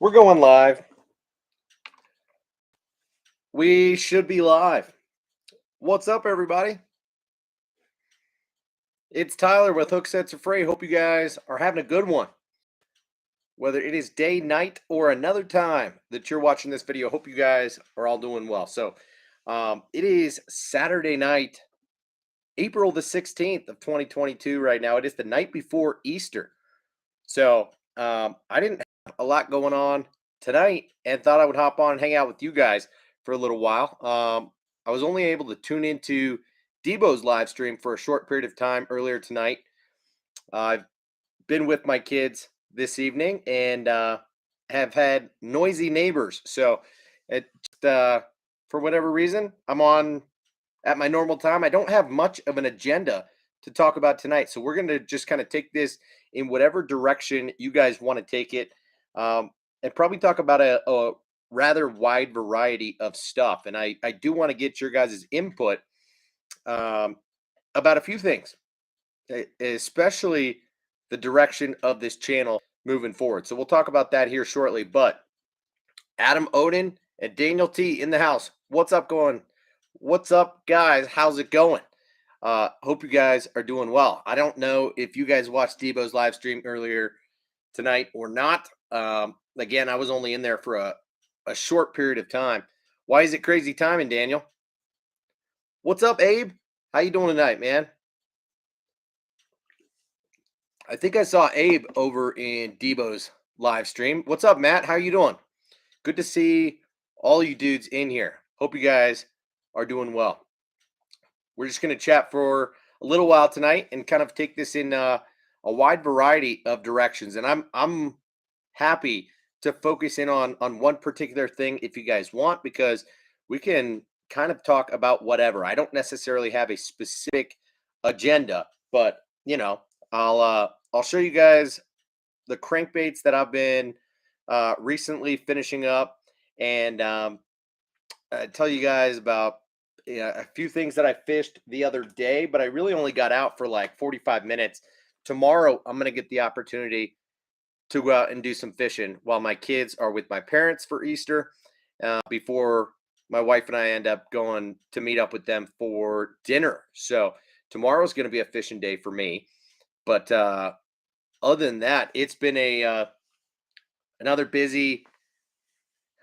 We're going live. We should be live. What's up, everybody? It's Tyler with Hooksets of Free. Hope you guys are having a good one. Whether it is day, night, or another time that you're watching this video, hope you guys are all doing well. So, it is Saturday night, April the 16th of 2022 right now. It is the night before Easter. So, I didn't have a lot going on tonight and thought I would hop on and hang out with you guys for a little while. I was only able to tune into Debo's live stream for a short period of time earlier tonight. I've been with my kids this evening and have had noisy neighbors. So, it for whatever reason, I'm on at my normal time. I don't have much of an agenda to talk about tonight. So we're going to just kind of take this in whatever direction you guys want to take it, and probably talk about a rather wide variety of stuff. And I do want to get your guys' input about a few things, especially the direction of this channel moving forward. So we'll talk about that here shortly. But Adam Odin and Daniel T in the house. What's up going? What's up, guys? How's it going? Hope you guys are doing well. I don't know if you guys watched Debo's live stream earlier tonight or not. Again, I was only in there for a short period of time. Why is it crazy timing, Daniel? What's up, Abe? How you doing tonight, man? I think I saw Abe over in Debo's live stream. What's up, Matt? How you doing? Good to see all you dudes in here. Hope you guys are doing well. We're just going to chat for a little while tonight and kind of take this in a wide variety of directions. And I'm happy to focus in on one particular thing if you guys want, because we can kind of talk about whatever. I don't necessarily have a specific agenda, but I'll show you guys the crankbaits that I've been recently finishing up, and tell you guys about a few things that I fished the other day, but I really only got out for like 45 minutes. Tomorrow, I'm going to get the opportunity to go out and do some fishing while my kids are with my parents for Easter, before my wife and I end up going to meet up with them for dinner. So tomorrow's going to be a fishing day for me. But other than that, it's been another busy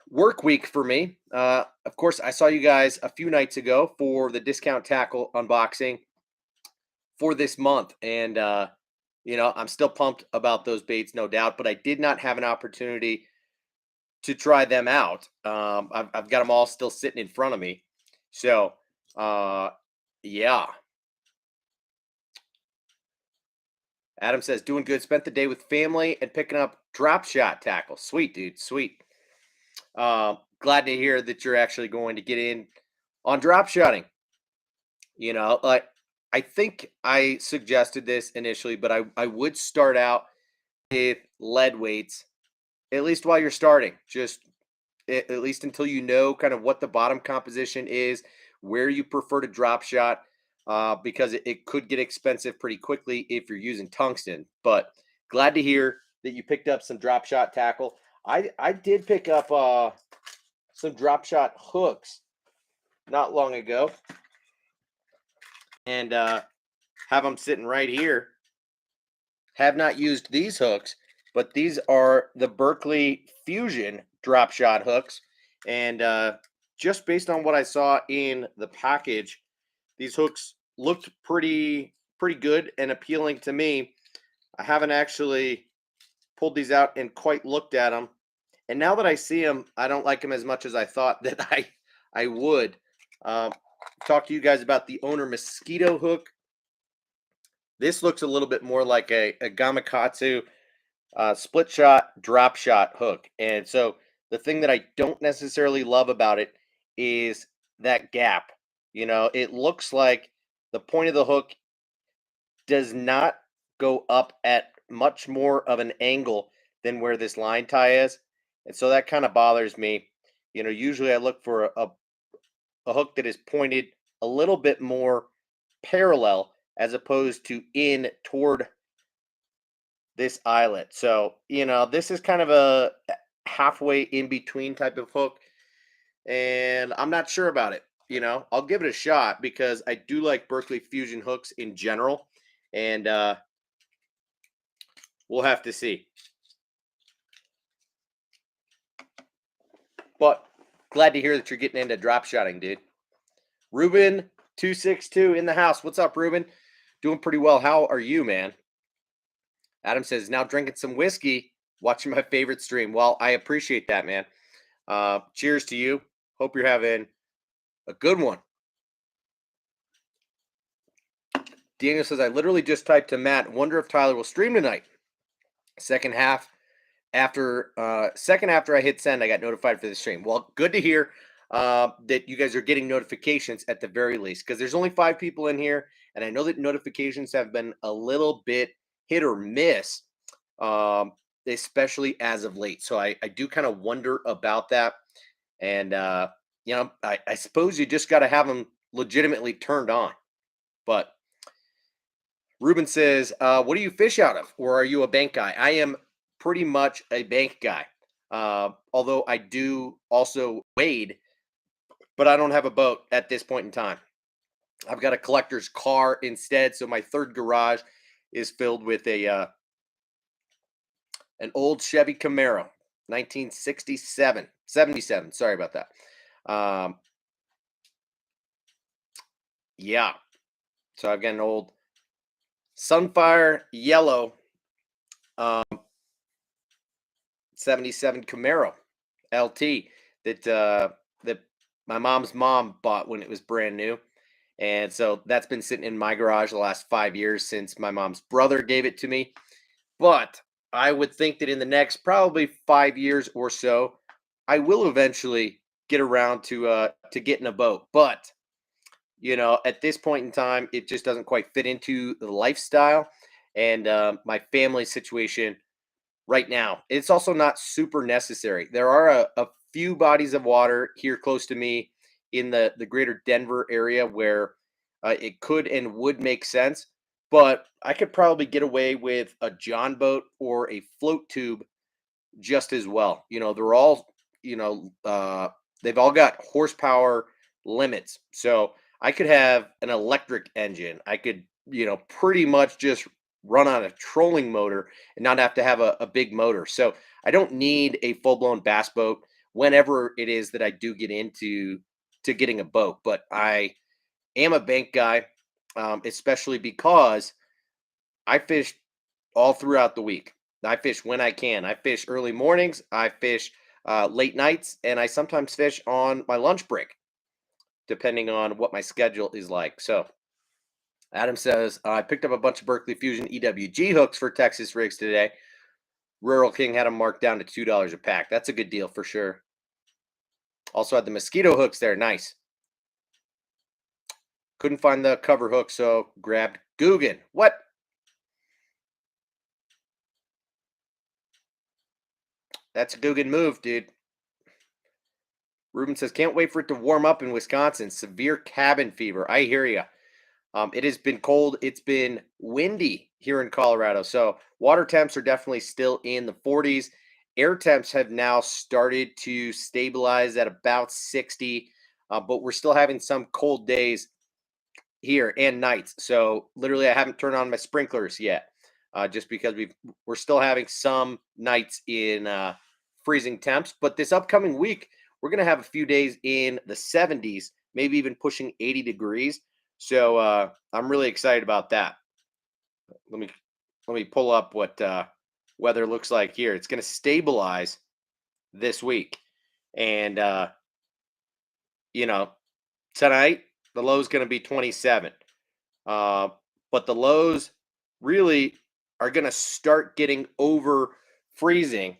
work week for me. Of course, I saw you guys a few nights ago for the discount tackle unboxing for this month, and I'm still pumped about those baits, no doubt. But I did not have an opportunity to try them out. I've got them all still sitting in front of me, so yeah. Adam says, doing good. Spent the day with family and picking up drop shot tackle. Sweet, dude. Sweet. Glad to hear that you're actually going to get in on drop shotting. Like, I think I suggested this initially, but I would start out with lead weights, at least while you're starting. Just at least until you know kind of what the bottom composition is, where you prefer to drop shot, because it could get expensive pretty quickly if you're using tungsten. But glad to hear that you picked up some drop shot tackle. I did pick up some drop shot hooks not long ago, and have them sitting right here. Have not used these hooks, but these are the Berkeley Fusion drop shot hooks, and just based on what I saw in the package, these hooks looked pretty good and appealing to me. I haven't actually pulled these out and quite looked at them, and now that I see them, I don't like them as much as I thought that I would. Talk to you guys about the owner Mosquito Hook. This looks a little bit more like a Gamakatsu split shot drop shot hook, and so the thing that I don't necessarily love about it is that gap. It looks like the point of the hook does not go up at much more of an angle than where this line tie is. And so that kind of bothers me. Usually I look for a hook that is pointed a little bit more parallel as opposed to in toward this eyelet. So, this is kind of halfway in between type of hook, and I'm not sure about it. I'll give it a shot because I do like Berkeley Fusion hooks in general, and we'll have to see. But glad to hear that you're getting into drop shotting, dude. Ruben 262 in the house. What's up, Ruben? Doing pretty well. How are you, man? Adam says, now drinking some whiskey, watching my favorite stream. Well, I appreciate that, man. Cheers to you. Hope you're having a good one. Daniel says, I literally just typed to Matt, wonder if Tyler will stream tonight. Second after I hit send, I got notified for the stream. Well, good to hear that you guys are getting notifications at the very least, because there's only 5 people in here, and I know that notifications have been a little bit hit or miss, especially as of late. So I do kind of wonder about that. And, I suppose you just got to have them legitimately turned on. But Ruben says, what do you fish out of? Or are you a bank guy? I am pretty much a bank guy. Although I do also wade, but I don't have a boat at this point in time. I've got a collector's car instead. So my third garage is filled with an old Chevy Camaro, 77. Sorry about that. Yeah. So I've got an old Sunfire yellow 77 Camaro LT that my mom's mom bought when it was brand new. And so that's been sitting in my garage the last 5 years since my mom's brother gave it to me. But I would think that in the next probably 5 years or so, I will eventually get around to getting a boat. But at this point in time, it just doesn't quite fit into the lifestyle and my family situation right now. It's also not super necessary. There are a few bodies of water here close to me in the greater Denver area where it could and would make sense, but I could probably get away with a John boat or a float tube just as well. They're all, they've all got horsepower limits. So I could have an electric engine. I could, pretty much just run on a trolling motor and not have to have a big motor. So I don't need a full blown bass boat whenever it is that I do get into getting a boat. But I am a bank guy, especially because I fish all throughout the week. I fish when I can. I fish early mornings. I fish late nights, and I sometimes fish on my lunch break, depending on what my schedule is like. So Adam says, I picked up a bunch of Berkeley Fusion EWG hooks for Texas rigs today. Rural King had them marked down to $2 a pack. That's a good deal for sure. Also had the Mosquito hooks there. Nice. Couldn't find the cover hook, so grabbed Guggen. What? That's a Guggen move, dude. Ruben says, can't wait for it to warm up in Wisconsin. Severe cabin fever. I hear you. It has been cold. It's been windy here in Colorado. So water temps are definitely still in the 40s. Air temps have now started to stabilize at about 60, but we're still having some cold days here and nights. So literally, I haven't turned on my sprinklers yet, just because we're still having some nights in freezing temps. But this upcoming week, we're going to have a few days in the 70s, maybe even pushing 80 degrees. So I'm really excited about that. Let me pull up what weather looks like here. It's going to stabilize this week, and tonight the low is going to be 27. But the lows really are going to start getting over freezing.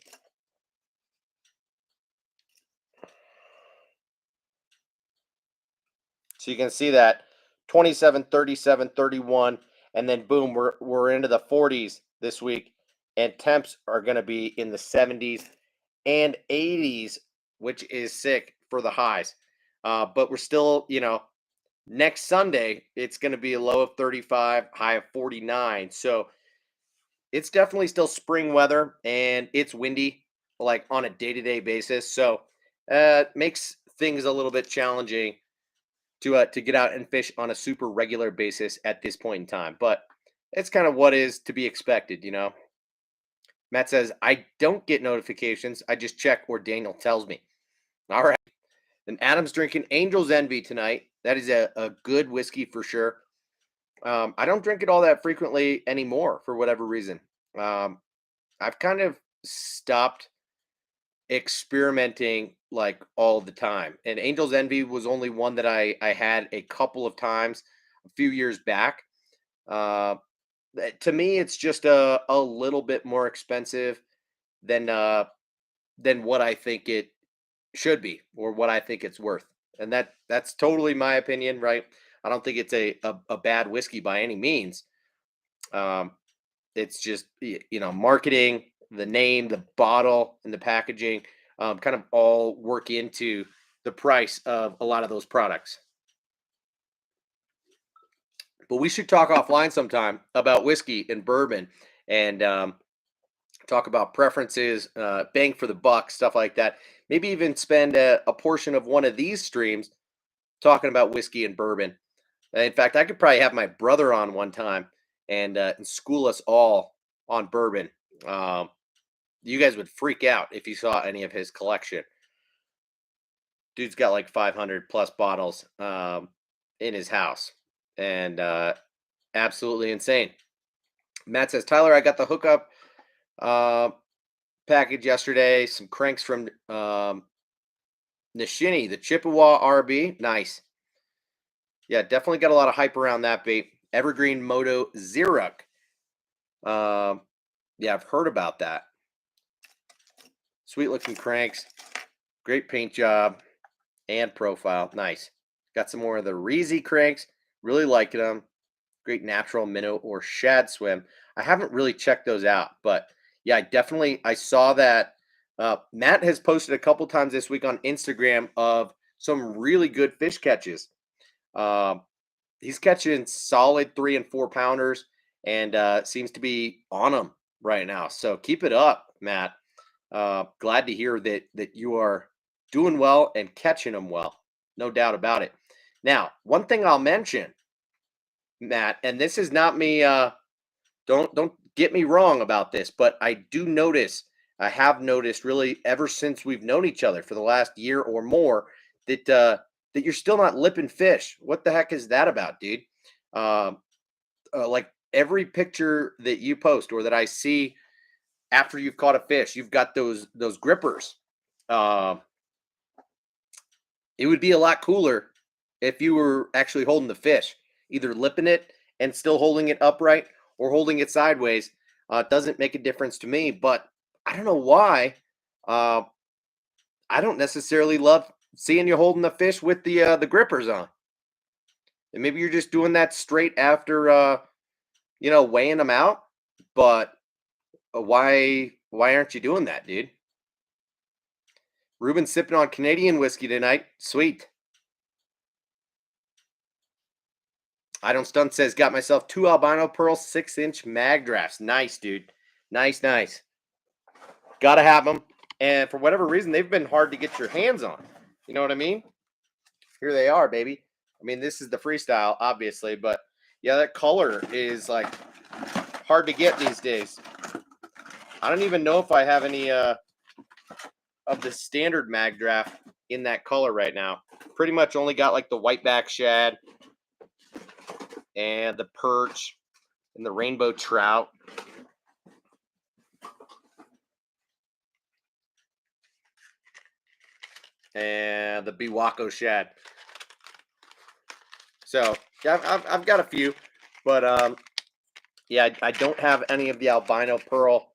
So you can see that 27, 37, 31, and then boom, we're into the 40s this week, and temps are going to be in the 70s and 80s, which is sick for the highs. But we're still, next Sunday, it's going to be a low of 35, high of 49. So it's definitely still spring weather, and it's windy. like on a day-to-day basis. So makes things a little bit challenging to get out and fish on a super regular basis at this point in time. But it's kind of what is to be expected, you know. Matt says, I don't get notifications. I just check or Daniel tells me. All right. And Adam's drinking Angel's Envy tonight. That is a good whiskey for sure. I don't drink it all that frequently anymore for whatever reason. I've kind of stopped experimenting like all the time. And Angel's Envy was only one that I had a couple of times a few years back. Uh, to me, it's just a little bit more expensive than what I think it should be or what I think it's worth. And that's totally my opinion, right? I don't think it's a bad whiskey by any means. Um, it's just marketing, the name, the bottle, and the packaging, kind of all work into the price of a lot of those products. But we should talk offline sometime about whiskey and bourbon, and talk about preferences, bang for the buck, stuff like that. Maybe even spend a portion of one of these streams talking about whiskey and bourbon. In fact, I could probably have my brother on one time and school us all on bourbon. Um, you guys would freak out if you saw any of his collection. Dude's got like 500 plus bottles in his house, and absolutely insane. Matt says, Tyler, I got the hookup uh, package yesterday. Some cranks from Nishini, the Chippewa RB. Nice. Yeah, definitely got a lot of hype around that bait. Evergreen Moto Xerox. Yeah, I've heard about that. Sweet looking cranks. Great paint job and profile. Nice. Got some more of the Reezy cranks. Really liking them. Great natural minnow or shad swim. I haven't really checked those out, but yeah, I saw that. Matt has posted a couple times this week on Instagram of some really good fish catches. Um, he's catching solid 3 and 4 pounders and seems to be on them right now. So keep it up, Matt. Glad to hear that you are doing well and catching them well. No doubt about it. Now, one thing I'll mention, Matt, and this is not me. Don't get me wrong about this, but I have noticed really ever since we've known each other for the last year or more that you're still not lipping fish. What the heck is that about, dude? Um, like every picture that you post or that I see after you've caught a fish, you've got those grippers. Um, it would be a lot cooler if you were actually holding the fish, either lipping it and still holding it upright or holding it sideways. It doesn't make a difference to me, but I don't know why. Uh, I don't necessarily love seeing you holding the fish with the grippers on. And maybe you're just doing that straight after weighing them out. But why aren't you doing that, dude? Ruben sipping on Canadian whiskey tonight. Sweet. I don't stunt says got myself 2 albino pearl 6-inch mag drafts. Nice, dude. Nice, nice. Gotta have them. And for whatever reason, they've been hard to get your hands on. You know what I mean? Here they are, baby. I mean, this is the freestyle, obviously, but yeah, that color is like hard to get these days. I don't even know if I have any of the standard mag draft in that color right now. Pretty much only got like the whiteback shad and the perch and the rainbow trout. And the Biwako shad. So yeah, I've got a few, but yeah, I don't have any of the albino pearl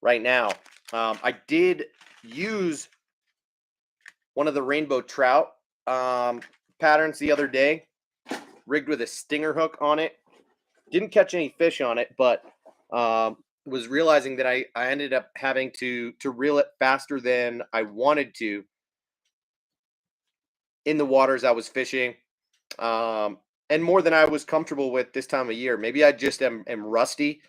right now. I did use one of the rainbow trout patterns the other day, rigged with a stinger hook on it. Didn't catch any fish on it, but was realizing that I ended up having to reel it faster than I wanted to in the waters I was fishing, and more than I was comfortable with this time of year. Maybe I just am rusty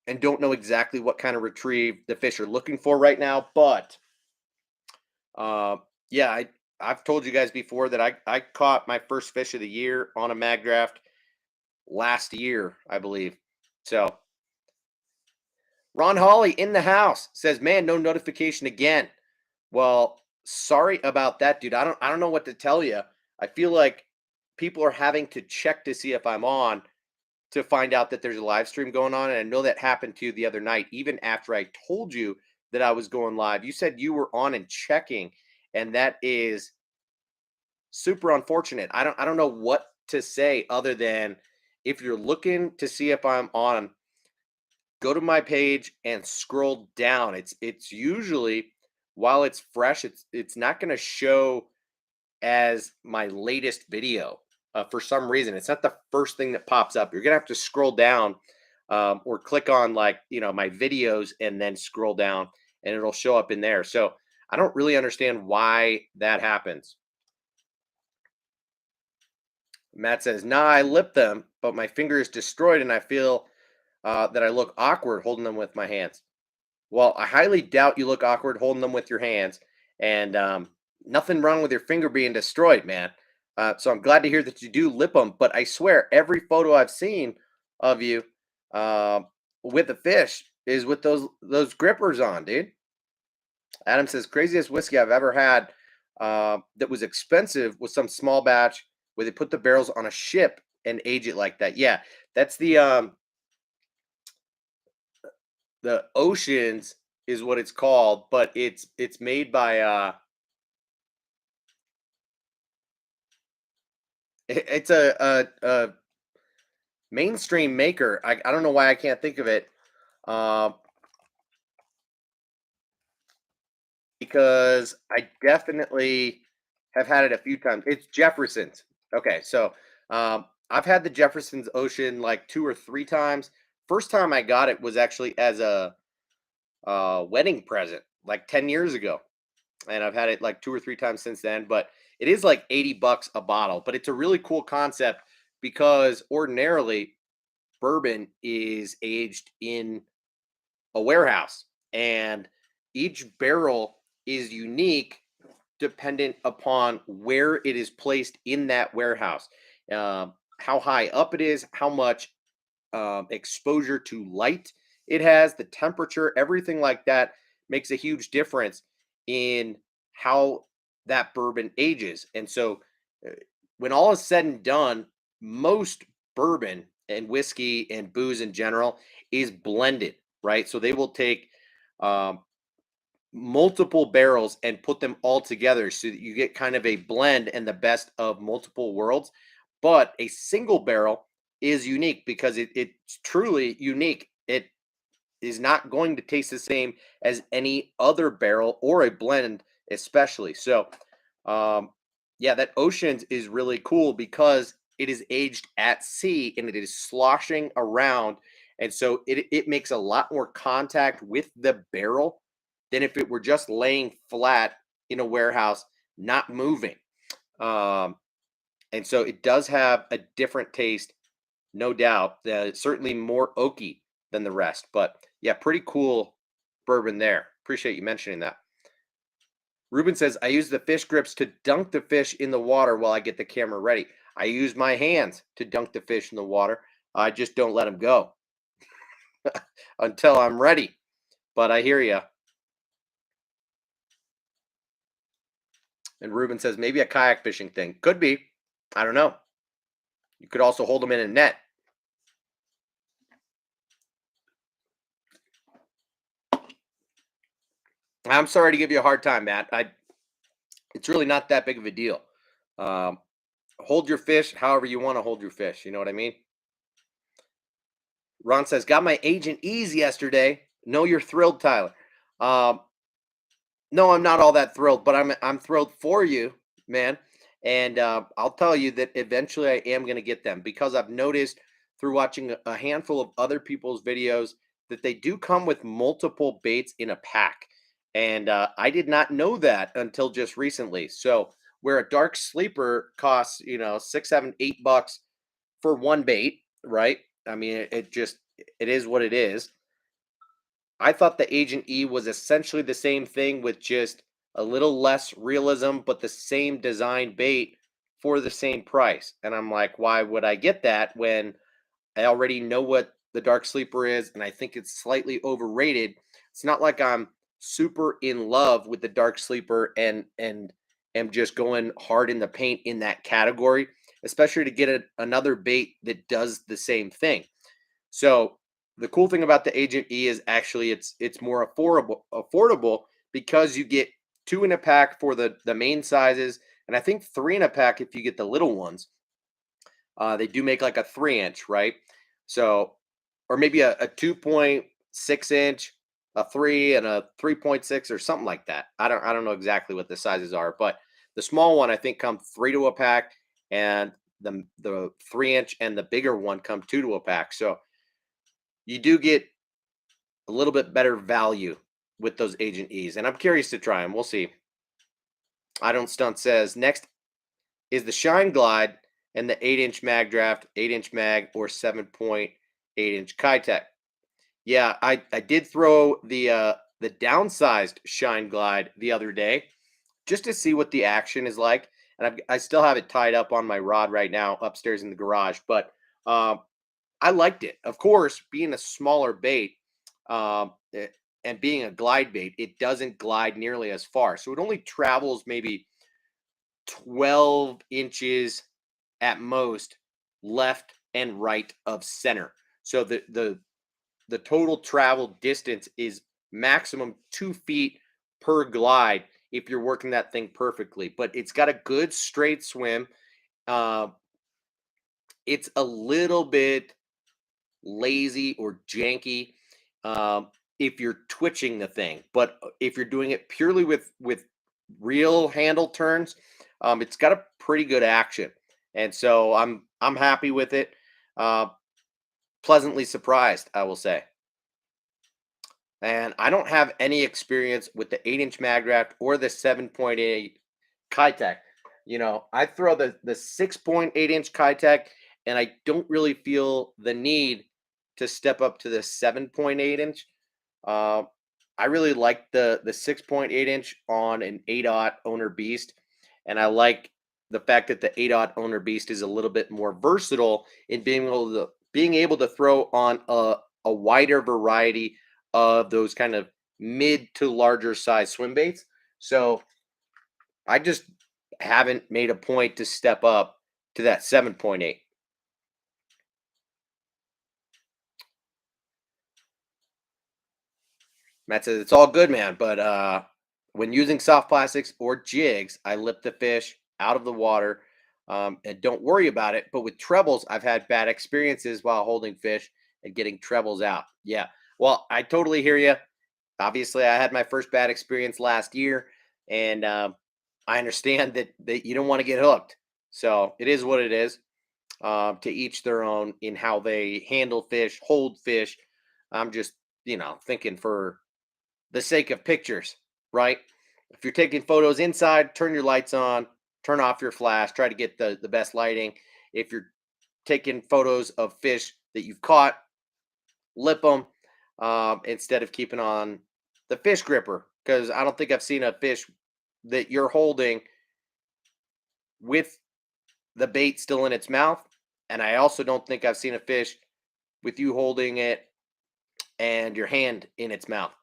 and don't know exactly what kind of retrieve the fish are looking for right now. But uh, yeah, I've told you guys before that I caught my first fish of the year on a mag draft last year, I believe. So Ron Hawley in the house says, "Man, no notification again." Well, sorry about that, dude. I don't know what to tell you. I feel like people are having to check to see if I'm on to find out that there's a live stream going on, and I know that happened to you the other night even after I told you that I was going live. You said you were on and checking, and that is super unfortunate. I don't know what to say other than if you're looking to see if I'm on, go to my page and scroll down. It's usually, while it's fresh, it's not going to show as my latest video. For some reason, it's not the first thing that pops up. You're gonna have to scroll down, or click on, like, my videos, and then scroll down, and it'll show up in there. So I don't really understand why that happens. Matt says, "Nah, I lip them, but my finger is destroyed, and I feel that I look awkward holding them with my hands." Well, I highly doubt you look awkward holding them with your hands, and nothing wrong with your finger being destroyed, man. So I'm glad to hear that you do lip them. But I swear, every photo I've seen of you uh, with a fish is with those grippers on, dude. Adam says, "Craziest whiskey I've ever had that was expensive was some small batch where they put the barrels on a ship and age it like that." Yeah, that's the Oceans is what it's called, but it's made by it's a mainstream maker. I don't know why I can't think of it. Uh, because I definitely have had it a few times. It's Jefferson's. Okay, so I've had the Jefferson's Ocean like 2 or 3 times. First time I got it was actually as a wedding present, like 10 years ago, and I've had it like 2 or 3 times since then. But it is like $80 a bottle. But it's a really cool concept because ordinarily bourbon is aged in a warehouse, and each barrel is unique dependent upon where it is placed in that warehouse, how high up it is, how much exposure to light it has, the temperature, everything like that makes a huge difference in how that bourbon ages. And so, uh, when all is said and done, most bourbon and whiskey and booze in general is blended, right? So they will take um, multiple barrels and put them all together so that you get kind of a blend and the best of multiple worlds. But a single barrel is unique because it's truly unique. It is not going to taste the same as any other barrel or a blend, especially. So, um, yeah, that Oceans is really cool because it is aged at sea and it is sloshing around. And so it makes a lot more contact with the barrel than if it were just laying flat in a warehouse, not moving. Um, and so it does have a different taste, no doubt. It's certainly more oaky than the rest. But yeah, pretty cool bourbon there. Appreciate you mentioning that. Ruben says, "I use the fish grips to dunk the fish in the water while I get the camera ready. I use my hands to dunk the fish in the water. I just don't let them go until I'm ready." But I hear you. And Ruben says, "Maybe a kayak fishing thing. Could be. I don't know. You could also hold them in a net." I'm sorry to give you a hard time, Matt. It's really not that big of a deal. Um, Hold your fish however you want to hold your fish. You know what I mean? Ron says, "Got my agent ease yesterday." No, you're thrilled, Tyler. Um, no, I'm not all that thrilled, but I'm thrilled for you, man. And I'll tell you that eventually I am going to get them because I've noticed through watching a handful of other people's videos that they do come with multiple baits in a pack, and I did not know that until just recently. So where a dark sleeper costs, 6, 7, $8 for one bait, right? I mean, it just it is what it is. I thought the Agent E was essentially the same thing with just a little less realism, but the same design bait for the same price. And I'm like, why would I get that when I already know what the Dark Sleeper is, and I think it's slightly overrated. It's not like I'm super in love with the Dark Sleeper and am just going hard in the paint in that category, especially to get another bait that does the same thing. So the cool thing about the Agent E is actually it's more affordable because you get two in a pack for the main sizes, and I think three in a pack if you get the little ones. They do make like a 3 inch, right? So, or maybe a 2.6 inch, a 3, and a 3.6 or something like that. I don't know exactly what the sizes are, but the small one I think come three to a pack, and the 3 inch and the bigger one come two to a pack. So you do get a little bit better value with those Agent E's, and I'm curious to try them. We'll see. I don't stunt says next is the Shine Glide and the 8 inch mag draft, 8 inch mag, or 7.8 inch Kitech. Yeah, I did throw the downsized Shine Glide the other day just to see what the action is like, and I still have it tied up on my rod right now upstairs in the garage. But um, I liked it. Of course, being a smaller bait, and being a glide bait, it doesn't glide nearly as far, so it only travels maybe 12 inches at most left and right of center. So the total travel distance is maximum 2 feet per glide if you're working that thing perfectly. But it's got a good straight swim. Uh, it's a little bit lazy or janky if you're twitching the thing, but if you're doing it purely with real handle turns, it's got a pretty good action, and so I'm happy with it. Uh, Pleasantly surprised, I will say. And I don't have any experience with the 8 inch mag draft or the 7.8 Kitech. I throw the 6.8 inch Kitech, and I don't really feel the need to step up to the 7.8 inch. Uh, I really like the 6.8 inch on an 8-aught owner beast, and I like the fact that the 8-aught owner beast is a little bit more versatile in being able to throw on a wider variety of those kind of mid to larger size swim baits. So I just haven't made a point to step up to that 7.8. Matt says it's all good, man, but when using soft plastics or jigs, I lip the fish out of the water, and don't worry about it. But with trebles, I've had bad experiences while holding fish and getting trebles out. Yeah, well, I totally hear you. Obviously, I had my first bad experience last year, and I understand that you don't want to get hooked. So it is what it is. To each their own in how they handle fish, hold fish. I'm just thinking for the sake of pictures, right? If you're taking photos inside, turn your lights on, turn off your flash, try to get the best lighting. If you're taking photos of fish that you've caught, lip them instead of keeping on the fish gripper, because I don't think I've seen a fish that you're holding with the bait still in its mouth. And I also don't think I've seen a fish with you holding it and your hand in its mouth.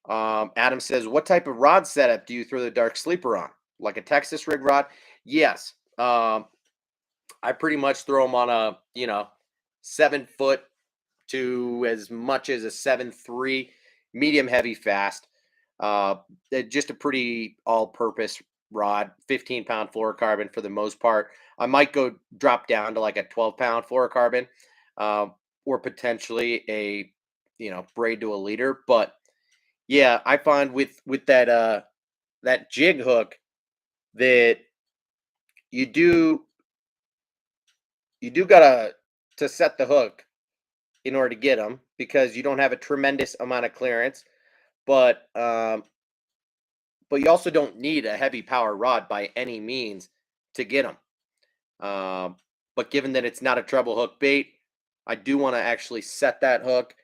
Adam says, what type of rod setup do you throw the Dark Sleeper on? Like a Texas rig rod? Yes. I pretty much throw them on a, 7 foot to as much as a 7.3, medium heavy fast. Just a pretty all purpose rod, 15-pound fluorocarbon for the most part. I might go drop down to like a 12-pound fluorocarbon, or potentially a, braid to a leader. But yeah, I find with that jig hook that you do you do gotta to set the hook in order to get them because you don't have a tremendous amount of clearance, but you also don't need a heavy power rod by any means to get them. But given that it's not a treble hook bait, I do want to actually set that hook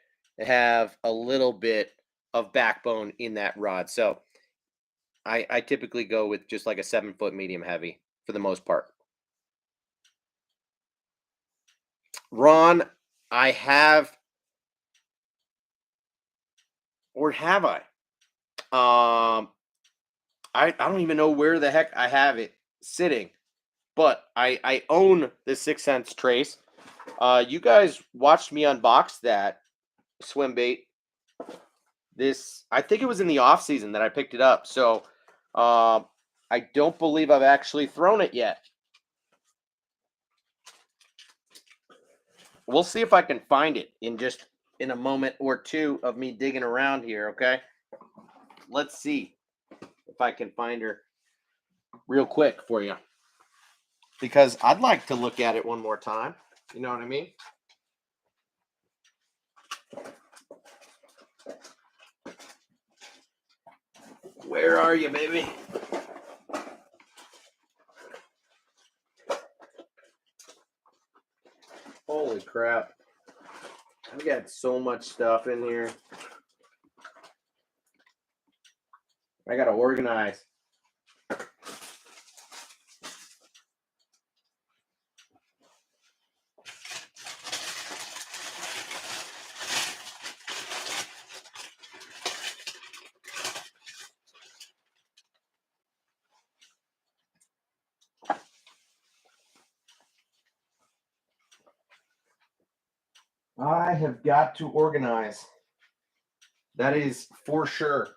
have a little bit of backbone in that rod. So I typically go with just like a 7 foot medium heavy for the most part. Ron, I have, or have I? I don't even know where the heck I have it sitting, but I own the 6 cents trace. You guys watched me unbox that swim bait. This, I think it was in the off season that I picked it up. So I don't believe I've actually thrown it yet. We'll see if I can find it in a moment or two of me digging around here. Okay, let's see if I can find her real quick for you, because I'd like to look at it one more time. You know what I mean? Where are you, baby? Holy crap. I've got so much stuff in here. I gotta organize. I have got to organize. That is for sure.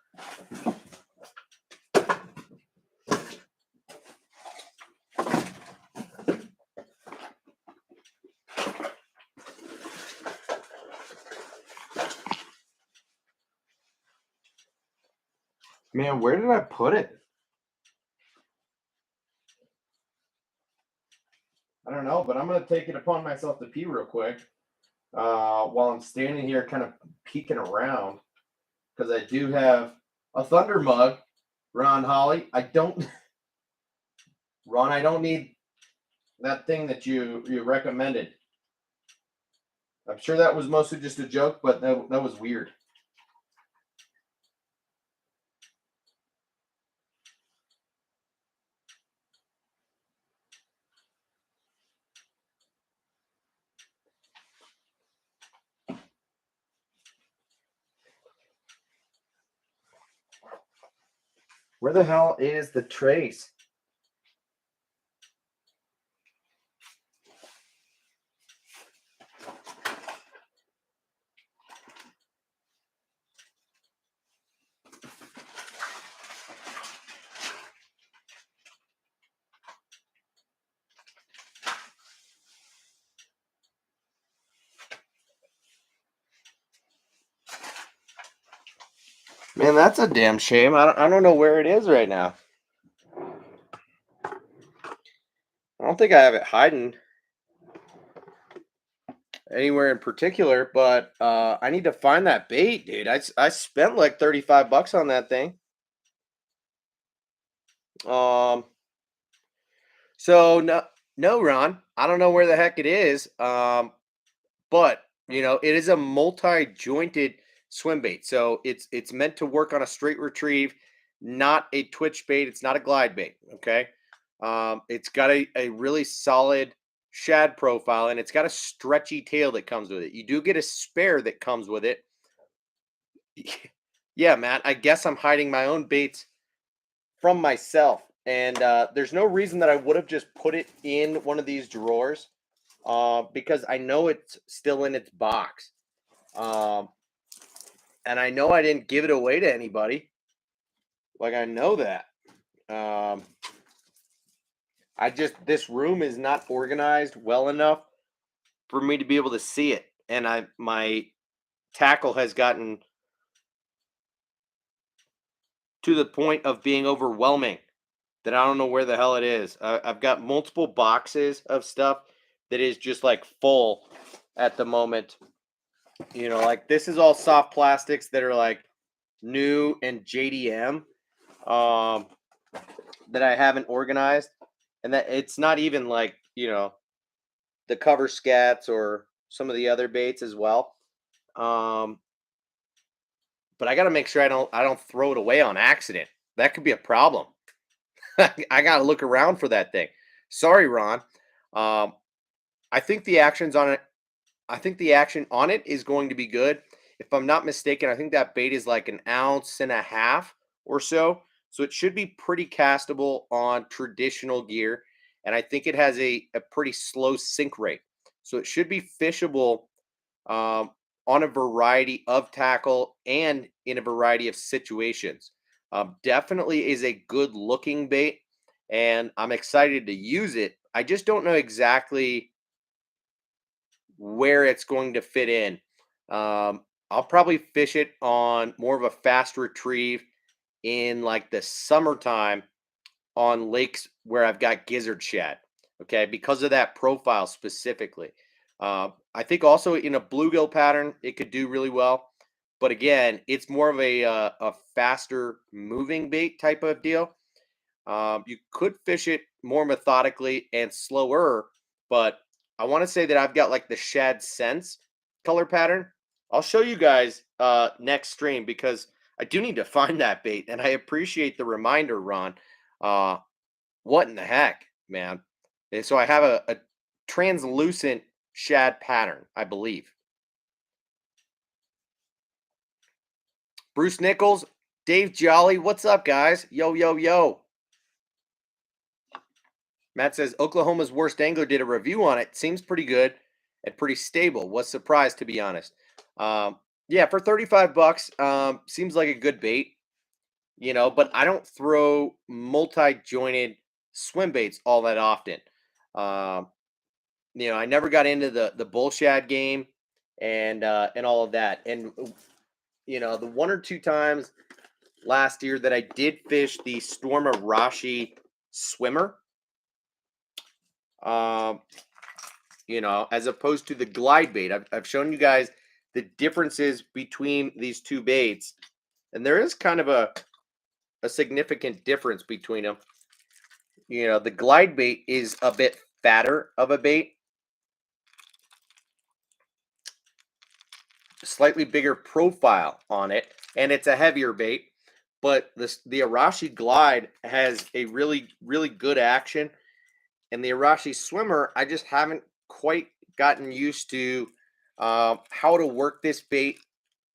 Man, where did I put it? I don't know, but I'm going to take it upon myself to pee real quick while I'm standing here kind of peeking around, because I do have a Thunder mug, Ron Holly. Ron, I don't need that thing that you recommended. I'm sure that was mostly just a joke, but that was weird. Where the hell is the trace? Man, that's a damn shame. I don't know where it is right now. I don't think I have it hiding anywhere in particular, but I need to find that bait, dude. I spent like $35 on that thing. So no, Ron, I don't know where the heck it is. But it is a multi-jointed swim bait, so it's meant to work on a straight retrieve, not a twitch bait. It's not a glide bait. Okay, it's got a really solid shad profile, and it's got a stretchy tail that comes with it. You do get a spare that comes with it. Yeah, Matt. I guess I'm hiding my own baits from myself, and there's no reason that I would have just put it in one of these drawers, because I know it's still in its box. And I know I didn't give it away to anybody. Like, I know that. This room is not organized well enough for me to be able to see it. And my tackle has gotten to the point of being overwhelming that I don't know where the hell it is. I've got multiple boxes of stuff that is just like full at the moment. Like this is all soft plastics that are like new and JDM, that I haven't organized, and that it's not even like the cover scats or some of the other baits as well. but I got to make sure I don't throw it away on accident. That could be a problem. I got to look around for that thing. Sorry, Ron. Um, I think the actions on it. I think the action on it is going to be good. If I'm not mistaken, I think that bait is like an ounce and a half or so. So it should be pretty castable on traditional gear. And I think it has a pretty slow sink rate. So it should be fishable um, on a variety of tackle and in a variety of situations. Definitely is a good looking bait. And I'm excited to use it. I just don't know exactly where it's going to fit in. I'll probably fish it on more of a fast retrieve in like the summertime on lakes where I've got gizzard shad. Okay, because of that profile specifically. I think also in a bluegill pattern, it could do really well. But again, it's more of a faster moving bait type of deal. You could fish it more methodically and slower, but I want to say that I've got like the shad sense color pattern. I'll show you guys next stream because I do need to find that bait, and I appreciate the reminder, Ron. Uh, what in the heck, man? And so I have a translucent shad pattern, I believe. Bruce Nichols, Dave Jolly, what's up, guys? Yo, yo, yo. Matt says Oklahoma's worst angler did a review on it. Seems pretty good and pretty stable. Was surprised, to be honest. Yeah, for 35 bucks, seems like a good bait, but I don't throw multi-jointed swim baits all that often. Um, I never got into the bull shad game and all of that. And the one or two times last year that I did fish the Storm Arashi swimmer, um, as opposed to the glide bait. I've shown you guys the differences between these two baits, and there is kind of a significant difference between them. The glide bait is a bit fatter of a bait, slightly bigger profile on it, and it's a heavier bait. But the Arashi glide has a really, really good action, and the Arashi swimmer, I just haven't quite gotten used to how to work this bait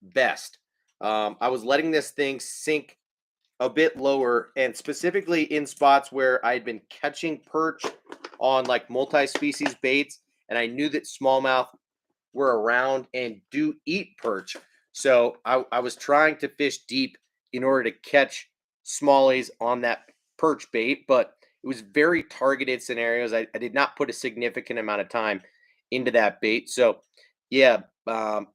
best. I was letting this thing sink a bit lower, and specifically in spots where I'd been catching perch on like multi-species baits, and I knew that smallmouth were around and do eat perch. So I was trying to fish deep in order to catch smallies on that perch bait, but it was very targeted scenarios. I did not put a significant amount of time into that bait. So yeah,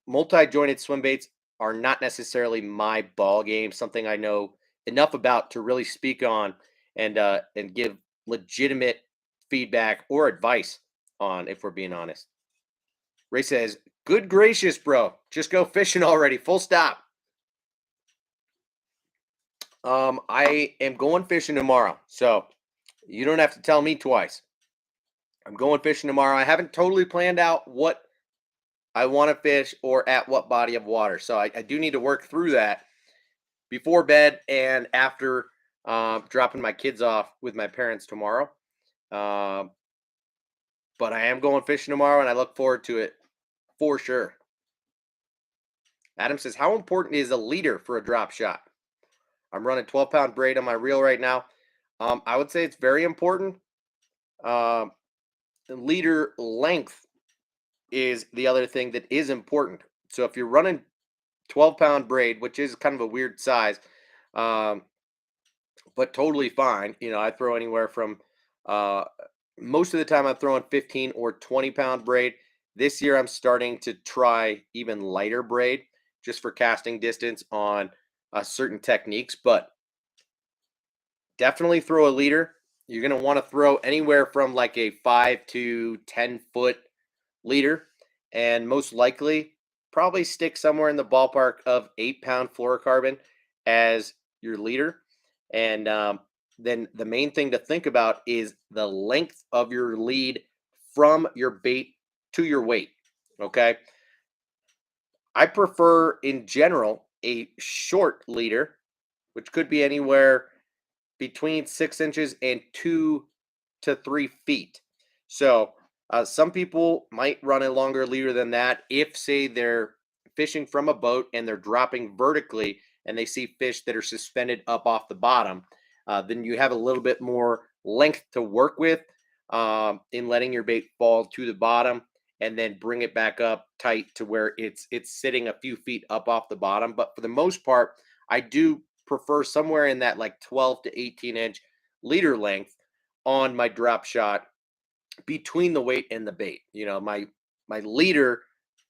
multi-jointed swim baits are not necessarily my ball game, something I know enough about to really speak on and give legitimate feedback or advice on, if we're being honest. Ray says, "Good gracious, bro, just go fishing already. Full stop." I am going fishing tomorrow, so you don't have to tell me twice. I'm going fishing tomorrow. I haven't totally planned out what I want to fish or at what body of water, so I do need to work through that before bed and after dropping my kids off with my parents tomorrow. Um, but I am going fishing tomorrow, and I look forward to it for sure. Adam says, "How important is a leader for a drop shot?" I'm running 12-pound braid on my reel right now. I would say it's very important. Um, leader length is the other thing that is important. So if you're running 12-pound braid, which is kind of a weird size, um, but totally fine. I throw anywhere from uh, most of the time I'm throwing 15 or 20-pound braid. This year I'm starting to try even lighter braid just for casting distance on certain techniques, but definitely throw a leader. You're going to want to throw anywhere from like a 5 to 10-foot leader, and most likely probably stick somewhere in the ballpark of 8-pound fluorocarbon as your leader. And then the main thing to think about is the length of your lead from your bait to your weight. Okay. I prefer in general a short leader, which could be anywhere between 6 inches and 2 to 3 feet. So some people might run a longer leader than that if, say, they're fishing from a boat and they're dropping vertically and they see fish that are suspended up off the bottom. Then you have a little bit more length to work with in letting your bait fall to the bottom and then bring it back up tight to where it's sitting a few feet up off the bottom. But for the most part, I do prefer somewhere in that like 12 to 18 inch leader length on my drop shot between the weight and the bait. My leader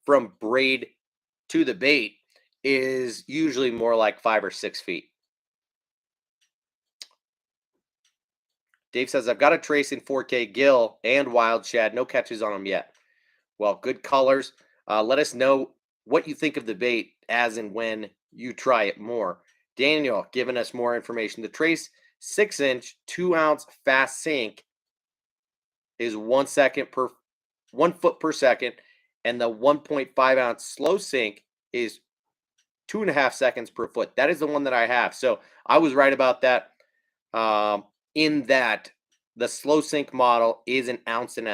from braid to the bait is usually more like 5 or 6 feet. Dave says, I've got a trace in 4K gill and wild shad. No catches on them yet. Well, good colors. Let us know what you think of the bait as and when you try it more. Daniel giving us more information. The trace 6-inch, 2-ounce fast sink is 1 foot per second, and the 1.5-ounce slow sink is 2.5 seconds per foot. That is the one that I have. So I was right about that. In that the slow sink model is 1.5 ounces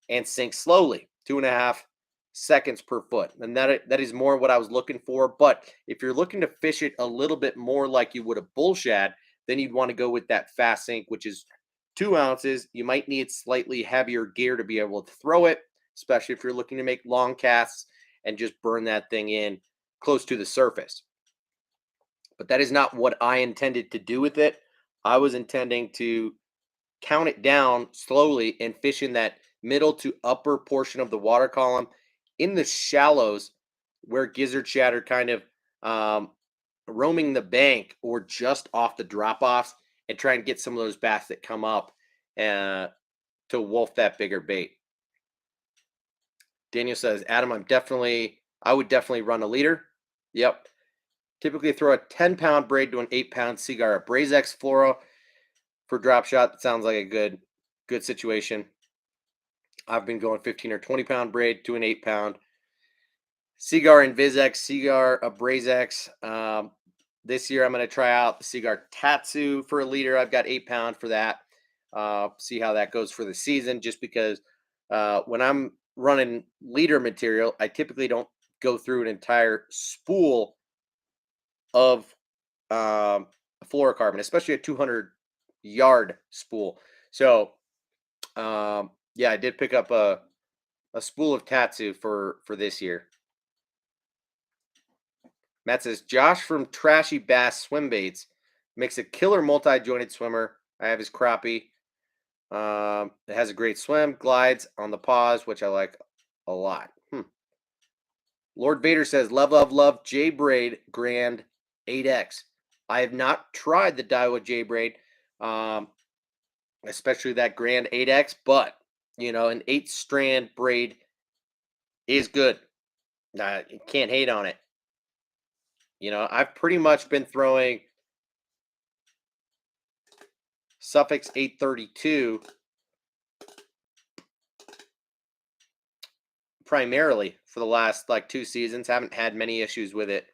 and sinks slowly, 2.5 seconds per foot. And that is more what I was looking for. But if you're looking to fish it a little bit more like you would a bull shad, then you'd want to go with that fast sink, which is 2 ounces. You might need slightly heavier gear to be able to throw it, especially if you're looking to make long casts and just burn that thing in close to the surface. But that is not what I intended to do with it. I was intending to count it down slowly and fish in that middle to upper portion of the water column in the shallows where gizzard shad are kind of roaming the bank or just off the drop offs, and try and get some of those bass that come up to wolf that bigger bait. Daniel says, Adam, I would definitely run a leader. Yep. Typically throw a 10-pound braid to an 8-pound cigar, a Braze X Flora for drop shot. That sounds like a good situation. I've been going 15 or 20-pound braid to an 8-pound. Cigar and Vizex, Cigar, a Braze X. This year I'm going to try out the Cigar Tatsu for a leader. I've got 8-pound for that. See how that goes for the season, just because when I'm running leader material, I typically don't go through an entire spool of fluorocarbon, especially a 200-yard spool. So, yeah, I did pick up a spool of Tatsu for this year. Matt says, Josh from Trashy Bass Swim Baits makes a killer multi-jointed swimmer. I have his crappie. It has a great swim, glides on the paws, which I like a lot. Lord Vader says, love, J-Braid Grand 8X. I have not tried the Daiwa J-Braid, especially that Grand 8X, but, an 8-strand braid is good. You can't hate on it. I've pretty much been throwing Suffix 832 primarily for the last 2 seasons. Haven't had many issues with it.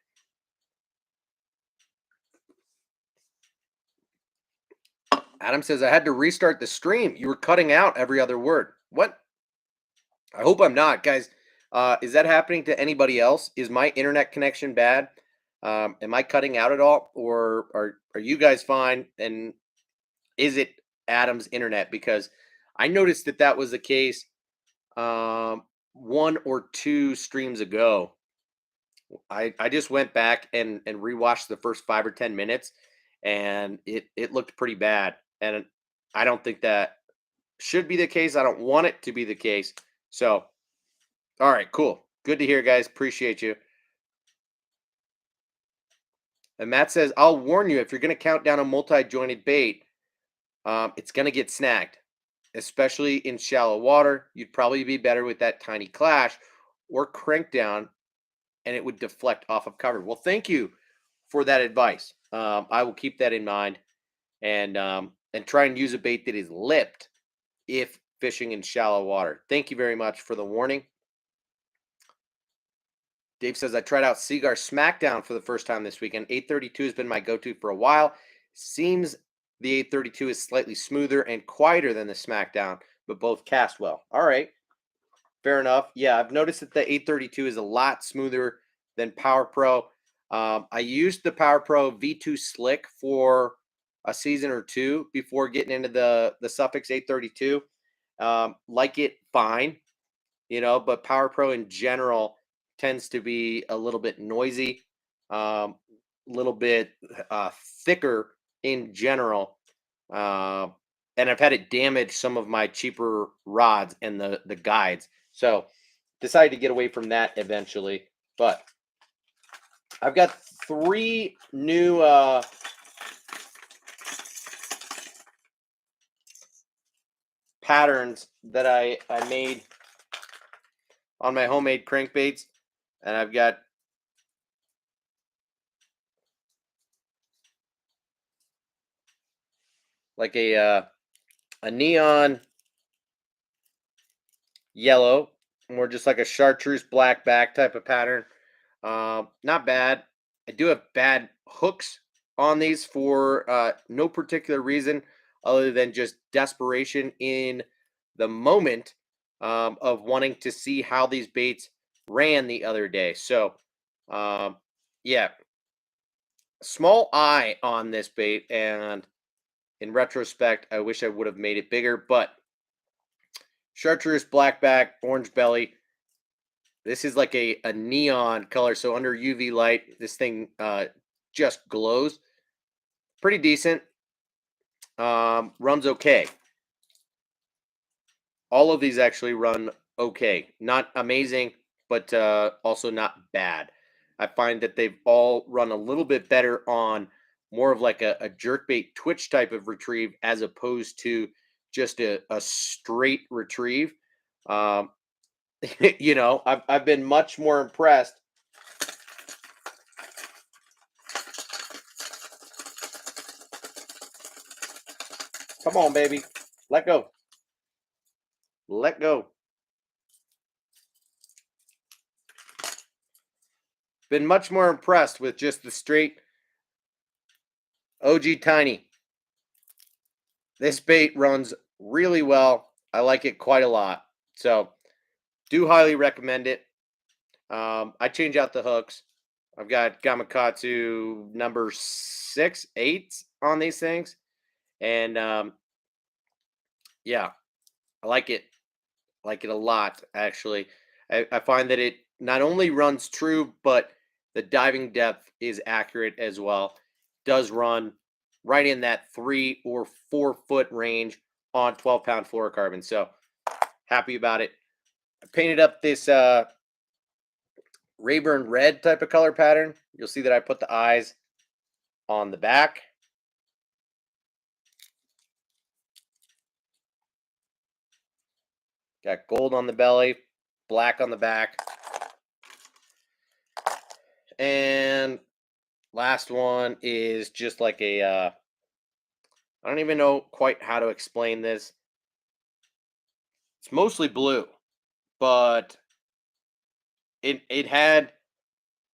Adam says, I had to restart the stream. You were cutting out every other word. What? I hope I'm not, guys. Is that happening to anybody else? Is my internet connection bad? Am I cutting out at all? Or are you guys fine? And is it Adam's internet? Because I noticed that was the case 1 or 2 streams ago. I just went back and rewatched the first 5 or 10 minutes, and it looked pretty bad. And I don't think that should be the case. I don't want it to be the case. So, all right, cool. Good to hear, guys. Appreciate you. And Matt says, I'll warn you, if you're going to count down a multi-jointed bait, it's going to get snagged, especially in shallow water. You'd probably be better with that tiny clash or crank down, and it would deflect off of cover. Well, thank you for that advice. I will keep that in mind and try and use a bait that is lipped if fishing in shallow water. Thank you very much for the warning. Dave says, I tried out Cigar Smackdown for the first time this weekend. 832 has been my go-to for a while. Seems the 832 is slightly smoother and quieter than the Smackdown, but both cast well. All right, fair enough. Yeah, I've noticed that the 832 is a lot smoother than Power Pro. I used the Power Pro V2 Slick for a season or two before getting into the Suffix 832. Like it fine, but Power Pro in general tends to be a little bit noisy, a little bit thicker in general. And I've had it damage some of my cheaper rods and the guides. So decided to get away from that eventually. But I've got 3 new patterns that I made on my homemade crankbaits, and I've got like a neon yellow, more just like a chartreuse black back type of pattern. Not bad. I do have bad hooks on these for no particular reason other than just desperation in the moment of wanting to see how these baits ran the other day. So, yeah, small eye on this bait, and in retrospect, I wish I would have made it bigger, but chartreuse blackback, orange belly. This is like a neon color, so under UV light, this thing just glows. Pretty decent. Runs okay. All of these actually run okay. Not amazing, but also not bad. I find that they've all run a little bit better on more of like a jerkbait twitch type of retrieve as opposed to just a straight retrieve. Um, I've been much more impressed. Come on, baby. Let go. Let go. Been much more impressed with just the straight OG Tiny. This bait runs really well. I like it quite a lot. So, do highly recommend it. I change out the hooks. I've got Gamakatsu number 6, 8 on these things. And yeah, I like it. I like it a lot, actually. I find that it not only runs true, but the diving depth is accurate as well. Does run right in that 3 or 4 foot range on 12-pound fluorocarbon. So happy about it. I painted up this Rayburn red type of color pattern. You'll see that I put the eyes on the back. Got gold on the belly, black on the back. And last one is just like a, I don't even know quite how to explain this. It's mostly blue, but it had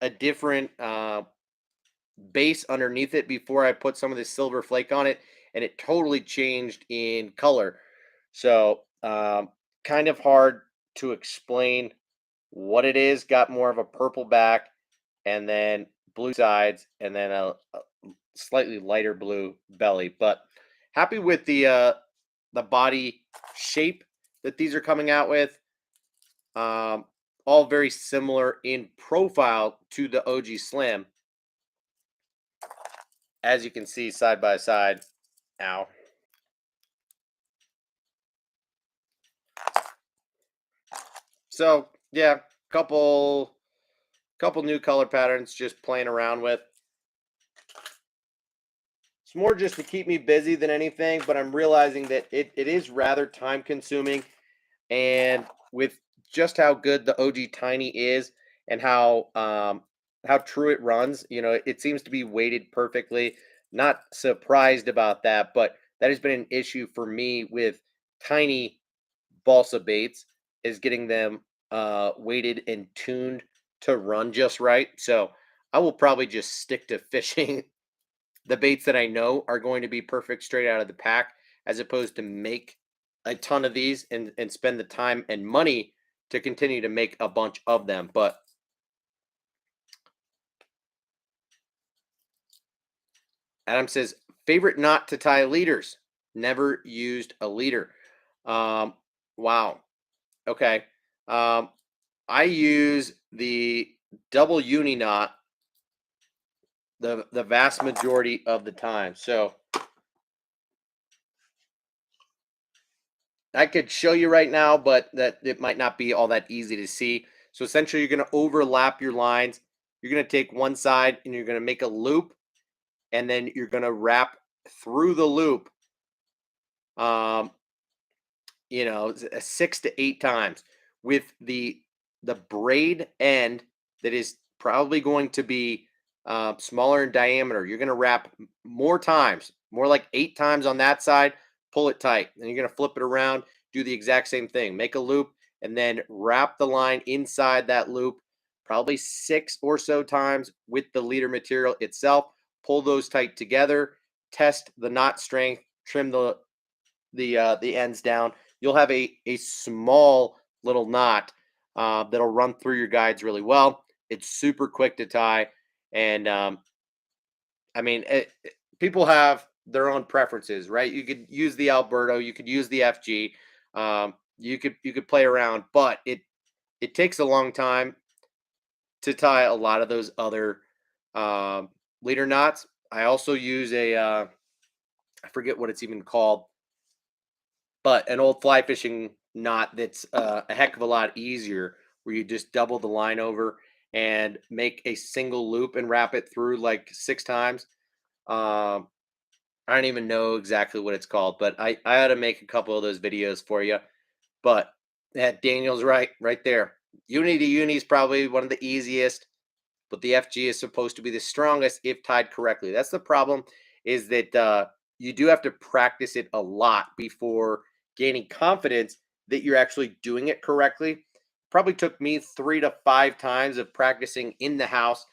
a different base underneath it before I put some of this silver flake on it, and it totally changed in color. So kind of hard to explain what it is. Got more of a purple back, and then blue sides, and then a slightly lighter blue belly. But happy with the body shape that these are coming out with. All very similar in profile to the OG Slim, as you can see side by side. Ow. So yeah, couple new color patterns just playing around with. It's more just to keep me busy than anything, but I'm realizing that it is rather time consuming, and with just how good the OG Tiny is and how true it runs, it seems to be weighted perfectly. Not surprised about that, but that has been an issue for me with tiny balsa baits, is getting them weighted and tuned to run just right. So I will probably just stick to fishing the baits that I know are going to be perfect straight out of the pack, as opposed to make a ton of these and spend the time and money to continue to make a bunch of them. But Adam says, favorite knot to tie leaders. Never used a leader. Um, wow. Okay. Um, I use the double uni knot the vast majority of the time. So I could show you right now, but that it might not be all that easy to see. So essentially, you're going to overlap your lines. You're going to take one side and you're going to make a loop, and then you're going to wrap through the loop. Um, 6 to 8 times with the braid end that is probably going to be smaller in diameter. You're going to wrap more times, more like 8 times on that side. Pull it tight, and you're going to flip it around. Do the exact same thing. Make a loop, and then wrap the line inside that loop, probably 6 or so times with the leader material itself. Pull those tight together. Test the knot strength. Trim the ends down. You'll have a small little knot that'll run through your guides really well. It's super quick to tie, and I mean, people have their own preferences, right? You could use the Alberto, you could use the FG, you could play around, but it takes a long time to tie a lot of those other leader knots. I also use I forget what it's even called, but an old fly fishing knot that's a heck of a lot easier, where you just double the line over and make a single loop and wrap it through like 6 times. Um, I don't even know exactly what it's called, but I ought to make a couple of those videos for you. But yeah, Daniel's right there. Uni to uni is probably one of the easiest, but the FG is supposed to be the strongest if tied correctly. That's the problem, is that you do have to practice it a lot before gaining confidence that you're actually doing it correctly. Probably took me 3 to 5 times of practicing in the house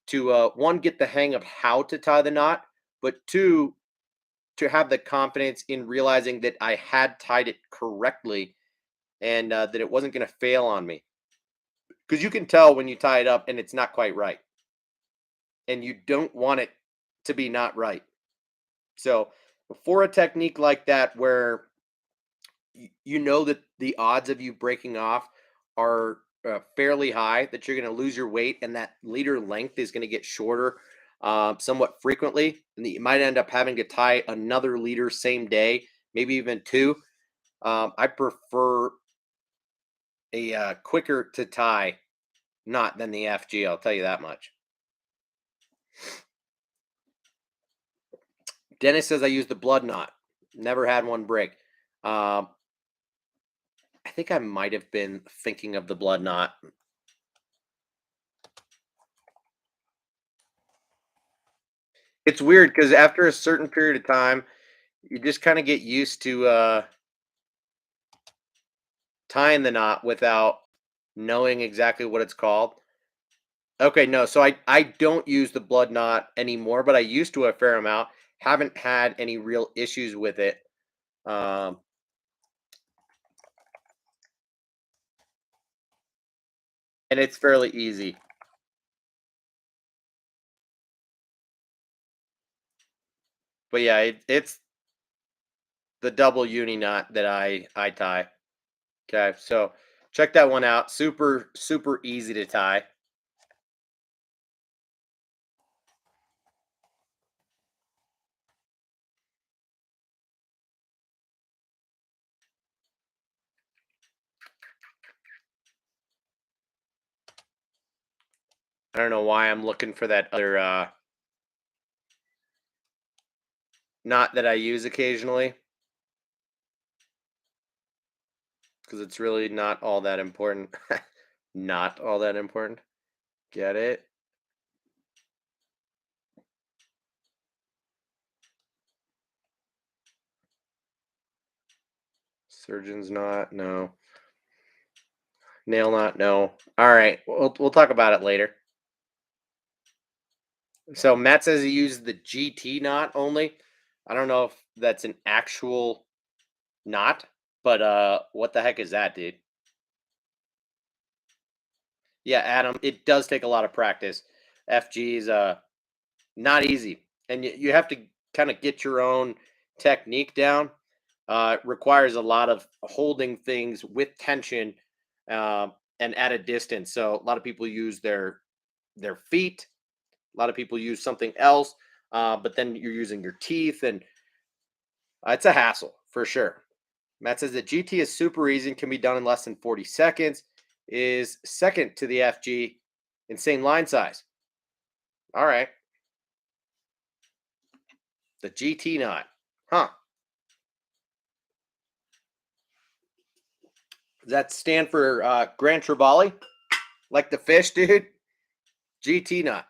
to one, get the hang of how to tie the knot, but two, to have the confidence in realizing that I had tied it correctly, and that it wasn't going to fail on me. Because you can tell when you tie it up and it's not quite right, and you don't want it to be not right. So, for a technique like that, where you know that the odds of you breaking off are fairly high, that you're going to lose your weight and that leader length is going to get shorter somewhat frequently, and that you might end up having to tie another leader same day, maybe even two. I prefer a quicker to tie knot than the FG. I'll tell you that much. Dennis says I use the blood knot. Never had one break. Um, I think I might have been thinking of the blood knot. It's weird because after a certain period of time, you just kind of get used to tying the knot without knowing exactly what it's called. Okay, no, so I don't use the blood knot anymore, but I used to a fair amount. Haven't had any real issues with it. Um, and it's fairly easy. But yeah, it's the double uni knot that I tie. Okay, so check that one out. Super easy to tie. I don't know why I'm looking for that other knot that I use occasionally, because it's really not all that important. Not all that important. Get it? Surgeon's knot? No. Nail knot, no. All right, we'll talk about it later. So Matt says he uses the GT knot only. I don't know if that's an actual knot, but what the heck is that, dude? Yeah, Adam, it does take a lot of practice. FG is not easy, and you have to kind of get your own technique down. It requires a lot of holding things with tension and at a distance. So a lot of people use their feet. A lot of people use something else, but then you're using your teeth, and it's a hassle for sure. Matt says that GT is super easy and can be done in less than 40 seconds. Is second to the FG. Insane line size. All right. The GT knot. Huh. Does that stand for Grand Trevally? Like the fish, dude? GT knot.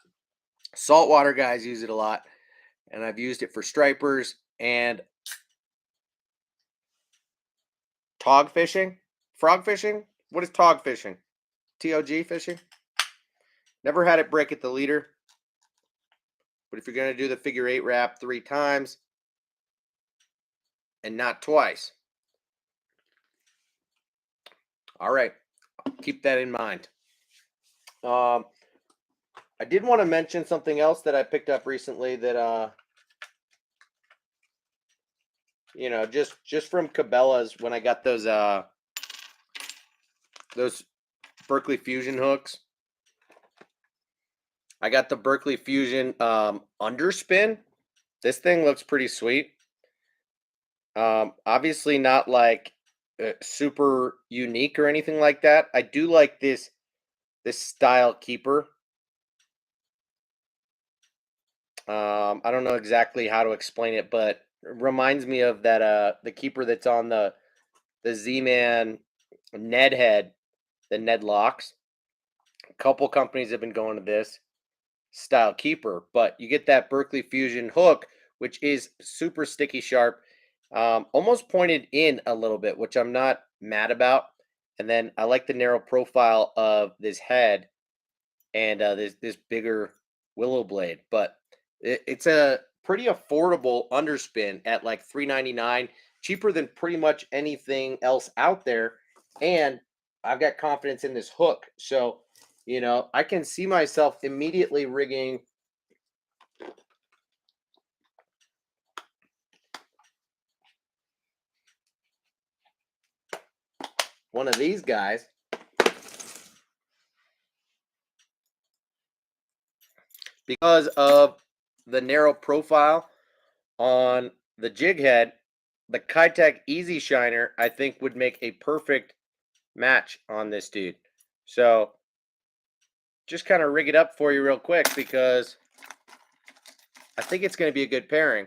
Saltwater guys use it a lot. And I've used it for stripers and tog fishing. Frog fishing? What is tog fishing? TOG fishing? Never had it break at the leader. But if you're going to do the figure 8 wrap 3 times and not twice. All right. Keep that in mind. I did want to mention something else that I picked up recently that just from Cabela's when I got those Berkeley Fusion hooks. I got the Berkeley Fusion underspin. This thing looks pretty sweet. Obviously not like super unique or anything like that. I do like this style keeper. I don't know exactly how to explain it, but it reminds me of that the keeper that's on the Z-Man Ned head, the Ned locks. A couple companies have been going to this style keeper, but you get that Berkeley Fusion hook, which is super sticky sharp, almost pointed in a little bit, which I'm not mad about. And then I like the narrow profile of this head and this bigger willow blade, but it's a pretty affordable underspin at like $3.99, cheaper than pretty much anything else out there. And I've got confidence in this hook, so I can see myself immediately rigging one of these guys. Because of the narrow profile on the jig head, the Kitech Easy Shiner, I think, would make a perfect match on this dude. So just kind of rig it up for you real quick because I think it's going to be a good pairing.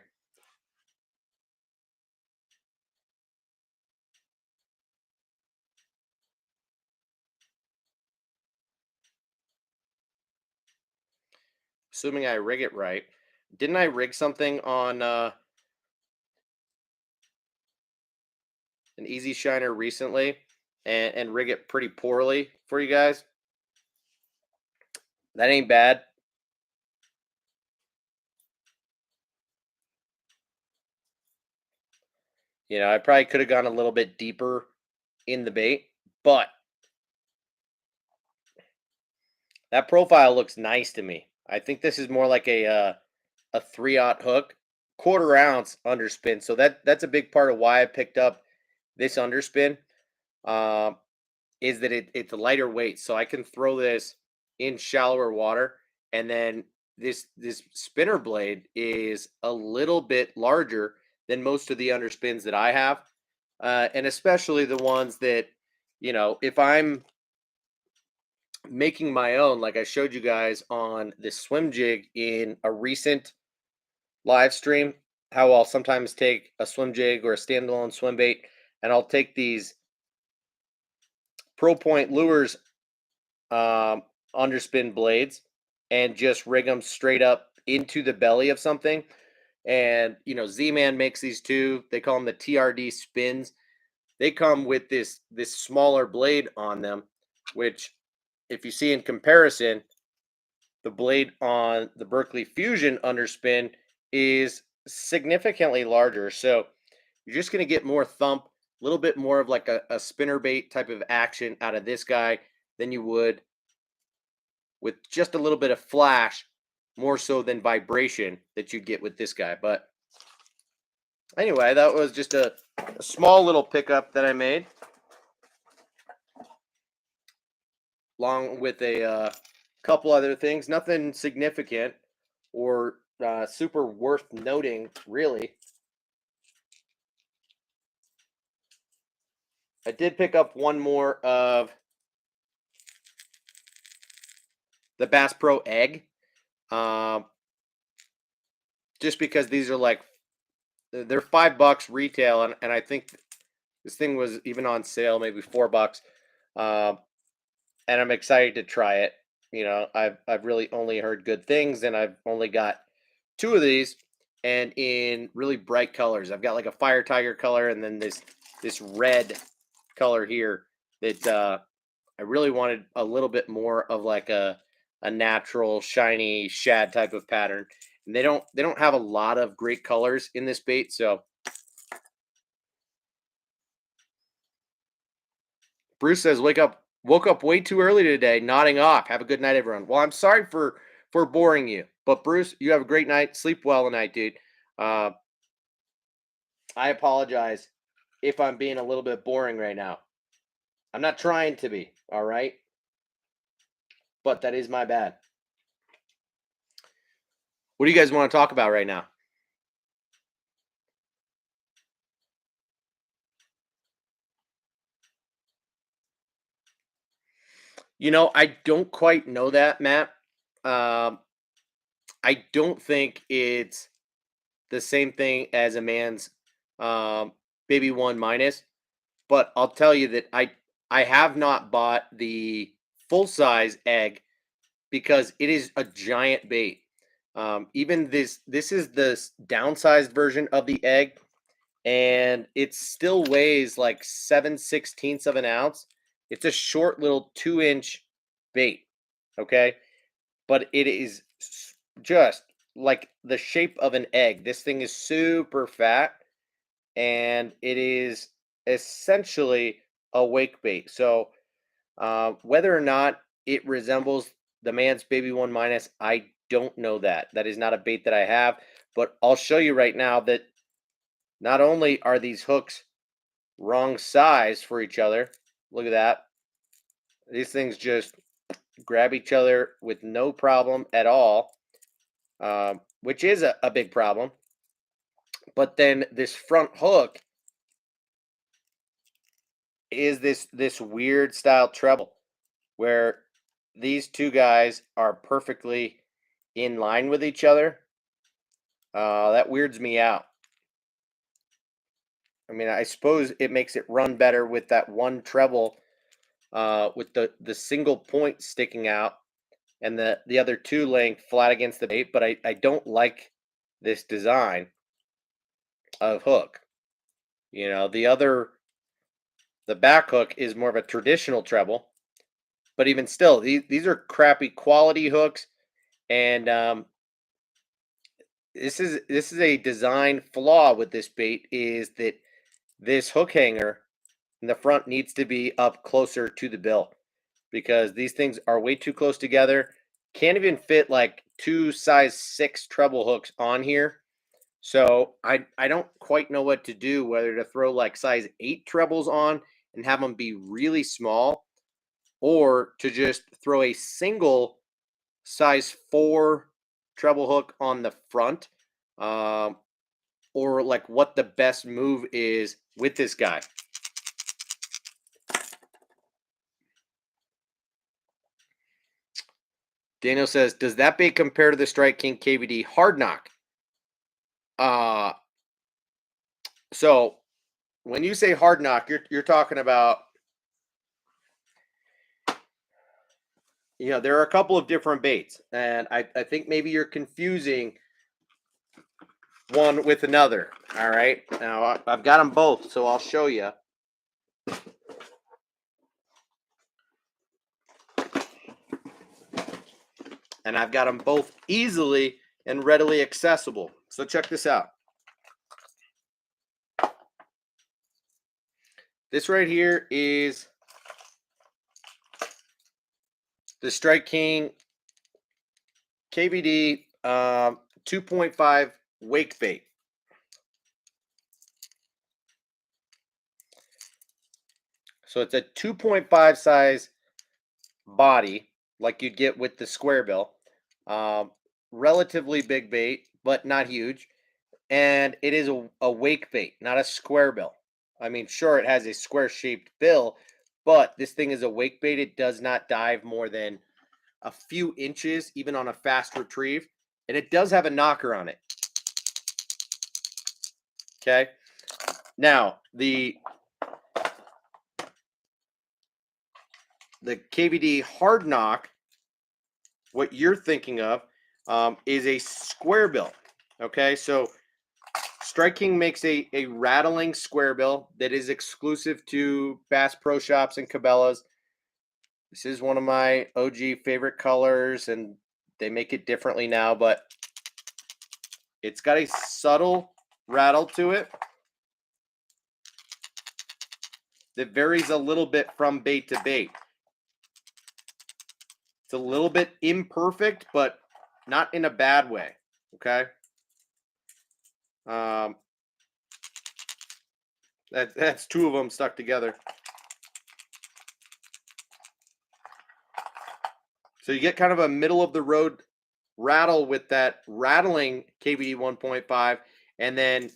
Assuming I rig it right. Didn't I rig something on an Easy Shiner recently and rig it pretty poorly for you guys? That ain't bad. I probably could have gone a little bit deeper in the bait, but that profile looks nice to me. I think this is more like a 3/0 hook, 1/4 ounce underspin. So that's a big part of why I picked up this underspin. Is that it's a lighter weight, so I can throw this in shallower water, and then this spinner blade is a little bit larger than most of the underspins that I have, and especially the ones that if I'm making my own, like I showed you guys on this swim jig in a recent live stream, how I'll sometimes take a swim jig or a standalone swim bait, and I'll take these Pro Point lures underspin blades and just rig them straight up into the belly of something. And Z-Man makes these too. They call them the TRD spins. They come with this smaller blade on them, which if you see in comparison, the blade on the Berkeley Fusion underspin is significantly larger. So you're just going to get more thump, a little bit more of like a spinner bait type of action out of this guy than you would with just a little bit of flash, more so than vibration that you get with this guy. But anyway, that was just a small little pickup that I made, along with a couple other things. Nothing significant or super worth noting, really. I did pick up one more of the Bass Pro Egg, just because these are like, they're $5 retail, and I think this thing was even on sale, maybe $4. And I'm excited to try it. You know, I've really only heard good things, and I've only got 2 of these, and in really bright colors. I've got like a fire tiger color, and then this red color here that I really wanted a little bit more of like a natural shiny shad type of pattern. And they don't have a lot of great colors in this bait, so Bruce says, woke up way too early today, nodding off. Have a good night, everyone. Well, I'm sorry for boring you, but Bruce, you have a great night. Sleep well tonight, dude. Uh, I apologize if I'm being a little bit boring right now. I'm not trying to be, all right? But that is my bad. What do you guys want to talk about right now? You know, I don't quite know that, Matt. Um, I don't think it's the same thing as a man's um, baby one minus, but I'll tell you that I have not bought the full size egg because it is a giant bait. Even this is the downsized version of the egg, and it still weighs like 7/16 of an ounce. It's a short little 2-inch bait, okay, but it is just like the shape of an egg. This thing is super fat, and it is essentially a wake bait. So whether or not it resembles the man's baby one minus, I don't know that. That is not a bait that I have, but I'll show you right now that not only are these hooks wrong size for each other, look at that. These things just grab each other with no problem at all, which is a big problem. But then this front hook is this weird style treble where these two guys are perfectly in line with each other. That weirds me out. I mean, I suppose it makes it run better with that one treble, with the single point sticking out and the other two laying flat against the bait. But I don't like this design of hook. You know, the back hook is more of a traditional treble, but even still, these are crappy quality hooks, and this is a design flaw with this bait, is that this hook hanger in the front needs to be up closer to the bill, because these things are way too close together. Can't even fit like 2 size 6 treble hooks on here. So I don't quite know what to do, whether to throw like size 8 trebles on and have them be really small, or to just throw a single size 4 treble hook on the front, um, or like what the best move is with this guy. Daniel says, does that bait compare to the Strike King KVD hard knock? Uh so when you say hard knock, you're talking about, you know, there are a couple of different baits, and I think maybe you're confusing one with another. All right, now I've got them both, so I'll show you. and I've got them both easily and readily accessible. So check this out. This right here is the Strike King KVD 2.5 wake bait. So it's a 2.5 size body, like you'd get with the square bill. Relatively big bait, but not huge. And it is a wake bait, not a square bill. I mean, sure, it has a square shaped bill, but this thing is a wake bait. It does not dive more than a few inches, even on a fast retrieve. And it does have a knocker on it. Okay. Now, the KVD hard knock, what you're thinking of, is a square bill. Okay, so Strike King makes a rattling square bill that is exclusive to Bass Pro Shops and Cabela's. This is one of my OG favorite colors, and they make it differently now, but it's got a subtle rattle to it that varies a little bit from bait to bait. It's a little bit imperfect, but not in a bad way, okay? That's two of them stuck together. So you get kind of a middle of the road rattle with that rattling KVD 1.5, and then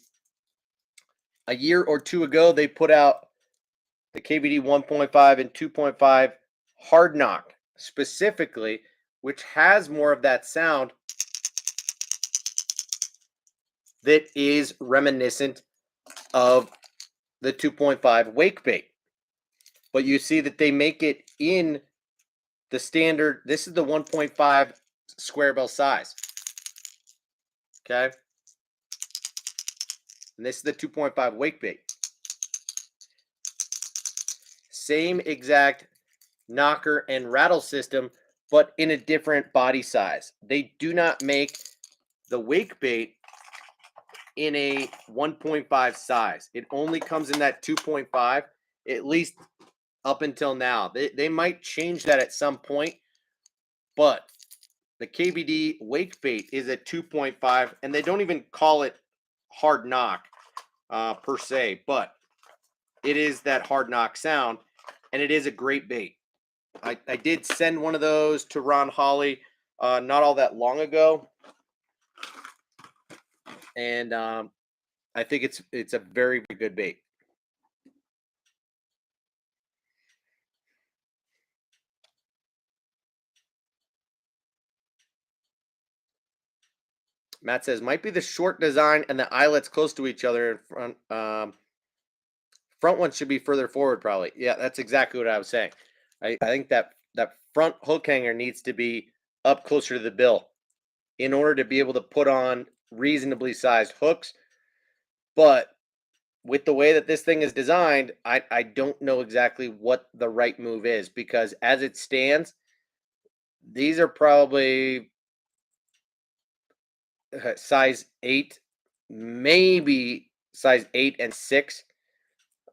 a year or two ago they put out the KVD 1.5 and 2.5 hard knock specifically, which has more of that sound that is reminiscent of the 2.5 wake bait. But you see that they make it in the standard. This is the 1.5 square bill size. Okay. And this is the 2.5 wake bait. Same exact knocker and rattle system, but in a different body size. They do not make the wake bait in a 1.5 size. It only comes in that 2.5, at least up until now. They might change that at some point, but the KVD wake bait is a 2.5, and they don't even call it hard knock per se, but it is that hard knock sound, and it is a great bait. I did send one of those to Ron Hawley not all that long ago, and I think it's a very, very good bait. Matt says, might be the short design and the eyelets close to each other in front. Front one should be further forward, probably. Yeah, that's exactly what I was saying. I think that front hook hanger needs to be up closer to the bill in order to be able to put on reasonably sized hooks. But with the way that this thing is designed, I don't know exactly what the right move is, because as it stands, these are probably size 8, maybe size 8 and 6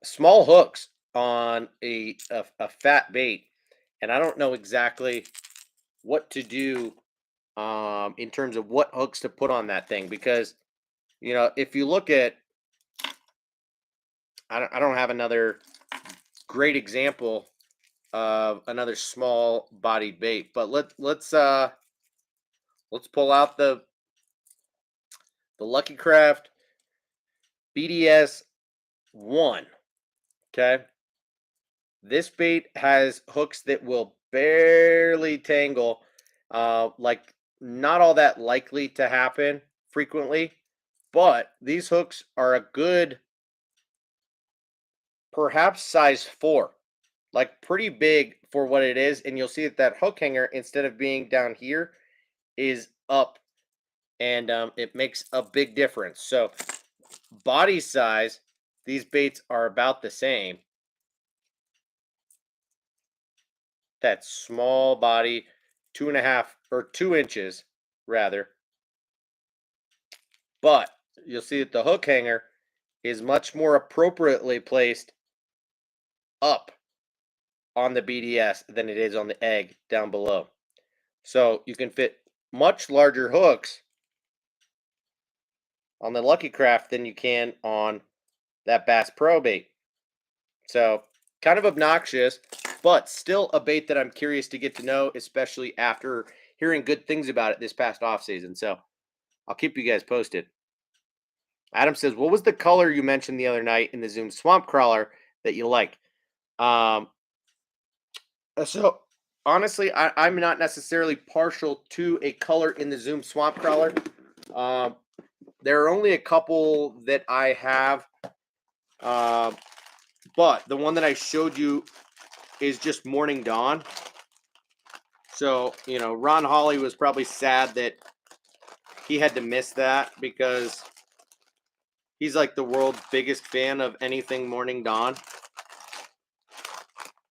small hooks on a fat bait, and I don't know exactly what to do in terms of what hooks to put on that thing, because if you look at, I don't have another great example of another small bodied bait, but let's pull out the Lucky Craft BDS 1. Okay. This bait has hooks that will barely tangle, like not all that likely to happen frequently, but these hooks are a good, perhaps size 4, like pretty big for what it is. And you'll see that hook hanger, instead of being down here, is up, and it makes a big difference. So body size, these baits are about the same. That small body, 2.5 or 2 inches rather, but you'll see that the hook hanger is much more appropriately placed up on the BDS than it is on the egg down below. So you can fit much larger hooks on the Lucky Craft than you can on that Bass Pro bait. So kind of obnoxious, but still a bait that I'm curious to get to know, especially after hearing good things about it this past off season. So I'll keep you guys posted. Adam says, what was the color you mentioned the other night in the Zoom Swamp Crawler that you like? So honestly, I'm not necessarily partial to a color in the Zoom Swamp Crawler. There are only a couple that I have, but the one that I showed you is just Morning Dawn. So, you know, Ron Hawley was probably sad that he had to miss that because he's like the world's biggest fan of anything Morning Dawn.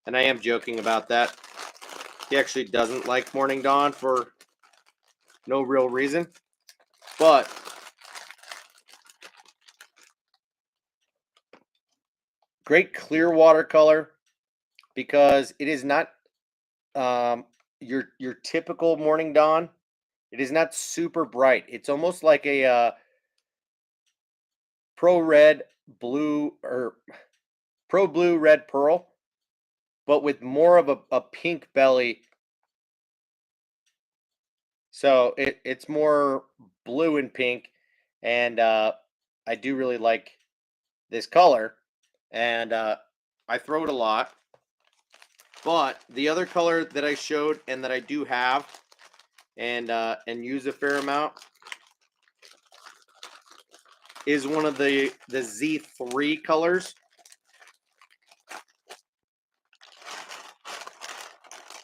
And I am joking about that. He actually doesn't like Morning Dawn for no real reason. But great clear watercolor because it is not your typical Morning Dawn. It is not super bright. It's almost like a Pro Red Blue or Pro Blue Red Pearl, but with more of a pink belly. So it's more blue and pink, and I do really like this color, and I throw it a lot. But the other color that I showed and that I do have and use a fair amount is one of the Z3 colors.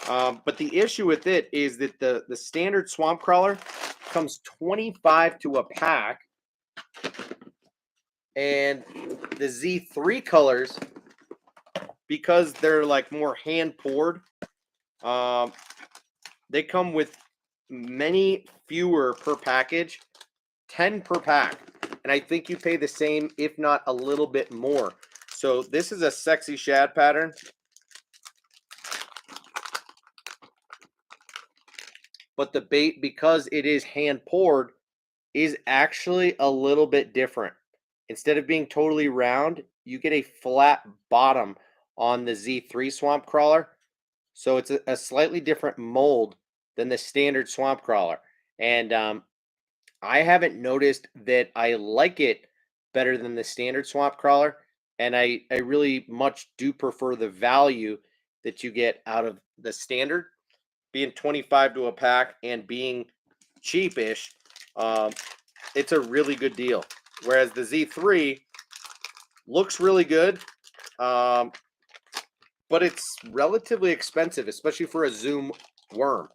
But the issue with it is that the standard swamp crawler comes 25 to a pack, and the Z3 colors, because they're like more hand poured, they come with many fewer per package, 10 per pack. And I think you pay the same, if not a little bit more. So this is a sexy shad pattern. But the bait, because it is hand poured, is actually a little bit different. Instead of being totally round, you get a flat bottom on the Z3 swamp crawler. So it's a slightly different mold than the standard swamp crawler. And I haven't noticed that I like it better than the standard swamp crawler. And I really much do prefer the value that you get out of the standard, being 25 to a pack and being cheapish. It's a really good deal. Whereas the Z3 looks really good, but it's relatively expensive, especially for a Zoom worm.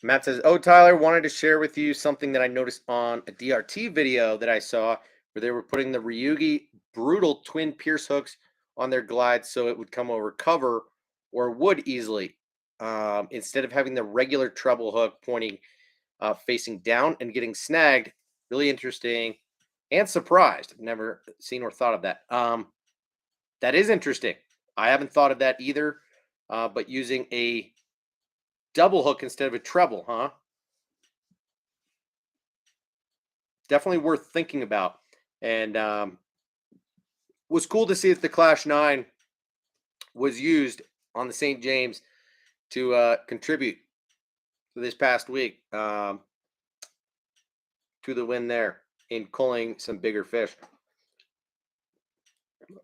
Matt says, oh, Tyler, wanted to share with you something that I noticed on a DRT video that I saw where they were putting the Ryugi Brutal twin Pierce hooks on their glides so it would come over cover or would easily, instead of having the regular treble hook pointing facing down and getting snagged. Really interesting and surprised. I've never seen or thought of that. That is interesting. I haven't thought of that either, but using a double hook instead of a treble, huh? Definitely worth thinking about. And was cool to see that the Clash 9 was used on the St. James to contribute to this past week to the win there in culling some bigger fish.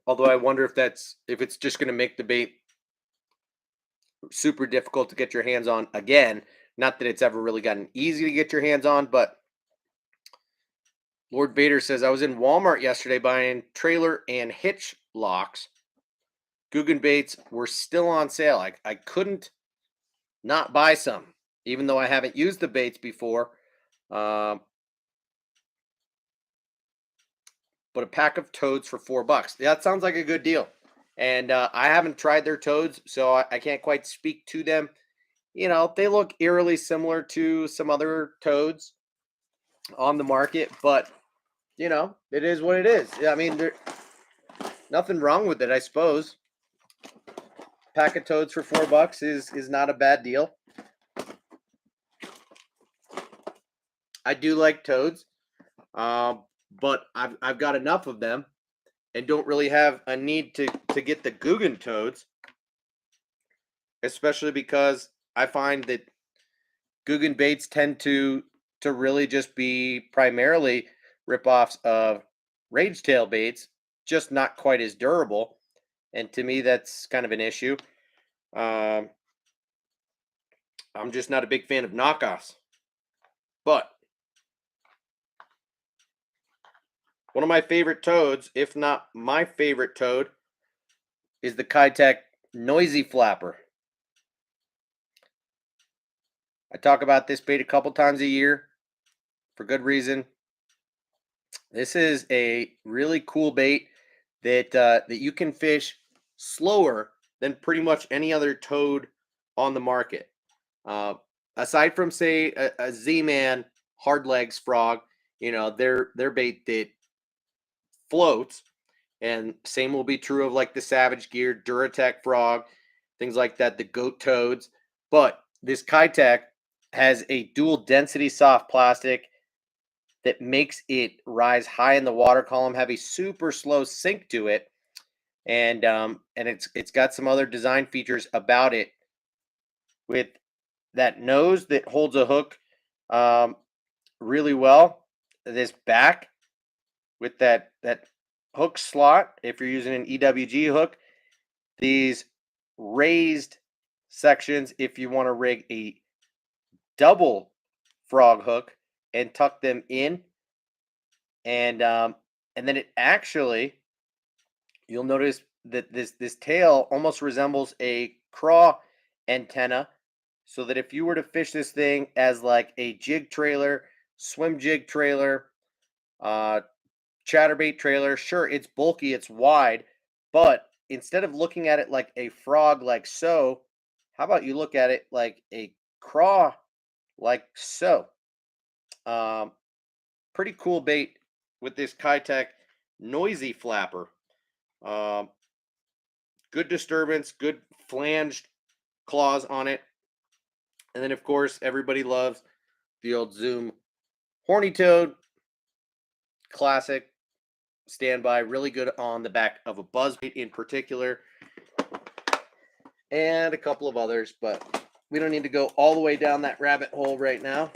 Although I wonder if it's just going to make the bait super difficult to get your hands on again. Not that it's ever really gotten easy to get your hands on, but Lord Vader says, I was in Walmart yesterday buying trailer and hitch locks. Guggen baits were still on sale. I couldn't not buy some. even though I haven't used the baits before. Um, but a pack of toads for $4. That sounds like a good deal. And I haven't tried their toads, so I can't quite speak to them. You know, they look eerily similar to some other toads on the market, but you know, it is what it is. I mean, there's nothing wrong with it, I suppose. Pack of toads for $4 is not a bad deal. I do like toads, but I've got enough of them, and don't really have a need to get the Guggen toads, especially because I find that Guggen baits tend to really just be primarily ripoffs of rage tail baits, just not quite as durable. And to me, that's kind of an issue. Um, I'm just not a big fan of knockoffs. But one of my favorite toads, if not my favorite toad, is the Kitech Noisy Flapper. I talk about this bait a couple times a year for good reason. This is a really cool bait that you can fish slower than pretty much any other toad on the market. Uh, Aside from say a Z-Man hard legs frog, you know, their bait that floats, and same will be true of like the Savage Gear, Duratech frog, things like that, the goat toads. But this Kitech has a dual density soft plastic that makes it rise high in the water column, have a super slow sink to it, and it's got some other design features about it with that nose that holds a hook um, really well. This back with that hook slot, if you're using an EWG hook, these raised sections if you want to rig a double frog hook and tuck them in, and then it actually, you'll notice that this tail almost resembles a craw antenna, so that if you were to fish this thing as like a jig trailer, swim jig trailer, uh, chatterbait trailer, sure, it's bulky, it's wide, but instead of looking at it like a frog like so, how about you look at it like a craw like so? Um, Pretty cool bait with this Kitech Noisy Flapper. Um, Good disturbance, good flanged claws on it. And then, of course, everybody loves the old Zoom Horny Toad. Classic standby, really good on the back of a buzzbait in particular, and a couple of others, but we don't need to go all the way down that rabbit hole right now,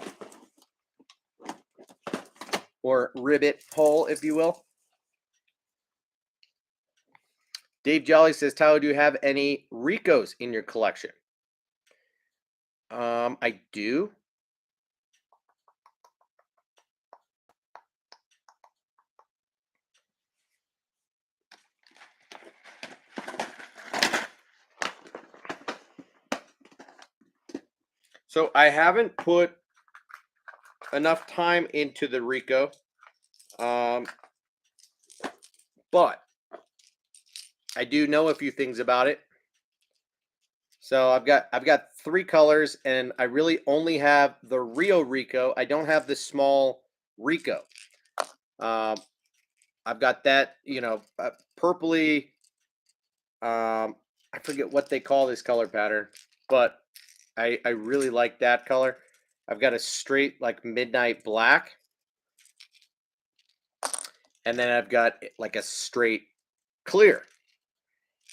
or ribbit hole, if you will. Dave Jolly says, Tyler, do you have any Ricos in your collection? I do. So I haven't put enough time into the Rico, but I do know a few things about it. So I've got 3 colors, and I really only have the Rio Rico. I don't have the small Rico. Um, I've got that, you know, purpley. I forget what they call this color pattern, but I really like that color. I've got a straight like midnight black, and then I've got like a straight clear.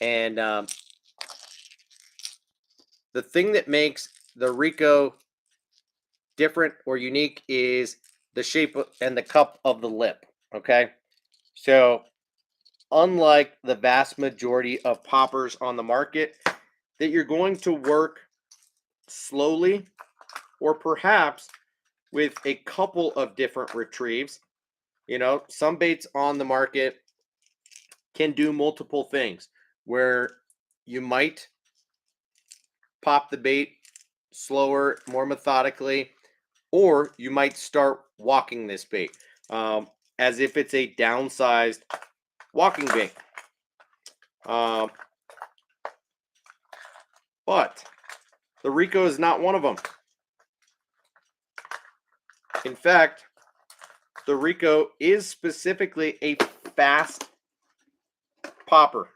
And the thing that makes the Rico different or unique is the shape and the cup of the lip. Okay. So, unlike the vast majority of poppers on the market, that you're going to work slowly or perhaps with a couple of different retrieves. You know, some baits on the market can do multiple things where you might pop the bait slower, more methodically, or you might start walking this bait as if it's a downsized walking bait. But the Rico is not one of them. In fact, the Rico is specifically a fast popper.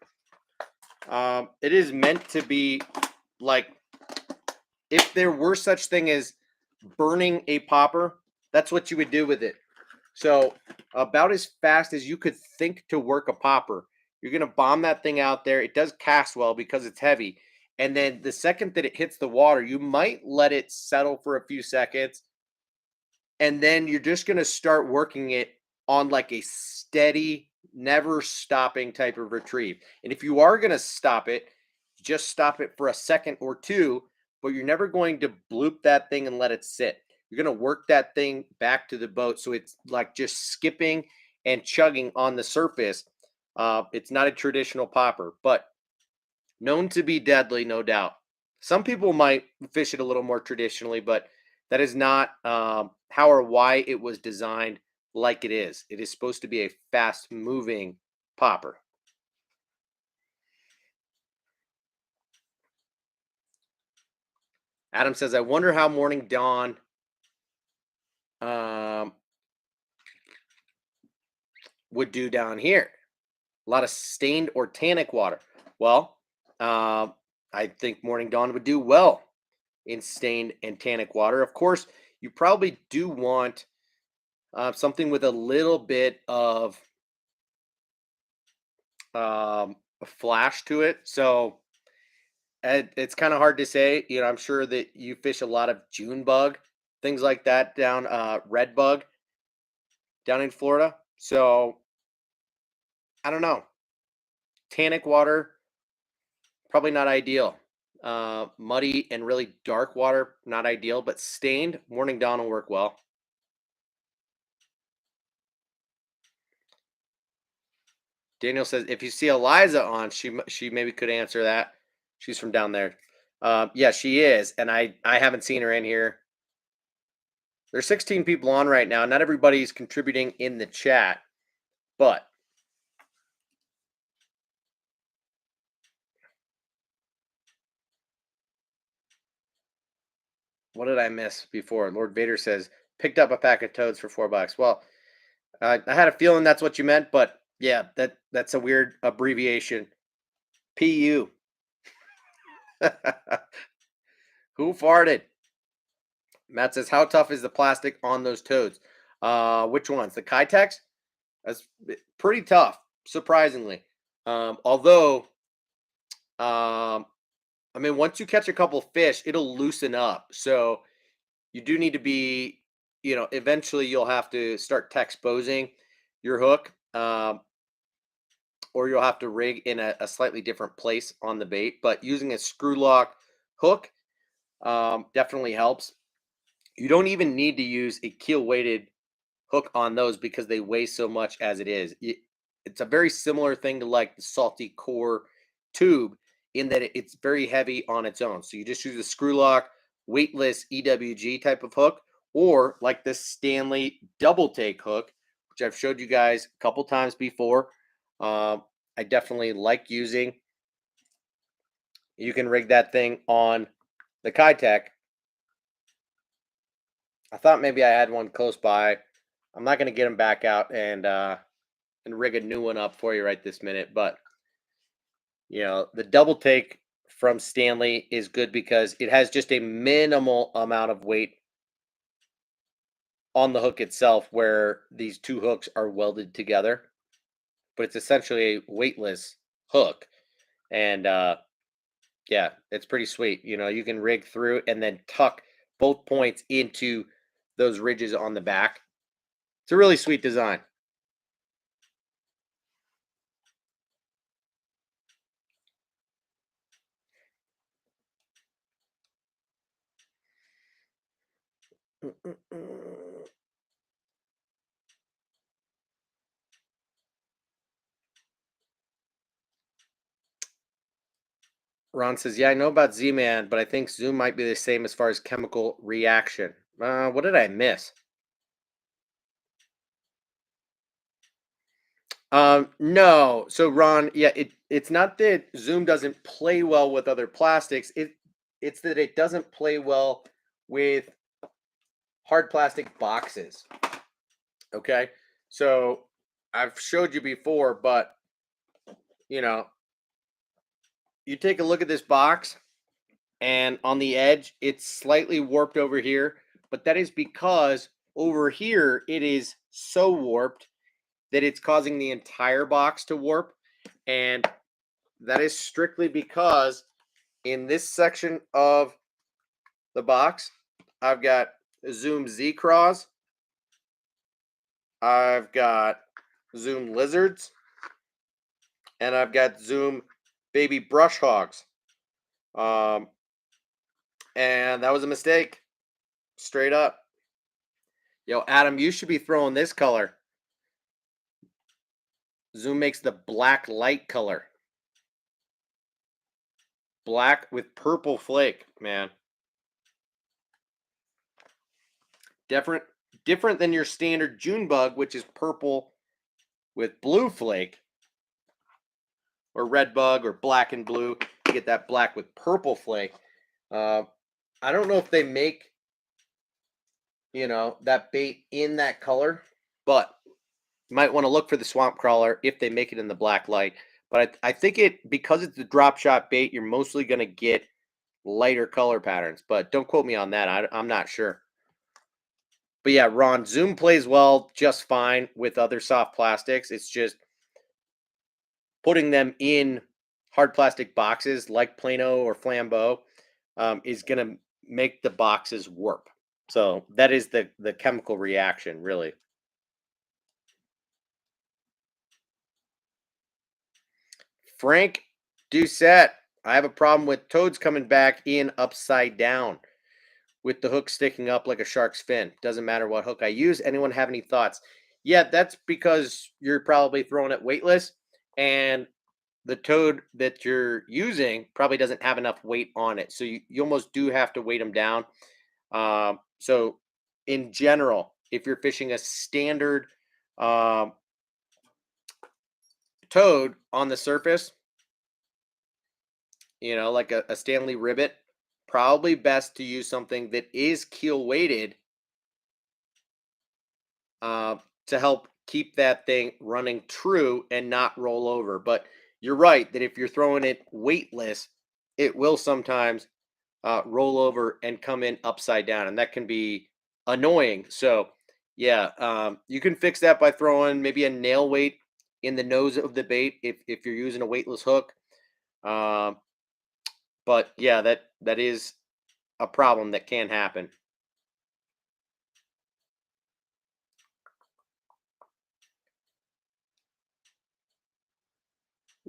It is meant to be like, if there were such thing as burning a popper, that's what you would do with it. So about as fast as you could think to work a popper, you're going to bomb that thing out there. It does cast well because it's heavy. And then the second that it hits the water, you might let it settle for a few seconds. And then you're just going to start working it on like a steady, never stopping type of retrieve. And if you are going to stop it, just stop it for a second or two, but you're never going to bloop that thing and let it sit. You're going to work that thing back to the boat. So it's like just skipping and chugging on the surface. It's not a traditional popper, but known to be deadly, no doubt. Some people might fish it a little more traditionally, but that is not how or why it was designed like it is. It is supposed to be a fast moving popper. Adam says, I wonder how Morning Dawn would do down here. A lot of stained or tannic water. Well, I think Morning Dawn would do well in stained and tannic water. Of course, you probably do want something with a little bit of a flash to it. So it's kind of hard to say. You know, I'm sure that you fish a lot of June bug, things like that down, red bug down in Florida. So I don't know. Tannic water, probably not ideal. Muddy and really dark water, not ideal, but stained, Morning Dawn will work well. Daniel says, if you see Eliza on, she maybe could answer that. She's from down there. Yeah, she is, and I haven't seen her in here. There's 16 people on right now. Not everybody's contributing in the chat, but what did I miss before? Lord Vader says, picked up a pack of toads for $4. Well, I had a feeling that's what you meant, but yeah, that's a weird abbreviation. PU. Who farted? Matt says, how tough is the plastic on those toads? Which ones? The Kitex? That's pretty tough, surprisingly. Although, I mean, once you catch a couple fish, it'll loosen up. So you do need to be, eventually you'll have to start texposing your hook, or you'll have to rig in a slightly different place on the bait. But using a screw lock hook definitely helps. You don't even need to use a keel weighted hook on those because they weigh so much as it is. It's a very similar thing to like the salty core tube in that it's very heavy on its own. So you just use a screw lock, weightless EWG type of hook, or like this Stanley double take hook, which I've showed you guys a couple times before. I definitely like using. You can rig that thing on the Kitech. I thought maybe I had one close by. I'm not going to get them back out and rig a new one up for you right this minute. But the double take from Stanley is good because it has just a minimal amount of weight on the hook itself, where these two hooks are welded together. But it's essentially a weightless hook, and yeah, it's pretty sweet. You can rig through and then tuck both points into those ridges on the back. It's a really sweet design. Ron says, yeah, I know about Z-Man, but I think Zoom might be the same as far as chemical reaction. What did I miss? No. So Ron, yeah, it's not that Zoom doesn't play well with other plastics. It's that it doesn't play well with hard plastic boxes. Okay. So I've showed you before, but you know, you take a look at this box and on the edge, it's slightly warped over here, but that is because over here it is so warped that it's causing the entire box to warp. And that is strictly because in this section of the box, I've got Zoom Z Craws, I've got Zoom Lizards, and I've got Zoom Baby Brush Hogs. Um, and that was a mistake, straight up. Yo, Adam, you should be throwing this color. Zoom makes the black light color. Black with purple flake, man. Different than your standard June bug, which is purple with blue flake, or red bug, or black and blue. You get that black with purple flake. I don't know if they make, that bait in that color, but you might want to look for the swamp crawler if they make it in the black light. But I think because it's the drop shot bait, you're mostly going to get lighter color patterns. But don't quote me on that. I'm not sure. But yeah, Ron, Zoom plays well just fine with other soft plastics. It's just putting them in hard plastic boxes like Plano or Flambeau is going to make the boxes warp. So that is the chemical reaction, really. Frank Doucette, I have a problem with toads coming back in upside down with the hook sticking up like a shark's fin. Doesn't matter what hook I use. Anyone have any thoughts? Yeah, that's because you're probably throwing it weightless, and the toad that you're using probably doesn't have enough weight on it. So you almost do have to weight them down. So in general, if you're fishing a standard um, toad on the surface, like a Stanley ribbit, probably best to use something that is keel weighted uh, to help keep that thing running true and not roll over. But you're right that if you're throwing it weightless, it will sometimes roll over and come in upside down, and that can be annoying. So, yeah, you can fix that by throwing maybe a nail weight in the nose of the bait if you're using a weightless hook. Um, but yeah, that is a problem that can happen.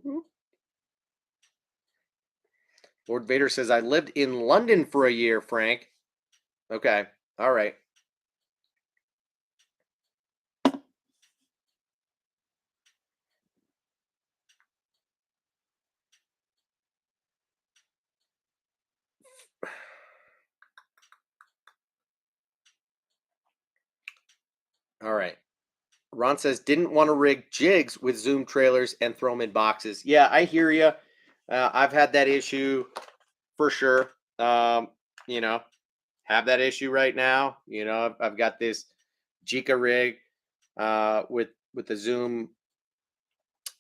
Mhm. Lord Vader says, I lived in London for a year, Frank. Okay. All right. All right. Ron says, didn't want to rig jigs with Zoom trailers and throw them in boxes. Yeah, I hear you. I've had that issue for sure. You know, have that issue right now. I've got this Jika rig with the Zoom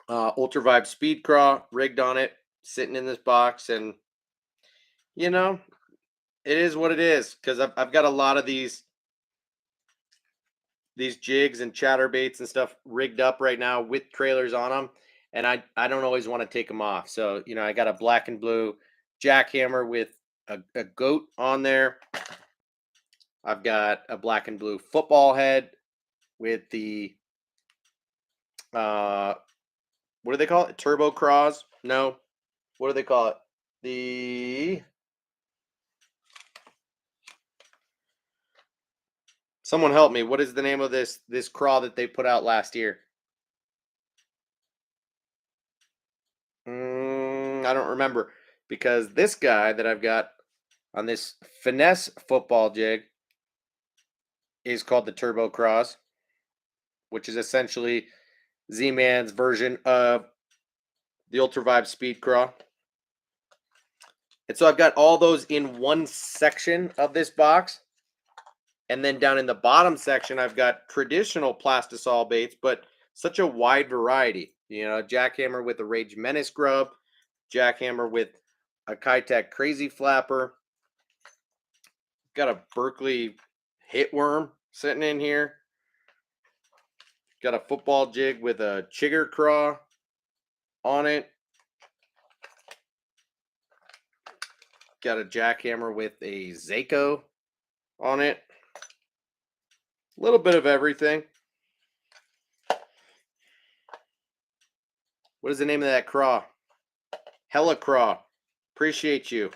Ultra Vibe Speed Craw rigged on it, sitting in this box, and you know, it is what it is because I've got a lot of these jigs and chatterbaits and stuff rigged up right now with trailers on them, and I don't always want to take them off. So I got a black and blue jackhammer with a goat on there. I've got a black and blue football head with the uh what do they call it? Turbo Craws? No. What do they call it? The Someone help me. What is the name of this craw that they put out last year? I don't remember. because this guy that I've got on this finesse football jig is called the Turbo Cross, which is essentially Z-Man's version of the Ultra Vibe Speed Craw. And so I've got all those in one section of this box. And then down in the bottom section, I've got traditional plastisol baits, but such a wide variety. You know, jackhammer with a Rage Menace grub, jackhammer with a Kitech Crazy Flapper. Got a Berkeley Hitworm sitting in here. Got a football jig with a Chigger Craw on it. Got a jackhammer with a Zako on it. A little bit of everything. What is the name of that craw? Hella Craw. Appreciate you.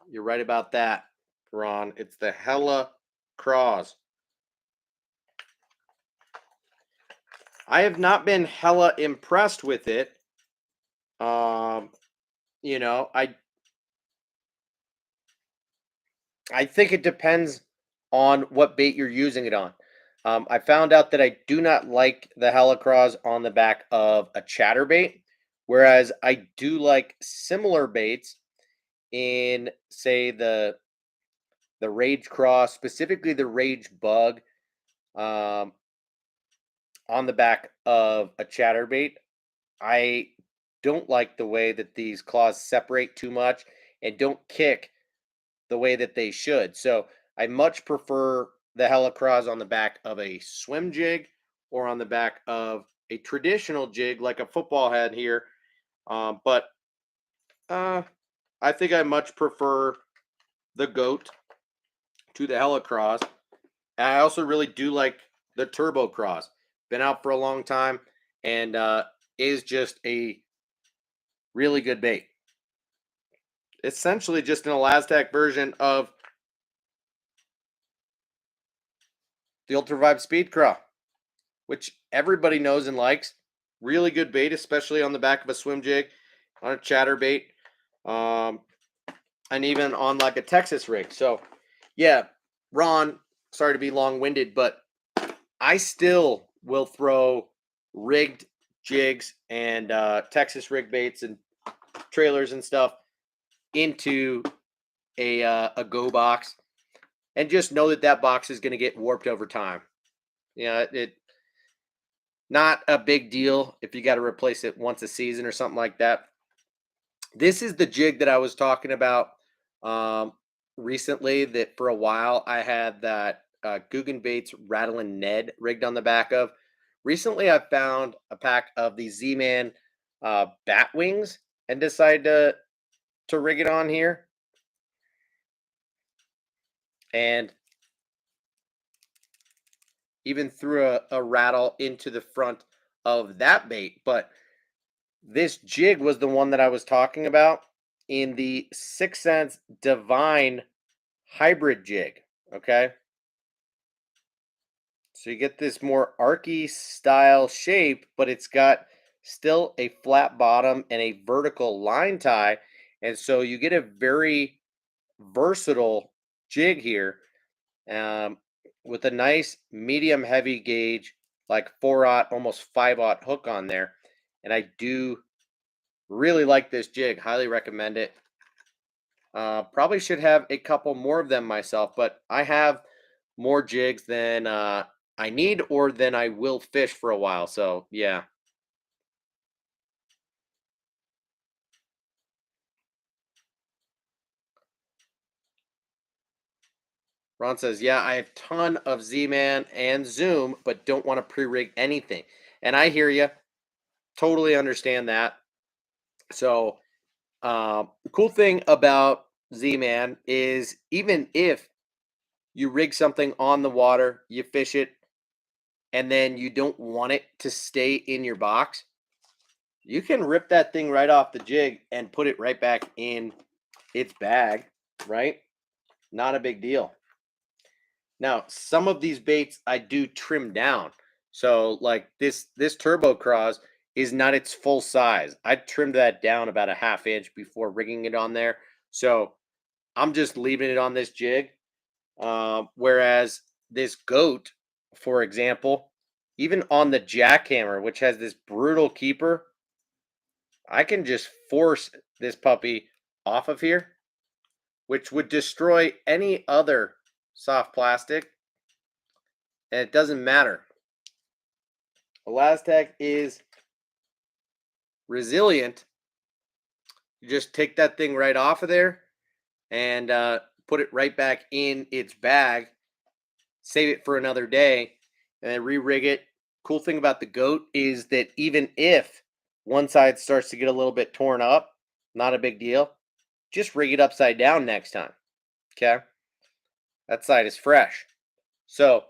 You're right about that, Ron. It's the Hella Craws. I have not been hella impressed with it. You know, I think it depends on what bait you're using it on. I found out that I do not like the Helicross on the back of a chatterbait, whereas I do like similar baits in, say, the Rage Cross, specifically the Rage Bug, on the back of a chatterbait. I don't like the way that these claws separate too much and don't kick the way that they should. So I much prefer the Helicross on the back of a swim jig or on the back of a traditional jig like a football head here. But I think I much prefer the goat to the Helicross. And I also really do like the Turbo Cross. Been out for a long time and is just a really good bait. Essentially just an Elastec version of the Ultra Vibe Speed Craw, which everybody knows and likes. Really good bait, especially on the back of a swim jig, on a chatterbait, and even on like a Texas rig. So, yeah, Ron, sorry to be long-winded, but I still will throw rigged jigs and Texas rig baits and trailers and stuff into a go box, and just know that that box is going to get warped over time. Yeah, it not a big deal if you got to replace it once a season or something like that. This is the jig that I was talking about recently, that for a while I had that Guggen Baits Rattling Ned rigged on the back of. Recently I found a pack of the Z-Man bat wings and decided to rig it on here. And even threw a rattle into the front of that bait. But this jig was the one that I was talking about in the 6 Sense Divine hybrid jig. Okay. So you get this more archy style shape, but it's got still a flat bottom and a vertical line tie. And so you get a very versatile jig here, with a nice medium heavy gauge, like 4/0, almost 5/0 hook on there. And I do really like this jig. Highly recommend it. Probably should have a couple more of them myself, but I have more jigs than I need or than I will fish for a while. So, yeah. Ron says, yeah, I have a ton of Z-Man and Zoom, but don't want to pre-rig anything. And I hear you. Totally understand that. So, the cool thing about Z-Man is even if you rig something on the water, you fish it, and then you don't want it to stay in your box, you can rip that thing right off the jig and put it right back in its bag, right? Not a big deal. Now, some of these baits I do trim down. So like this Turbo Cross is not its full size. I trimmed that down about a half inch before rigging it on there. So I'm just leaving it on this jig. Whereas this goat, for example, even on the jackhammer, which has this brutal keeper, I can just force this puppy off of here, which would destroy any other soft plastic, and it doesn't matter. Elastec is resilient. You just take that thing right off of there and put it right back in its bag, save it for another day, and then re-rig it. Cool thing about the goat is that even if one side starts to get a little bit torn up, not a big deal. Just rig it upside down next time. Okay? That side is fresh. So,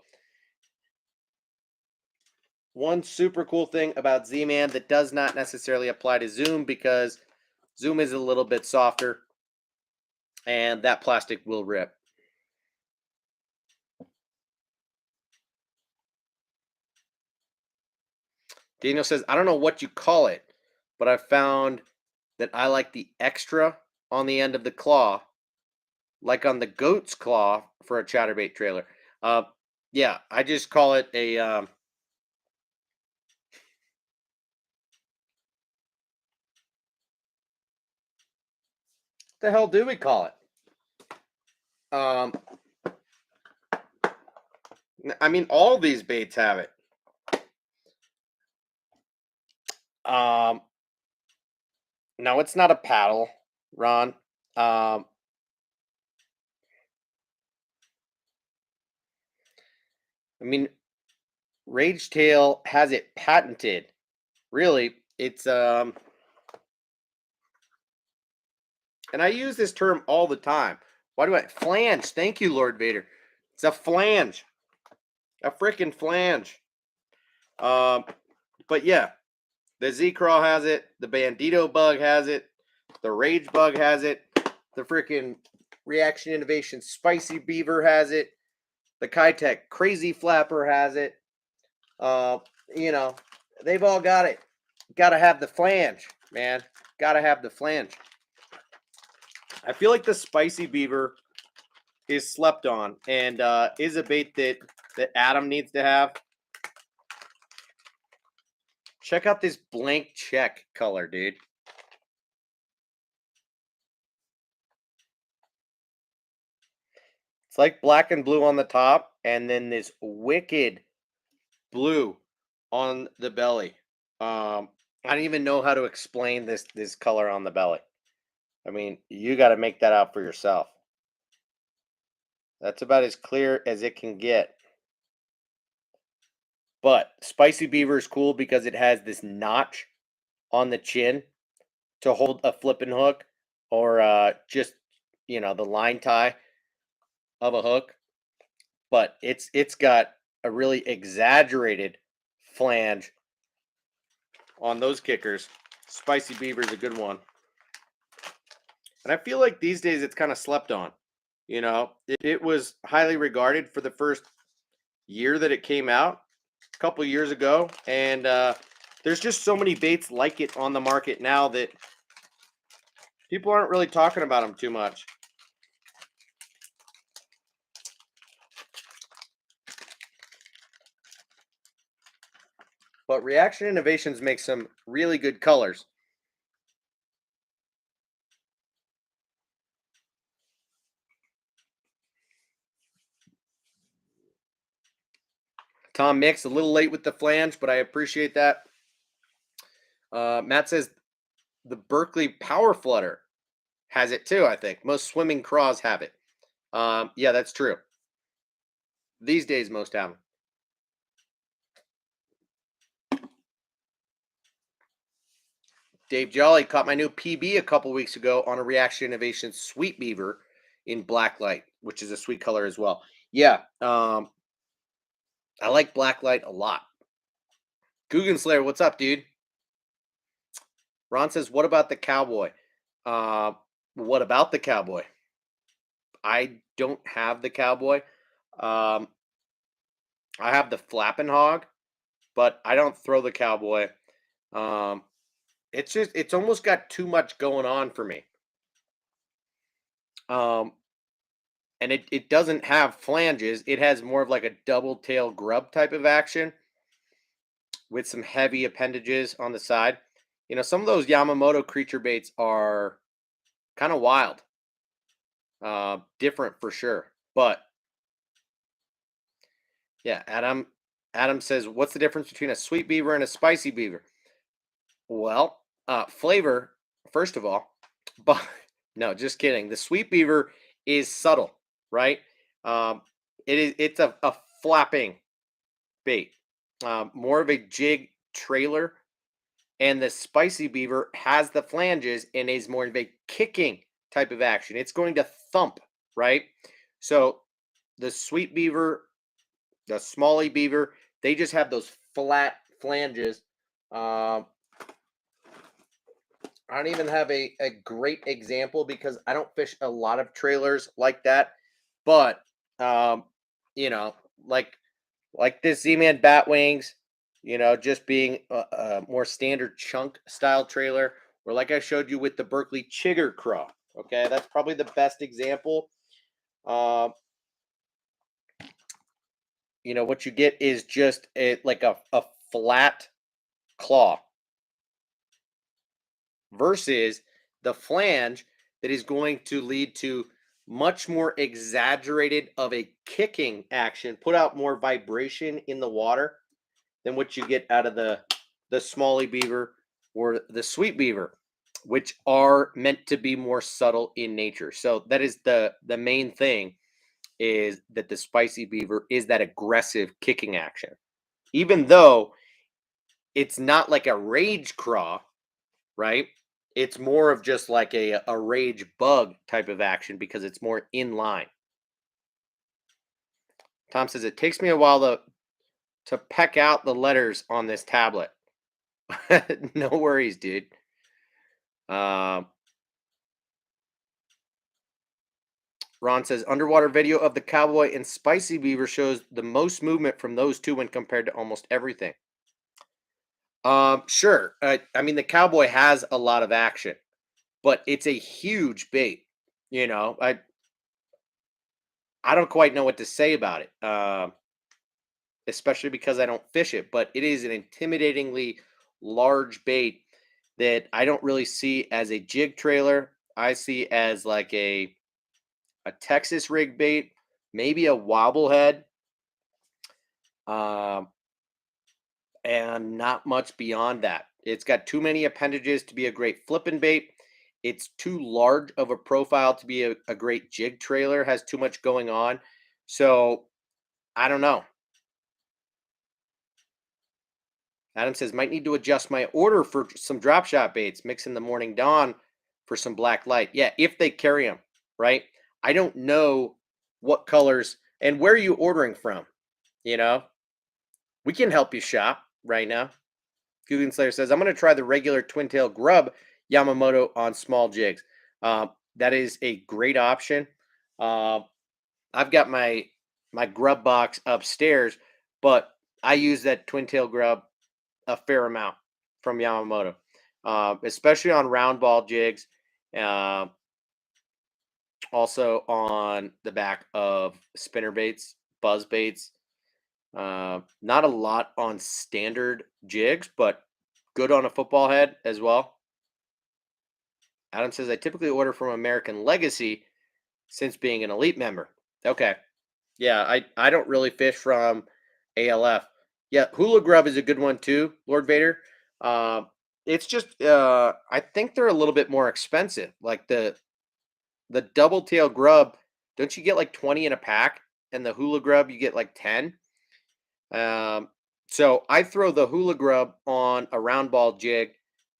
one super cool thing about Z-Man that does not necessarily apply to Zoom, because Zoom is a little bit softer and that plastic will rip. Daniel says, I don't know what you call it, but I found that I like the extra on the end of the claw, like on the goat's claw for a chatterbait trailer. Yeah, I just call it a the hell do we call it? I mean, all these baits have it. No, it's not a paddle, Ron. I mean, Rage Tail has it patented. Really, it's and I use this term all the time. Why do I flange? Thank you, Lord Vader. It's a flange. A freaking flange. But yeah, the Z-Crawl has it, the Bandito Bug has it, the Rage Bug has it, the freaking Reaction Innovation Spicy Beaver has it, the Kitech Crazy Flapper has it. You know, they've all got it. Gotta have the flange, man. Gotta have the flange. I feel like the Spicy Beaver is slept on and is a bait that Adam needs to have. Check out this blank check color, dude. It's like black and blue on the top, and then this wicked blue on the belly. I don't even know how to explain this color on the belly. I mean, you got to make that out for yourself. That's about as clear as it can get. But Spicy Beaver is cool because it has this notch on the chin to hold a flipping hook, or just the line tie of a hook. But it's got a really exaggerated flange on those kickers. Spicy Beaver is a good one. And I feel like these days it's kind of slept on. It was highly regarded for the first year that it came out, a couple years ago, and there's just so many baits like it on the market now that people aren't really talking about them too much. But Reaction Innovations makes some really good colors. Tom Mix, a little late with the flange, but I appreciate that. Matt says the Berkeley Power Flutter has it too, I think. Most swimming craws have it. Yeah, that's true. These days, most have them. Dave Jolly caught my new PB a couple weeks ago on a Reaction Innovation Sweet Beaver in Blacklight, which is a sweet color as well. Yeah, I like Blacklight a lot. Guggen Slayer, what's up, dude? Ron says, what about the cowboy? What about the cowboy? I don't have the cowboy. I have the flapping hog, but I don't throw the cowboy. Um, it's almost got too much going on for me. Um, and it doesn't have flanges. It has more of like a double tail grub type of action with some heavy appendages on the side. You know, some of those Yamamoto creature baits are kind of wild, different for sure. But yeah, Adam says, what's the difference between a sweet beaver and a spicy beaver? Well, flavor, first of all, but no, just kidding. The sweet beaver is subtle, right? Um, it's a flapping bait, more of a jig trailer, and the spicy beaver has the flanges and is more of a kicking type of action. It's going to thump, right? So the sweet beaver, the smallie beaver, they just have those flat flanges. Um, I don't even have a great example because I don't fish a lot of trailers like that. But um, you know, like this Z-Man Bat Wings, you know, just being a more standard chunk style trailer, or like I showed you with the Berkeley Chigger Craw. Okay, that's probably the best example. Um, you know, what you get is just like a flat claw versus the flange that is going to lead to much more exaggerated of a kicking action, put out more vibration in the water than what you get out of the smallie beaver or the sweet beaver, which are meant to be more subtle in nature. So that is the main thing, is that the spicy beaver is that aggressive kicking action. Even though it's not like a rage craw, right? It's more of just like a rage bug type of action because it's more in line. Tom says it takes me a while to peck out the letters on this tablet. No worries, dude. Um, Ron says underwater video of the cowboy and spicy beaver shows the most movement from those two when compared to almost everything. Sure. I mean, the cowboy has a lot of action, but it's a huge bait. You know, I don't quite know what to say about it. Especially because I don't fish it, but it is an intimidatingly large bait that I don't really see as a jig trailer. I see as like a Texas rig bait, maybe a wobblehead, um, and not much beyond that. It's got too many appendages to be a great flipping bait. It's too large of a profile to be a great jig trailer, has too much going on. So I don't know. Adam says, might need to adjust my order for some drop shot baits, mix in the morning dawn for some black light. Yeah, if they carry them, right? I don't know what colors and where are you ordering from? You know, we can help you shop right now. Guggen Slayer says, I'm going to try the regular twin tail grub Yamamoto on small jigs. That is a great option. Uh, I've got my grub box upstairs, but I use that twin tail grub a fair amount from Yamamoto, especially on round ball jigs. Uh, Also on the back of spinner baits, buzz baits. Not a lot on standard jigs, but good on a football head as well. Adam says, I typically order from American Legacy since being an elite member. Okay. Yeah, I don't really fish from ALF. Yeah, Hula Grub is a good one too, Lord Vader. Uh, it's just I think they're a little bit more expensive. Like the double tail grub, don't you get like 20 in a pack? And the Hula Grub you get like 10. Um, so I throw the Hula Grub on a round ball jig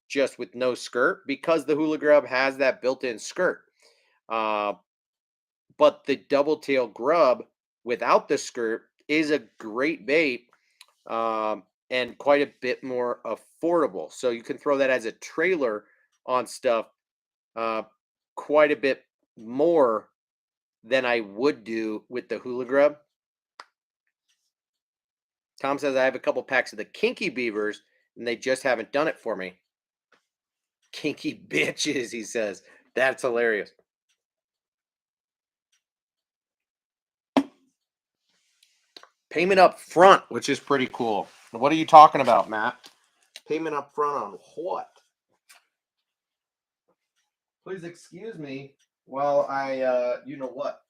just with no skirt because the Hula Grub has that built-in skirt. Uh, but the double tail grub without the skirt is a great bait, and quite a bit more affordable. So you can throw that as a trailer on stuff, uh, quite a bit more than I would do with the hula grub. Tom says I have a couple packs of the kinky beavers and they just haven't done it for me. Kinky bitches, he says. That's hilarious. Payment up front, which is pretty cool. What are you talking about, Matt? Payment up front on what? Please excuse me while I, you know what?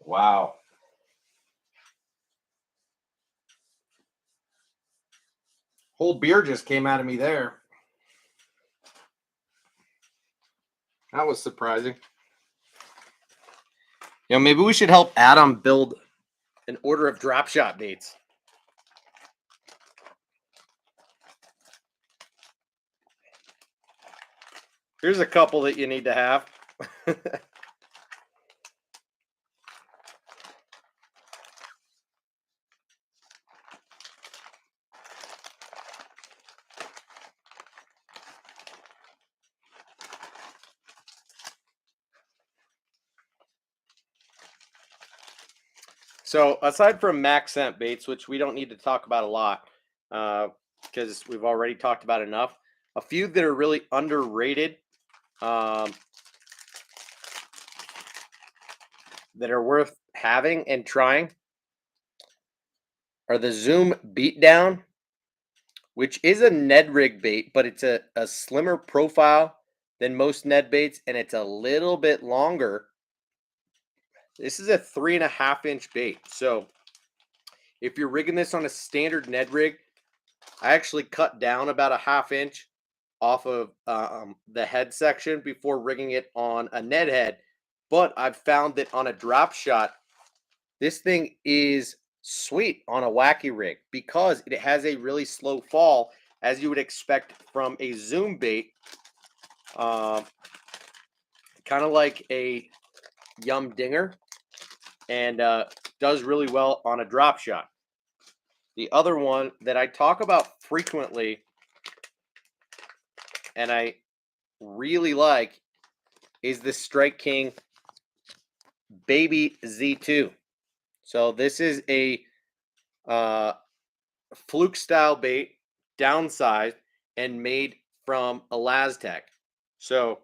Wow. Whole beer just came out of me there. That was surprising. You know, maybe we should help Adam build an order of drop shot baits. Here's a couple that you need to have. So aside from max scent baits, which we don't need to talk about a lot, because we've already talked about enough, a few that are really underrated, that are worth having and trying, are the Zoom Beatdown, which is a Ned rig bait, but it's a slimmer profile than most Ned baits, and it's a little bit longer. This is a 3.5-inch bait. So if you're rigging this on a standard Ned rig, I actually cut down about a 1/2 inch off of the head section before rigging it on a Ned head. But I've found that on a drop shot, this thing is sweet on a wacky rig because it has a really slow fall, as you would expect from a Zoom bait. Kind of like a Yum Dinger, and does really well on a drop shot. The other one that I talk about frequently and I really like is the Strike King Baby Z2. So this is a fluke style bait, downsized and made from Elastec. So,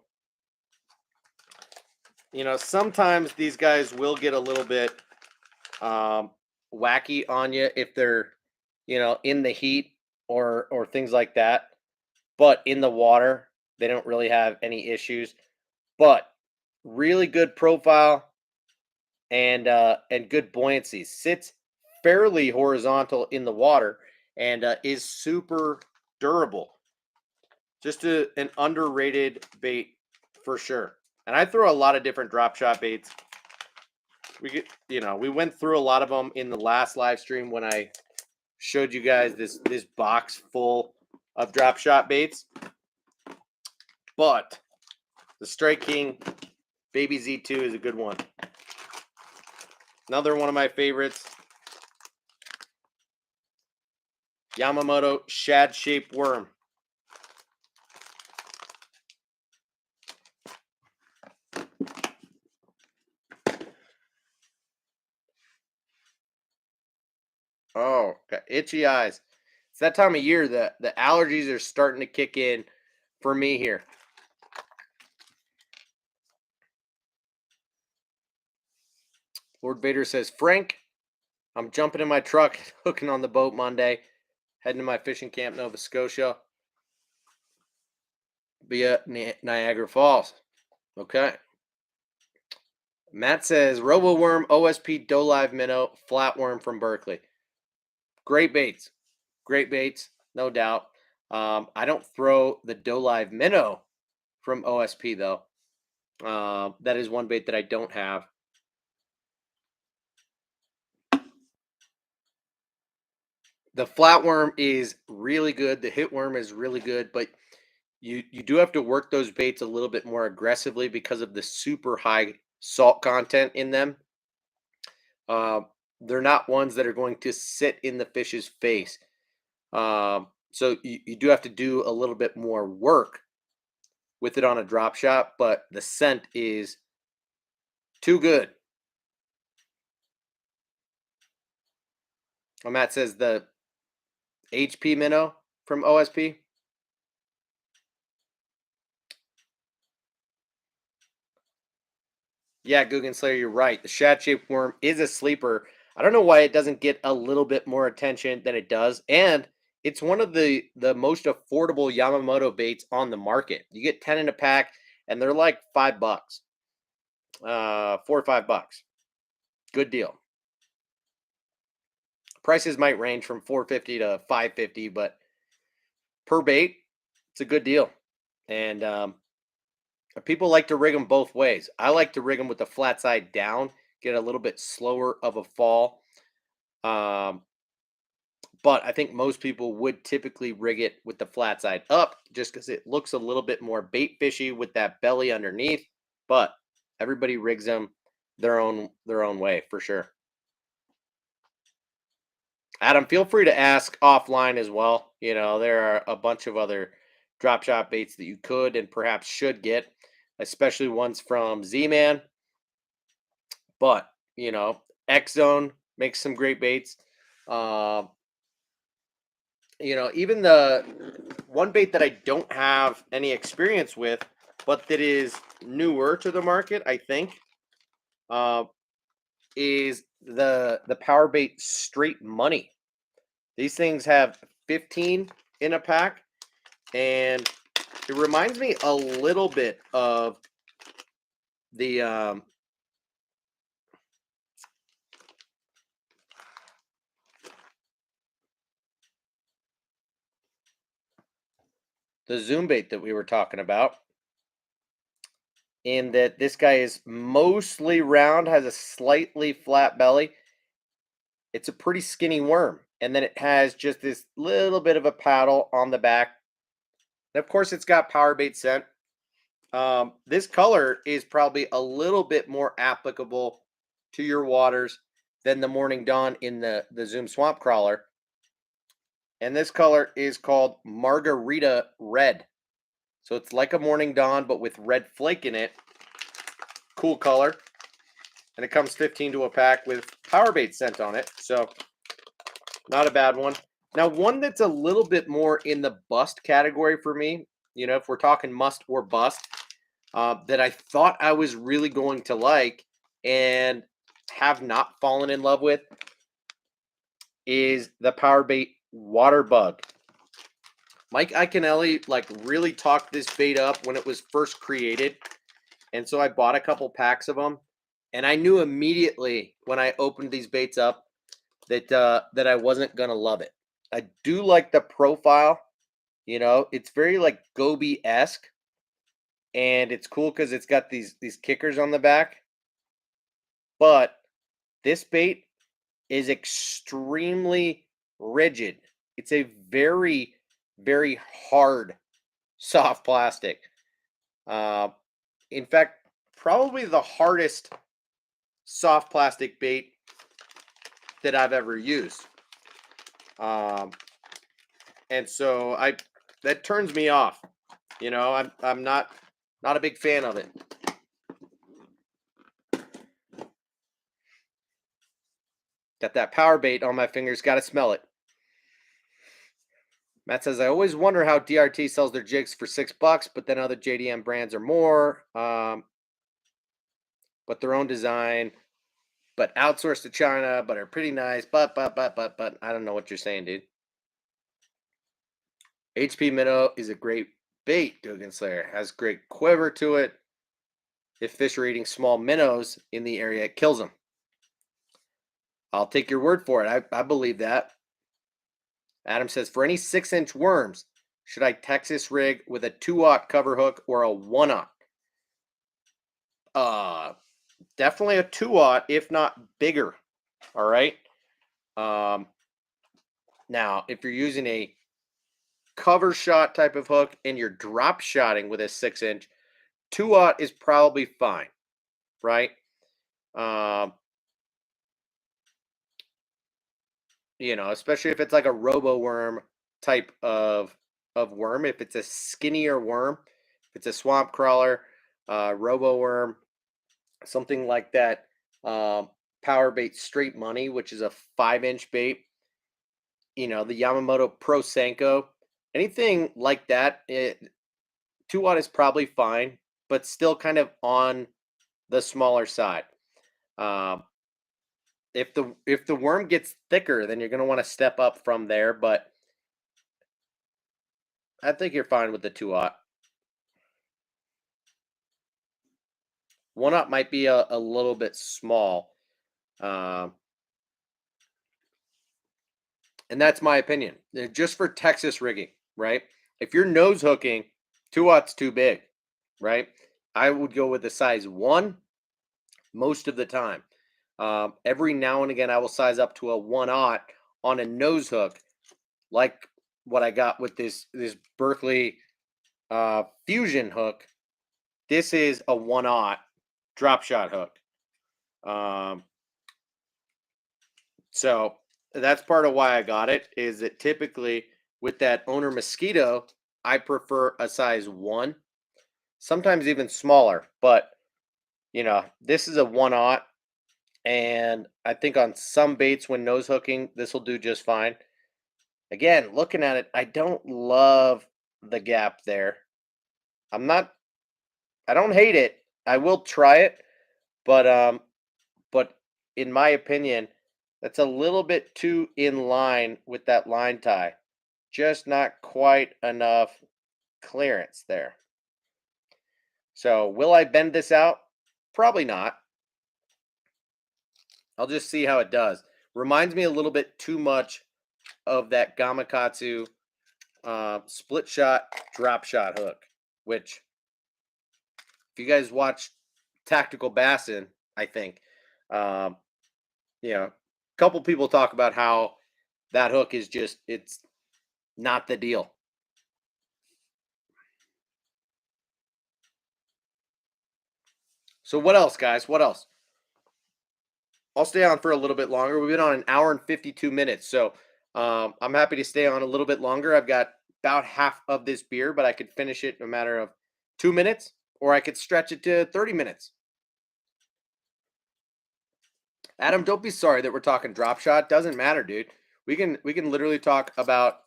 you know, sometimes these guys will get a little bit wacky on you if they're, you know, in the heat or things like that. But in the water, they don't really have any issues. But really good profile and good buoyancy. Sits fairly horizontal in the water and is super durable. Just an underrated bait for sure. And I throw a lot of different drop shot baits. We went through a lot of them in the last live stream when I showed you guys this box full of drop shot baits. But the Strike King Baby Z2 is a good one. Another one of my favorites, Yamamoto Shad-Shaped Worm. Oh, got itchy eyes. It's that time of year that the allergies are starting to kick in for me here. Lord Vader says, Frank, I'm jumping in my truck, hooking on the boat Monday, heading to my fishing camp, Nova Scotia, via Niagara Falls. Okay. Matt says, Robo Worm, OSP, Doe Live Minnow, Flatworm from Berkeley. Great baits. Great baits. no doubt. I don't throw the Doe Live minnow from OSP though. That is one bait that I don't have. The flatworm is really good. The hitworm is really good, but you do have to work those baits a little bit more aggressively because of the super high salt content in them. Uh, they're not ones that are going to sit in the fish's face. So you do have to do a little bit more work with it on a drop shot, but the scent is too good. Matt says the HP minnow from OSP. Yeah, Guggen Slayer, you're right. The shad shaped worm is a sleeper. I don't know why it doesn't get a little bit more attention than it does. And it's one of the most affordable Yamamoto baits on the market. You get 10 in a pack, and they're like $5. $4 or $5. Good deal. Prices might range from 450 to 550, but per bait, it's a good deal. And people like to rig them both ways. I like to rig them with the flat side down, get a little bit slower of a fall. Um, but I think most people would typically rig it with the flat side up just because it looks a little bit more bait fishy with that belly underneath. But everybody rigs them their own way for sure. Adam, feel free to ask offline as well. There are a bunch of other drop shot baits that you could and perhaps should get, especially ones from Z-Man. But, X Zone makes some great baits. Uh, even the one bait that I don't have any experience with, but that is newer to the market, I think, uh, is the Powerbait Straight Money. These things have 15 in a pack, and it reminds me a little bit of the Zoom bait that we were talking about. In that this guy is mostly round, has a slightly flat belly. It's a pretty skinny worm, and then it has just this little bit of a paddle on the back. And of course, it's got power bait scent. This color is probably a little bit more applicable to your waters than the Morning Dawn in the Zoom Swamp Crawler. And this color is called Margarita Red. So it's like a Morning Dawn, but with red flake in it. Cool color. And it comes 15 to a pack with Powerbait scent on it. So not a bad one. Now, one that's a little bit more in the bust category for me, if we're talking must or bust, that I thought I was really going to like and have not fallen in love with is the Powerbait Water Bug. Mike Iaconelli really talked this bait up when it was first created. And so I bought a couple packs of them. And I knew immediately when I opened these baits up that I wasn't gonna love it. I do like the profile. It's very Goby-esque, and it's cool because it's got these kickers on the back. But this bait is extremely rigid. It's a very, very hard soft plastic. In fact, probably the hardest soft plastic bait that I've ever used. And so that turns me off. I'm not a big fan of it. Got that power bait on my fingers, got to smell it. Matt says, I always wonder how DRT sells their jigs for $6, but then other JDM brands are more. But their own design, but outsourced to China, but are pretty nice. But I don't know what you're saying, dude. HP minnow is a great bait, Dugan Slayer. Has great quiver to it. If fish are eating small minnows in the area, it kills them. I'll take your word for it. I believe that. Adam says, for any 6-inch worms, should I Texas rig with a 2/0 cover hook or a 1/0? Definitely a 2/0, if not bigger. All right. Now, if you're using a cover shot type of hook and you're drop shotting with a 6-inch, 2/0 is probably fine, right? Especially if it's like a robo worm type of worm. If it's a skinnier worm, if it's a swamp crawler, robo worm, something like that. Powerbait straight money, which is a 5-inch bait. The Yamamoto Pro Senko, anything like that. 2/0 is probably fine, but still kind of on the smaller side. If the worm gets thicker, then you're going to want to step up from there. But I think you're fine with the 2/0. 1/0 might be a little bit small. And that's my opinion. Just for Texas rigging, right? If you're nose hooking, 2/0's too big, right? I would go with a size 1 most of the time. Every now and again, I will size up to a 1/0 on a nose hook, like what I got with this Berkeley fusion hook. This is a 1/0 drop shot hook. So that's part of why I got it, is that typically with that owner Mosquito, I prefer a size 1, sometimes even smaller. But this is a 1/0, and I think on some baits when nose hooking, this will do just fine. Again, looking at it, I don't love the gap there. I don't hate it. I will try it, but in my opinion, that's a little bit too in line with that line tie. Just not quite enough clearance there. So will I bend this out? Probably not. I'll just see how it does. Reminds me a little bit too much of that Gamakatsu split shot drop shot hook, which if you guys watch Tactical Bassin, I think, a couple people talk about how that hook is it's not the deal. So what else, guys? What else? I'll stay on for a little bit longer. We've been on an hour and 52 minutes, so I'm happy to stay on a little bit longer. I've got about half of this beer, but I could finish it in a matter of 2 minutes, or I could stretch it to 30 minutes. Adam, don't be sorry that we're talking drop shot. Doesn't matter, dude. We can literally talk about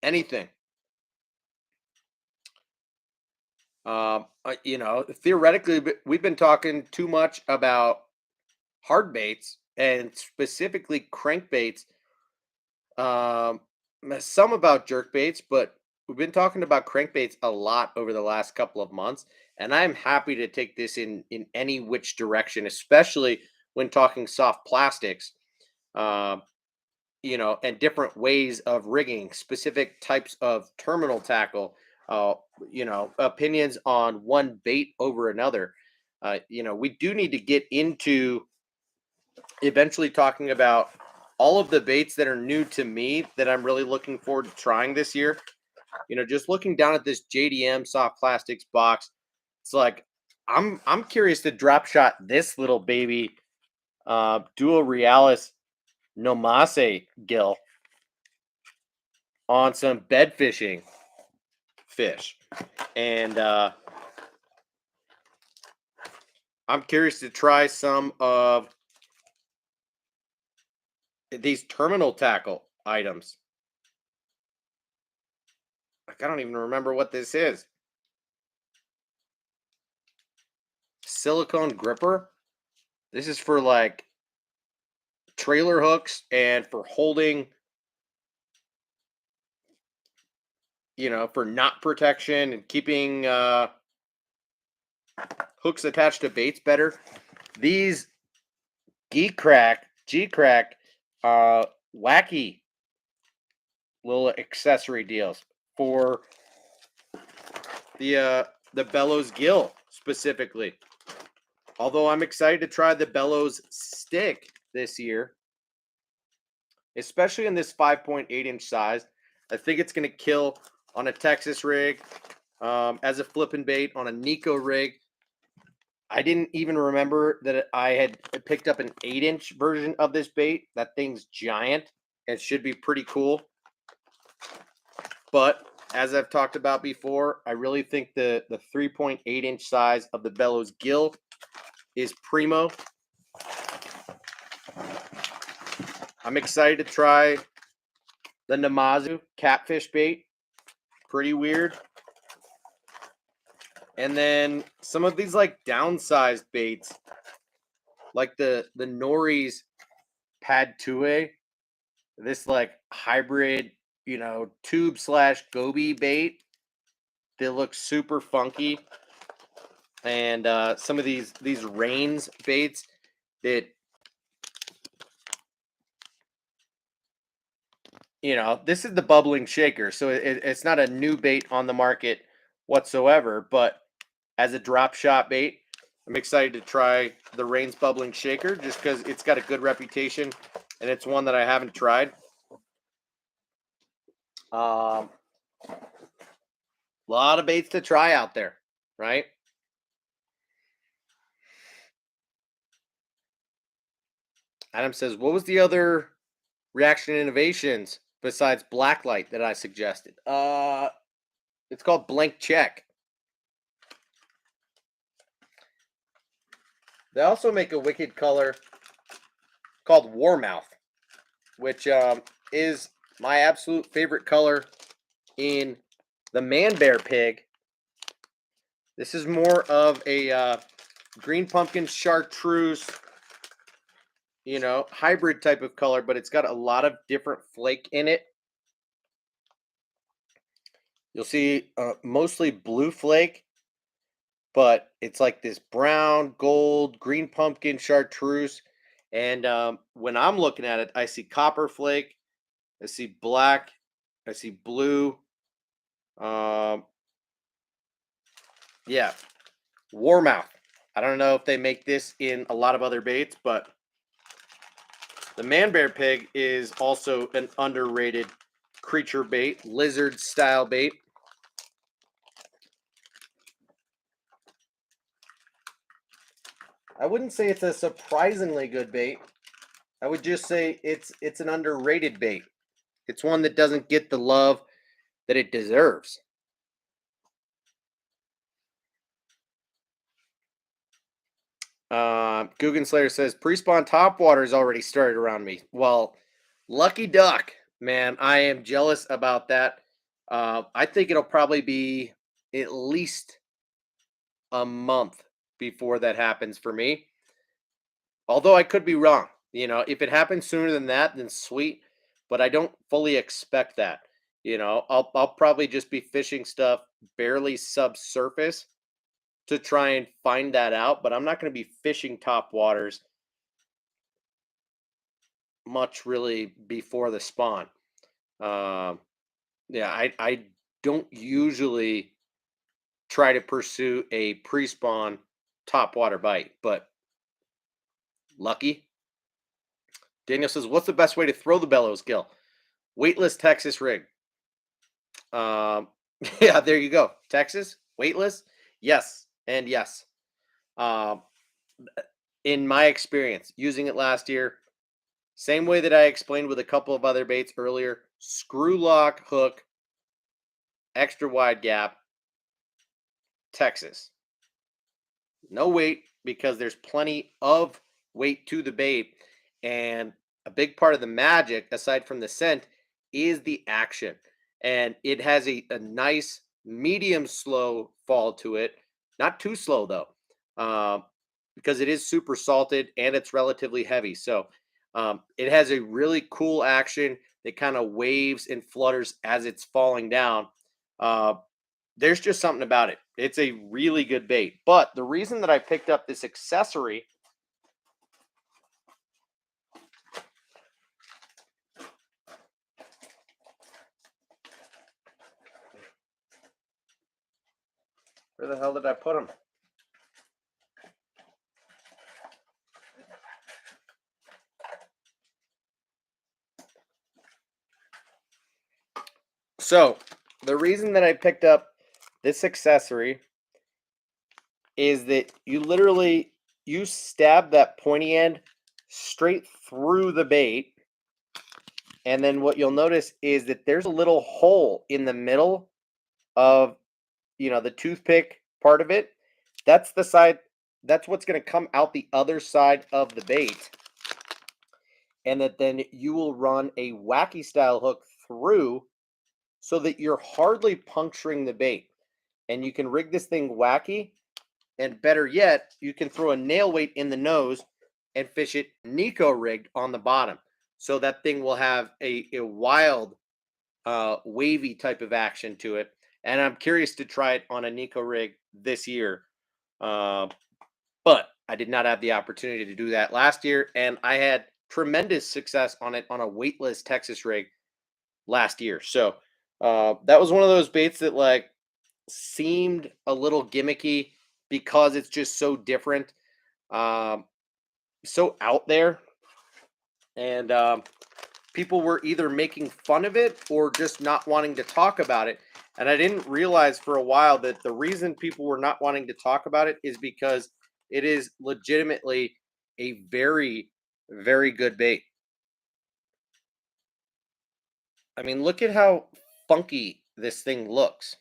anything. Theoretically, we've been talking too much about hard baits and specifically crankbaits. Some about jerk baits, but we've been talking about crankbaits a lot over the last couple of months, and I'm happy to take this in any which direction, especially when talking soft plastics. And different ways of rigging, specific types of terminal tackle, opinions on one bait over another. We do need to get into eventually talking about all of the baits that are new to me that I'm really looking forward to trying this year. Just looking down at this JDM soft plastics box, it's like I'm curious to drop shot this little baby Duo Realis Nomase Gill on some bed fishing fish. And I'm curious to try some of these terminal tackle items. Like, I don't even remember what this is. Silicone gripper. This is for like trailer hooks and for holding, for knot protection and keeping hooks attached to baits better. These G-Crack wacky little accessory deals for the Bellows Gill specifically. Although I'm excited to try the Bellows stick this year, especially in this 5.8-inch size. I think it's going to kill on a Texas rig, as a flipping bait on a Nico rig. I didn't even remember that I had picked up an 8-inch version of this bait. That thing's giant. It should be pretty cool. But as I've talked about before, I really think the 3.8-inch size of the Bellows Gill is primo. I'm excited to try the Namazu catfish bait. Pretty weird. And then some of these like downsized baits, like the Nori's Pad 2A, this like hybrid, tube / goby bait that looks super funky. And some of these Rains baits that, this is the bubbling shaker. So it's not a new bait on the market whatsoever, but as a drop shot bait, I'm excited to try the Rains bubbling shaker just because it's got a good reputation and it's one that I haven't tried. A lot of baits to try out there, right? Adam says, what was the other Reaction Innovations besides Blacklight that I suggested? It's called Blank Check. They also make a wicked color called Warmouth, which is my absolute favorite color in the Man Bear Pig. This is more of a green pumpkin chartreuse, hybrid type of color, but it's got a lot of different flake in it. You'll see mostly blue flake, but it's like this brown, gold, green pumpkin, chartreuse. And when I'm looking at it, I see copper flake, I see black, I see blue. Yeah, Warmouth. I don't know if they make this in a lot of other baits, but the Man Bear Pig is also an underrated creature bait, lizard style bait. I wouldn't say it's a surprisingly good bait. I would just say it's an underrated bait. It's one that doesn't get the love that it deserves. Guggen Slayer says pre-spawn topwater is already started around me. Well, lucky duck, man. I am jealous about that. I think it'll probably be at least a month before that happens for me. Although I could be wrong. If it happens sooner than that, then sweet. But I don't fully expect that. I'll probably just be fishing stuff barely subsurface to try and find that out, but I'm not going to be fishing top waters much really before the spawn. Yeah, I don't usually try to pursue a pre-spawn top water bite, but lucky. Daniel says, what's the best way to throw the Bellows Gill? Weightless Texas rig. Yeah, there you go. Texas, weightless. Yes. And yes, in my experience using it last year, same way that I explained with a couple of other baits earlier, screw lock hook, extra wide gap, Texas. No weight because there's plenty of weight to the bait. And a big part of the magic, aside from the scent, is the action. And it has a nice medium slow fall to it. Not too slow, though, because it is super salted and it's relatively heavy. So it has a really cool action that kind of waves and flutters as it's falling down. There's just something about it. It's a really good bait. But the reason that I picked up this accessory Where the hell did I put them? So, the reason that I picked up this accessory is that you stab that pointy end straight through the bait, and then what you'll notice is that there's a little hole in the middle of, the toothpick part of it. That's the side, that's what's going to come out the other side of the bait. And that then you will run a wacky style hook through so that you're hardly puncturing the bait. And you can rig this thing wacky, and better yet, you can throw a nail weight in the nose and fish it Nico rigged on the bottom. So that thing will have a wild, wavy type of action to it. And I'm curious to try it on a Nico rig this year. But I did not have the opportunity to do that last year. And I had tremendous success on it on a weightless Texas rig last year. So that was one of those baits that like seemed a little gimmicky because it's just so different, so out there. And people were either making fun of it or just not wanting to talk about it. And I didn't realize for a while that the reason people were not wanting to talk about it is because it is legitimately a very, very good bait. I mean, look at how funky this thing looks.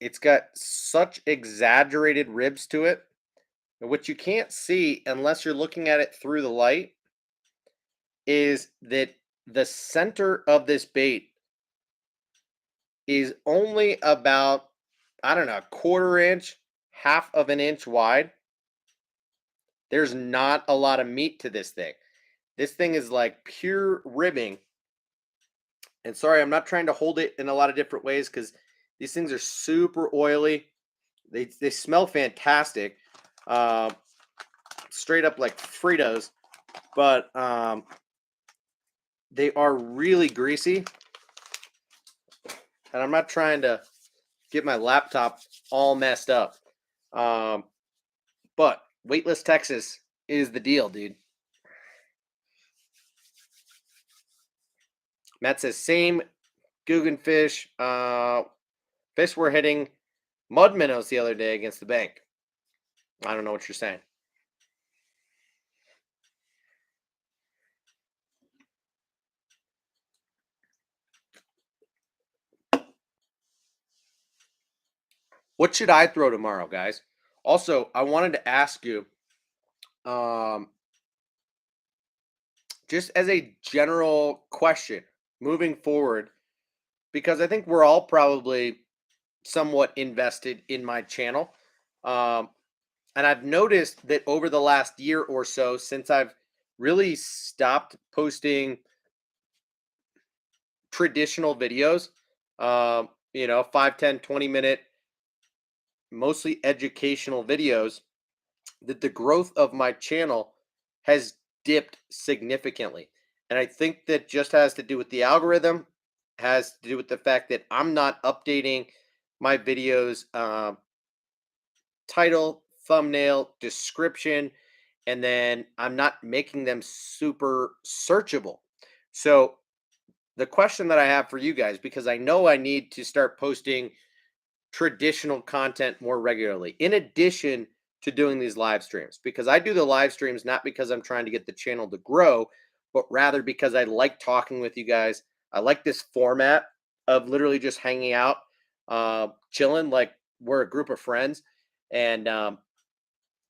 It's got such exaggerated ribs to it. And what you can't see unless you're looking at it through the light is that the center of this bait is only about, I don't know, a quarter inch, half of an inch wide. There's not a lot of meat to this thing. This thing is like pure ribbing. And sorry, I'm not trying to hold it in a lot of different ways because these things are super oily. They smell fantastic. Straight up like Fritos. But they are really greasy. And I'm not trying to get my laptop all messed up. But Weightless Texas is the deal, dude. Matt says, same Guggenfish. Fish were hitting mud minnows the other day against the bank. I don't know what you're saying. What should I throw tomorrow, guys? Also, I wanted to ask you, just as a general question moving forward, because I think we're all probably somewhat invested in my channel. And I've noticed that over the last year or so, since I've really stopped posting traditional videos, 5, 10, 20-minute, mostly educational videos, that the growth of my channel has dipped significantly. And I think that just has to do with the algorithm, has to do with the fact that I'm not updating my videos title, thumbnail, description, and then I'm not making them super searchable. So the question that I have for you guys, because I know I need to start posting traditional content more regularly, in addition to doing these live streams, because I do the live streams not because I'm trying to get the channel to grow, but rather because I like talking with you guys. I like this format of literally just hanging out, chilling, like we're a group of friends. And,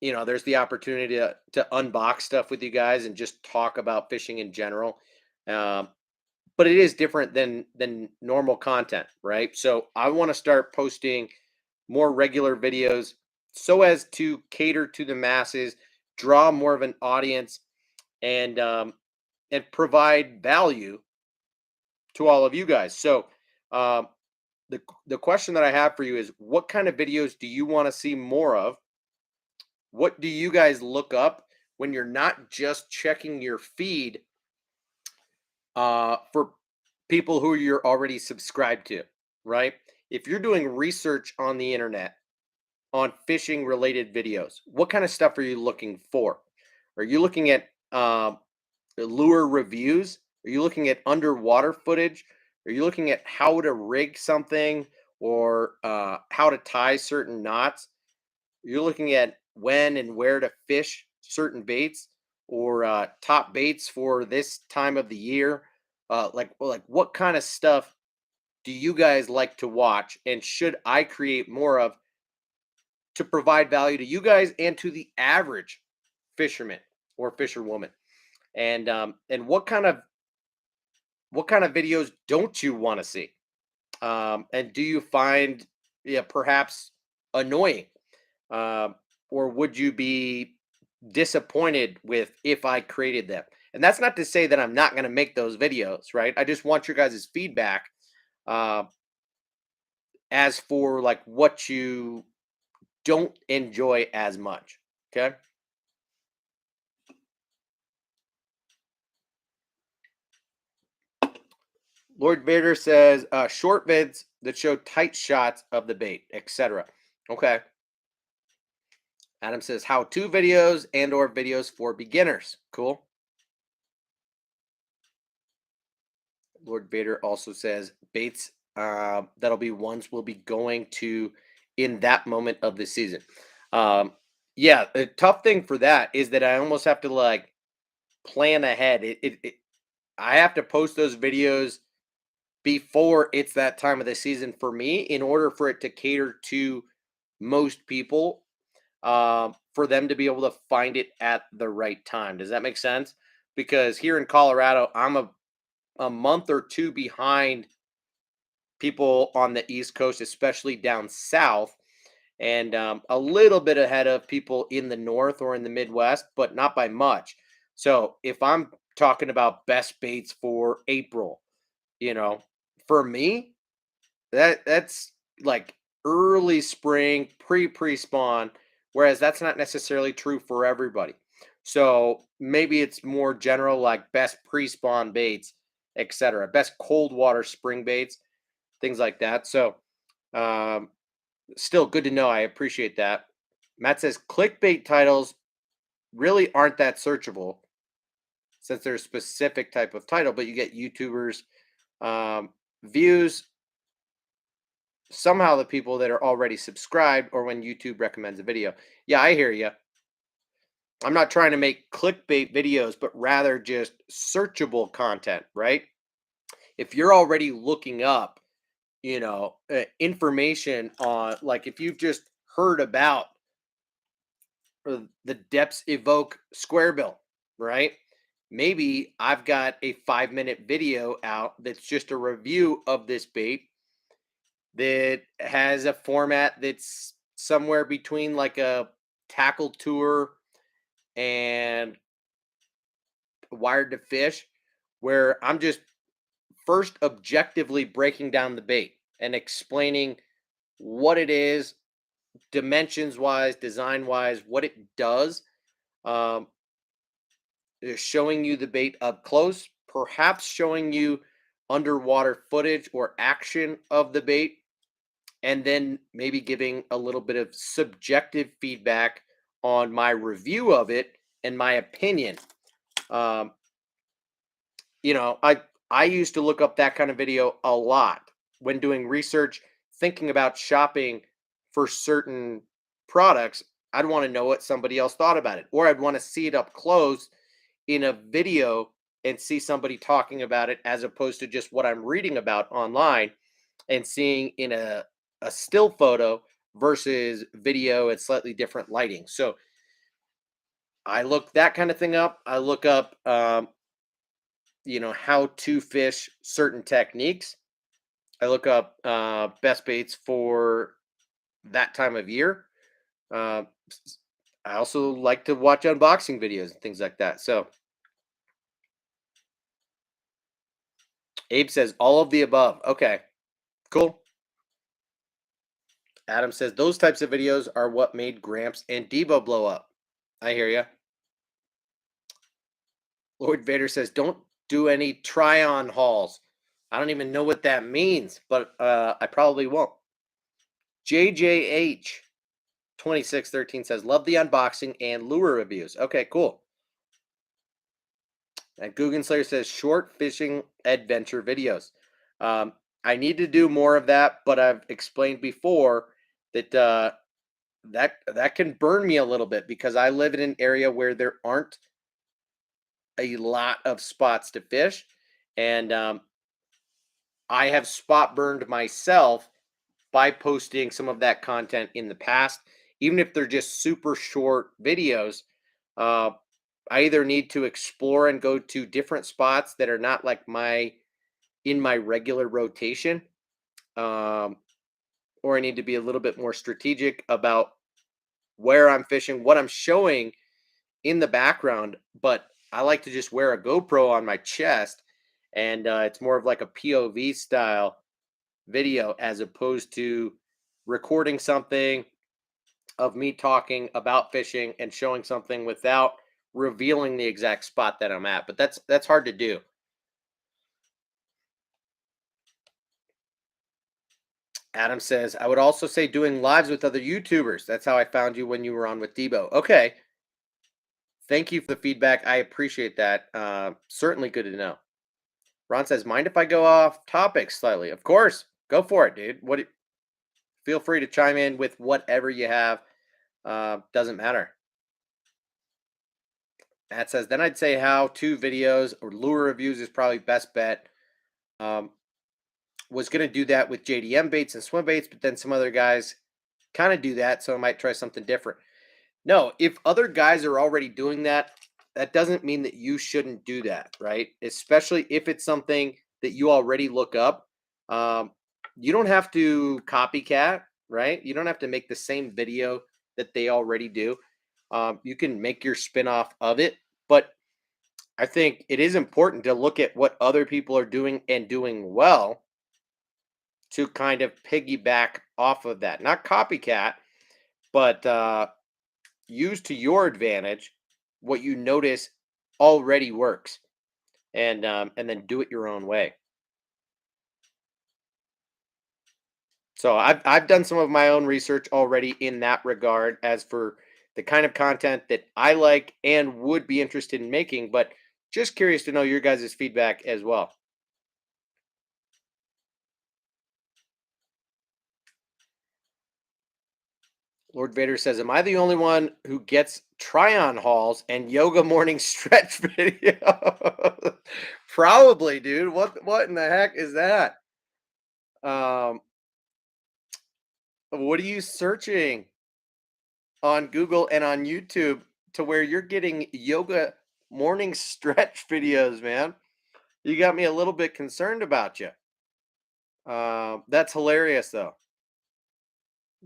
there's the opportunity to unbox stuff with you guys and just talk about fishing in general. But it is different than normal content, right? So I want to start posting more regular videos so as to cater to the masses, draw more of an audience, and provide value to all of you guys. So the question that I have for you is, what kind of videos do you want to see more of? What do you guys look up when you're not just checking your feed for people who you're already subscribed to, right? if you're doing research on the internet on fishing related videos, what kind of stuff are you looking for? Are you looking at lure reviews? Are you looking at underwater footage? Are you looking at how to rig something or how to tie certain knots? You're looking at when and where to fish certain baits or top baits for this time of the year. Like what kind of stuff do you guys like to watch, and should I create more of to provide value to you guys and to the average fisherman or fisherwoman? And what kind of videos don't you want to see? And do you find, yeah, perhaps annoying? Um, or would you be disappointed with if I created them? And that's not to say that I'm not going to make those videos, right? I just want your guys' feedback uh, as for like what you don't enjoy as much. Okay. Lord Vader says short vids that show tight shots of the bait, etc. Okay. Adam says how-to videos and or videos for beginners. Cool. Lord Vader also says baits that'll be ones we'll be going to in that moment of the season. Um, yeah, the tough thing for that is that I almost have to like plan ahead. I have to post those videos before it's that time of the season for me in order for it to cater to most people, for them to be able to find it at the right time. Does that make sense? Because here in Colorado, I'm a month or two behind people on the East Coast, especially down south, and a little bit ahead of people in the North or in the Midwest, but not by much. So if I'm talking about best baits for April, you know, for me, that's like early spring, pre spawn, whereas that's not necessarily true for everybody. So maybe it's more general, like best pre spawn baits, etc. Best cold water spring baits, things like that. So um, still good to know. I appreciate that. Matt says clickbait titles really aren't that searchable since they're a specific type of title, but you get YouTubers views, somehow the people that are already subscribed, or when YouTube recommends a video. Yeah, I hear you. I'm not trying to make clickbait videos, but rather just searchable content, right? If you're already looking up, information on, like, if you've just heard about the Depths Evoke square bill, right? Maybe I've got a 5-minute video out that's just a review of this bait that has a format that's somewhere between like a tackle tour and wired to fish, where I'm just first objectively breaking down the bait and explaining what it is, dimensions wise, design wise, what it does, um, showing you the bait up close, perhaps showing you underwater footage or action of the bait, and then maybe giving a little bit of subjective feedback on my review of it and my opinion. Um, I used to look up that kind of video a lot when doing research, thinking about shopping for certain products. I'd want to know what somebody else thought about it, or I'd want to see it up close in a video and see somebody talking about it as opposed to just what I'm reading about online and seeing in a still photo versus video at slightly different lighting. So I look that kind of thing up. I look up, how to fish certain techniques. I look up best baits for that time of year. Uh, I also like to watch unboxing videos and things like that. So Abe says all of the above. Okay, cool. Adam says those types of videos are what made Gramps and Debo blow up. I hear you. Lord Vader says don't do any try on hauls. I don't even know what that means, but I probably won't. JJH 2613 says, love the unboxing and lure reviews. Okay, cool. And Guggen Slayer says, short fishing adventure videos. I need to do more of that, but I've explained before that that can burn me a little bit because I live in an area where there aren't a lot of spots to fish, and I have spot burned myself by posting some of that content in the past, even if they're just super short videos. Uh, I either need to explore and go to different spots that are not like in my regular rotation, um, or I need to be a little bit more strategic about where I'm fishing, what I'm showing in the background. But I like to just wear a GoPro on my chest, and it's more of like a POV style video as opposed to recording something of me talking about fishing and showing something without revealing the exact spot that I'm at. But that's hard to do. Adam says, I would also say doing lives with other YouTubers. That's how I found you when you were on with Debo. Okay. Thank you for the feedback. I appreciate that. Certainly good to know. Ron says, mind if I go off topic slightly? Of course. Go for it, dude. Feel free to chime in with whatever you have. Doesn't matter. Matt says, then I'd say how-to videos or lure reviews is probably best bet. Was going to do that with JDM baits and swim baits, but then some other guys kind of do that, so I might try something different. No, if other guys are already doing that, that doesn't mean that you shouldn't do that, right? Especially if it's something that you already look up. You don't have to copycat, right? You don't have to make the same video that they already do. You can make your spin-off of it, but I think it is important to look at what other people are doing and doing well to kind of piggyback off of that. Not copycat, but use to your advantage what you notice already works, and then do it your own way. So I've done some of my own research already in that regard as for the kind of content that I like and would be interested in making, but just curious to know your guys' feedback as well. Lord Vader says, am I the only one who gets try-on hauls and yoga morning stretch video? Probably, dude. What in the heck is that? Um, what are you searching on Google and on YouTube to where you're getting yoga morning stretch videos, man? You got me a little bit concerned about you. That's hilarious, though.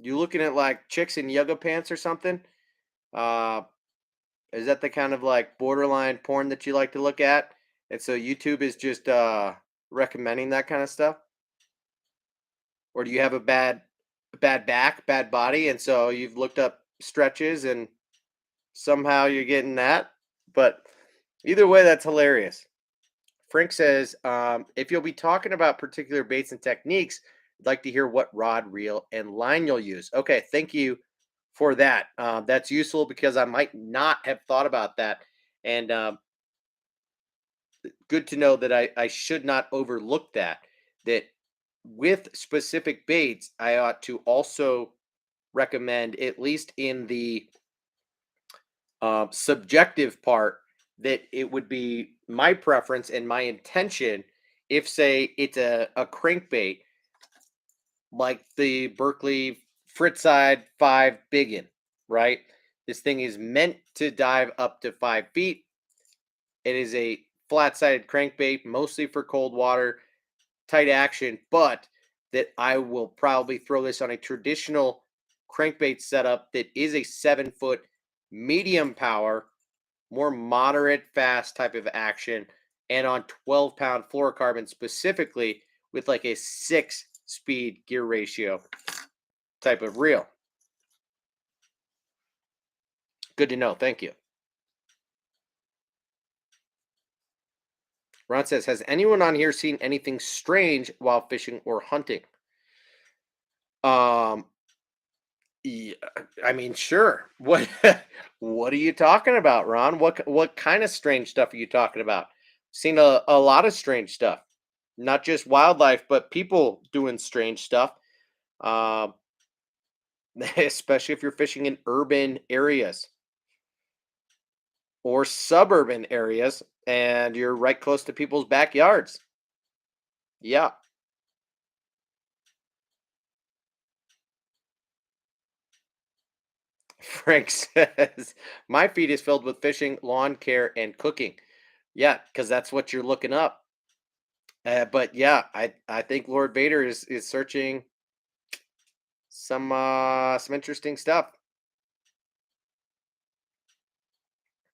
You looking at like chicks in yoga pants or something? Uh, Is that the kind of like borderline porn that you like to look at? And so YouTube is just recommending that kind of stuff? Or do you have a bad back, bad body, and so you've looked up stretches and somehow you're getting that? But either way, that's hilarious. Frank says, if you'll be talking about particular baits and techniques, I'd like to hear what rod, reel, and line you'll use. Okay, thank you for that. That's useful because I might not have thought about that. And good to know that I should not overlook that. That with specific baits, I ought to also recommend, at least in the subjective part, that it would be my preference and my intention if, say, it's a crankbait like the Berkeley Fritzside 5 Biggin, right? This thing is meant to dive up to 5 feet. It is a flat-sided crankbait, mostly for cold water, tight action, but that I will probably throw this on a traditional crankbait setup that is a 7 foot medium power, more moderate, fast type of action, and on 12-pound fluorocarbon specifically with like a 6-speed gear ratio type of reel. Good to know. Thank you. Ron says, has anyone on here seen anything strange while fishing or hunting? Yeah, I mean, sure. What what are you talking about, Ron? What kind of strange stuff are you talking about? Seen a lot of strange stuff. Not just wildlife, but people doing strange stuff. Um, especially if you're fishing in urban areas or suburban areas and you're right close to people's backyards. Yeah. Frank says, my feed is filled with fishing, lawn care, and cooking. Yeah, because that's what you're looking up. But yeah, I think Lord Vader is searching some interesting stuff.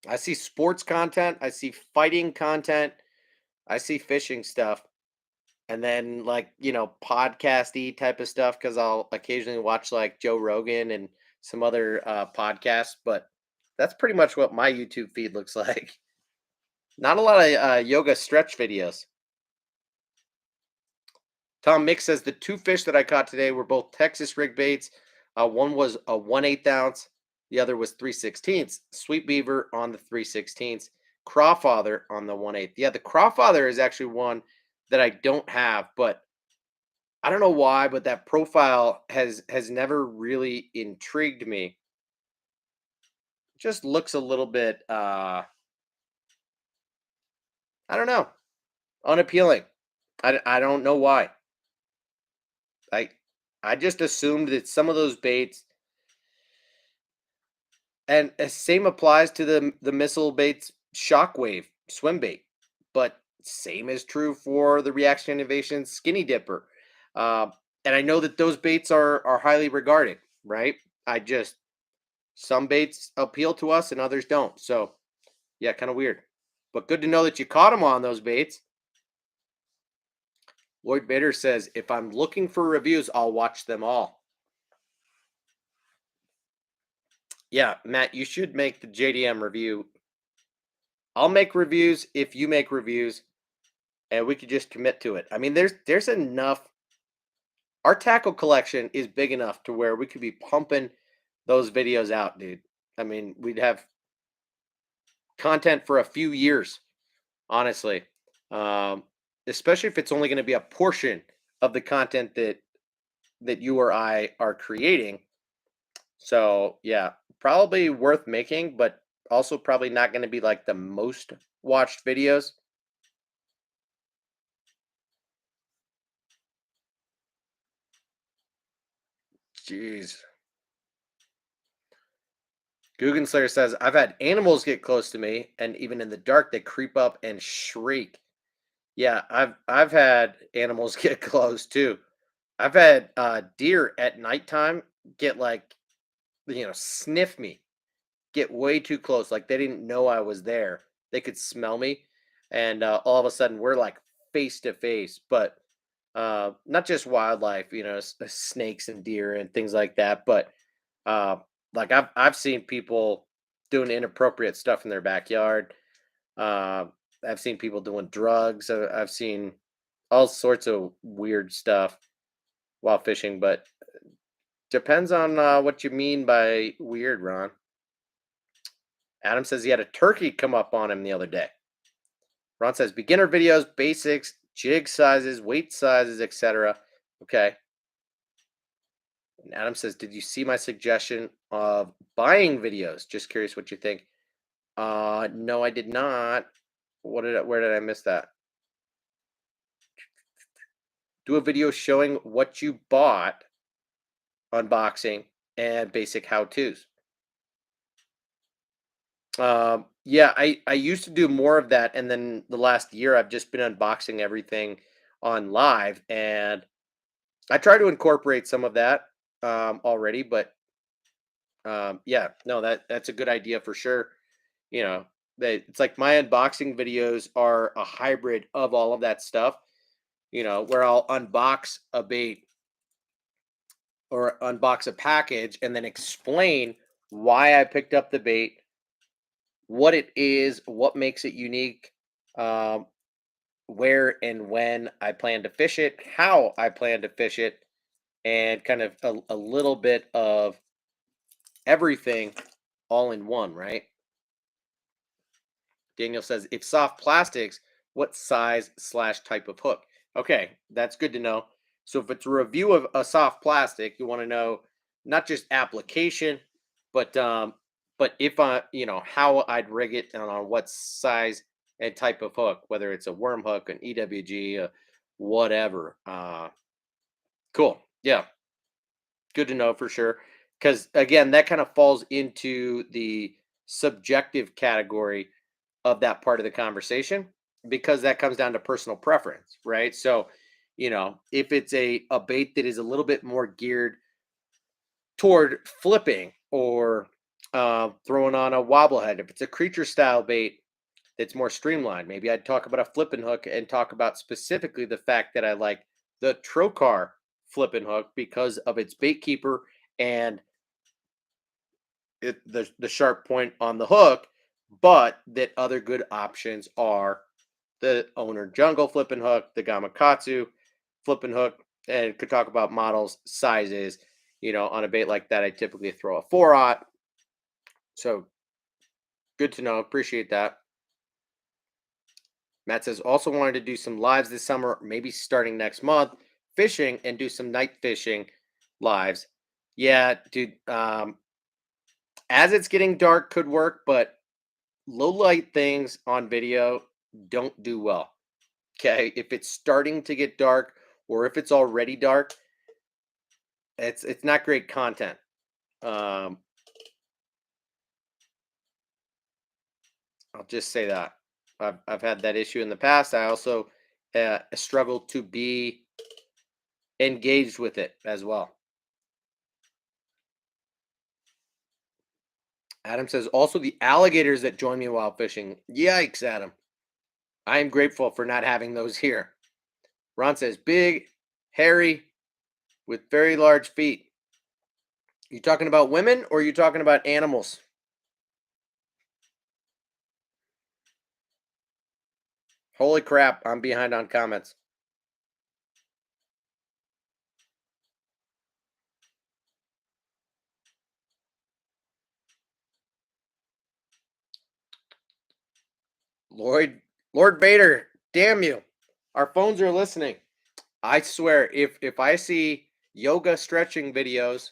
I see sports content, I see fighting content, I see fishing stuff, and then like podcasty type of stuff because I'll occasionally watch like Joe Rogan and some other podcasts. But that's pretty much what my YouTube feed looks like. Not a lot of yoga stretch videos. Tom Mix says the two fish that I caught today were both Texas rig baits. One was a 1/8 ounce, the other was 3/16. Sweet beaver on the 3/16. Crawfather on the 1/8. Yeah, the crawfather is actually one that I don't have, but I don't know why, but that profile has never really intrigued me. Just looks a little bit I don't know, unappealing. I don't know why. I I just assumed that some of those baits. And same applies to the missile baits shockwave swim bait, but same is true for the reaction innovation skinny dipper. Uh, and I know that those baits are highly regarded, right? I just some baits appeal to us and others don't. So yeah, kind of weird, but good to know that you caught them on those baits. Lloyd Bader says, if I'm looking for reviews, I'll watch them all. Yeah, Matt, you should make the JDM review. I'll make reviews if you make reviews and we could just commit to it. I mean, there's enough. Our tackle collection is big enough to where we could be pumping those videos out, dude. I mean, we'd have content for a few years, honestly. Um, Especially if it's only going to be a portion of the content that you or I are creating. So yeah, probably worth making, but also probably not going to be like the most watched videos. Jeez. Guggen Slayer says, I've had animals get close to me, and even in the dark, they creep up and shriek. Yeah, I've had animals get close too. I've had deer at nighttime get like, sniff me, get way too close. Like they didn't know I was there. They could smell me. And all of a sudden, we're like face to face. But not just wildlife, snakes and deer and things like that, but uh, like I've seen people doing inappropriate stuff in their backyard. Uh, I've seen people doing drugs. I've seen all sorts of weird stuff while fishing, but depends on what you mean by weird, Ron. Adam says he had a turkey come up on him the other day. Ron says beginner videos, basics, jig sizes, weight sizes, etc. Okay. And Adam says, "Did you see my suggestion of buying videos? Just curious what you think." No, I did not. Where did I miss that? Do a video showing what you bought, unboxing, and basic how-tos. Yeah, I used to do more of that, and then the last year I've just been unboxing everything on live, and I try to incorporate some of that already, but yeah, no, that's a good idea for sure. You know, it's like my unboxing videos are a hybrid of all of that stuff. Where I'll unbox a bait or unbox a package and then explain why I picked up the bait, what it is, what makes it unique, um, where and when I plan to fish it, how I plan to fish it, and kind of a little bit of everything all in one, right? Daniel says, if soft plastics, what size / type of hook? Okay, that's good to know. So if it's a review of a soft plastic, you want to know not just application, but if I, how I'd rig it and on what size and type of hook, whether it's a worm hook, an EWG, whatever. Cool. Yeah, good to know for sure. Because again, that kind of falls into the subjective category of that part of the conversation because that comes down to personal preference, right? So, if it's a bait that is a little bit more geared toward flipping or throwing on a wobblehead, if it's a creature style bait that's more streamlined, maybe I'd talk about a flipping hook and talk about specifically the fact that I like the Trokar flipping hook because of its bait keeper and the sharp point on the hook, but that other good options are the owner jungle flipping hook, the gamakatsu flipping hook, and could talk about models, sizes. On a bait like that, I typically throw a 4/0. So good to know. Appreciate that. Matt says also wanted to do some lives this summer, maybe starting next month, fishing and do some night fishing lives. Yeah, dude. As it's getting dark, could work, but low light things on video don't do well. Okay, if it's starting to get dark or if it's already dark, it's not great content. Um, I'll just say that I've had that issue in the past. I also struggle to be engaged with it as well. Adam says also the alligators that join me while fishing. Yikes, Adam! I am grateful for not having those here. Ron says big, hairy, with very large feet. You talking about women or are you talking about animals? Holy crap, I'm behind on comments. Lord Vader, damn you. Our phones are listening. I swear, if I see yoga stretching videos,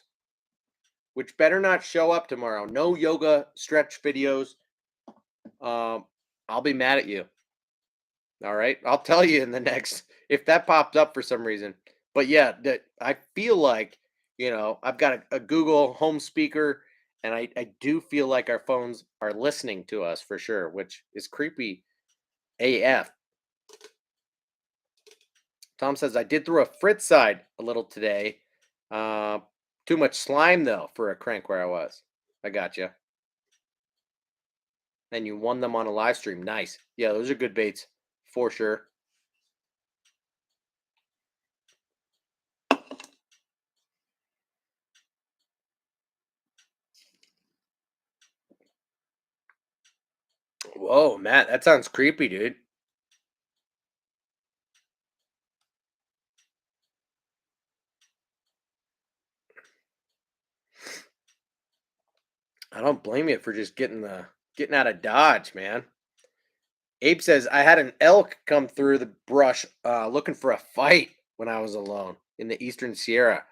which better not show up tomorrow, no yoga stretch videos, um, I'll be mad at you. All right. I'll tell you in the next if that popped up for some reason. But yeah, that I feel like, I've got a Google home speaker and I do feel like our phones are listening to us for sure, which is creepy AF. Tom says I did throw a Fritz side a little today. Uh, too much slime though for a crank where I was. I got you. And you won them on a live stream. Nice. Yeah, those are good baits for sure. Whoa, Matt, that sounds creepy, dude. I don't blame you for just getting out of Dodge, man. Abe says I had an elk come through the brush looking for a fight when I was alone in the Eastern Sierra.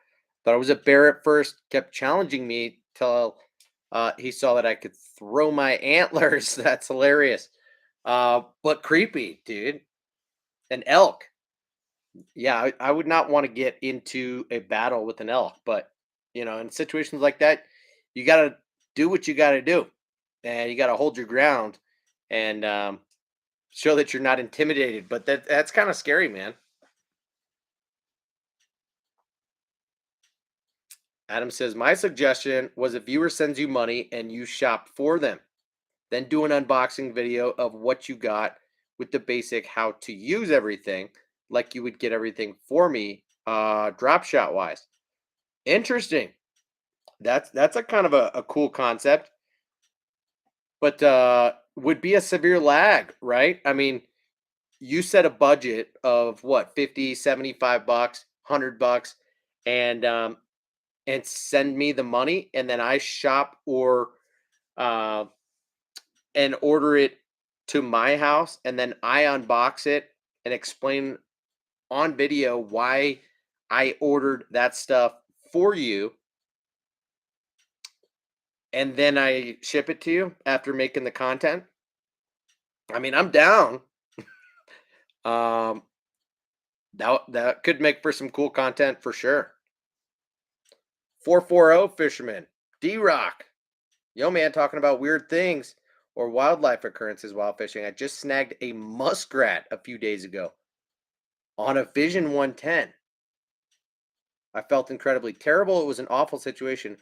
Thought it was a bear at first, kept challenging me till he saw that I could throw my antlers. That's hilarious. But creepy, dude. An elk. Yeah, I would not want to get into a battle with an elk, but in situations like that, you got to do what you got to do, and you got to hold your ground and show that you're not intimidated. But that's kind of scary, man. Adam says my suggestion was a viewer sends you money and you shop for them, then do an unboxing video of what you got with the basic how to use everything, like you would get everything for me, drop shot wise. Interesting. That's a kind of a cool concept, but would be a severe lag, right? I mean, you set a budget of what, 50, $75, $100, and and send me the money, and then I shop or uh, and order it to my house, and then I unbox it and explain on video why I ordered that stuff for you, and then I ship it to you after making the content. I mean, I'm down. Um, that could make for some cool content for sure. 440 fisherman, D Rock. Yo, man, talking about weird things or wildlife occurrences while fishing. I just snagged a muskrat a few days ago on a Vision 110. I felt incredibly terrible. It was an awful situation.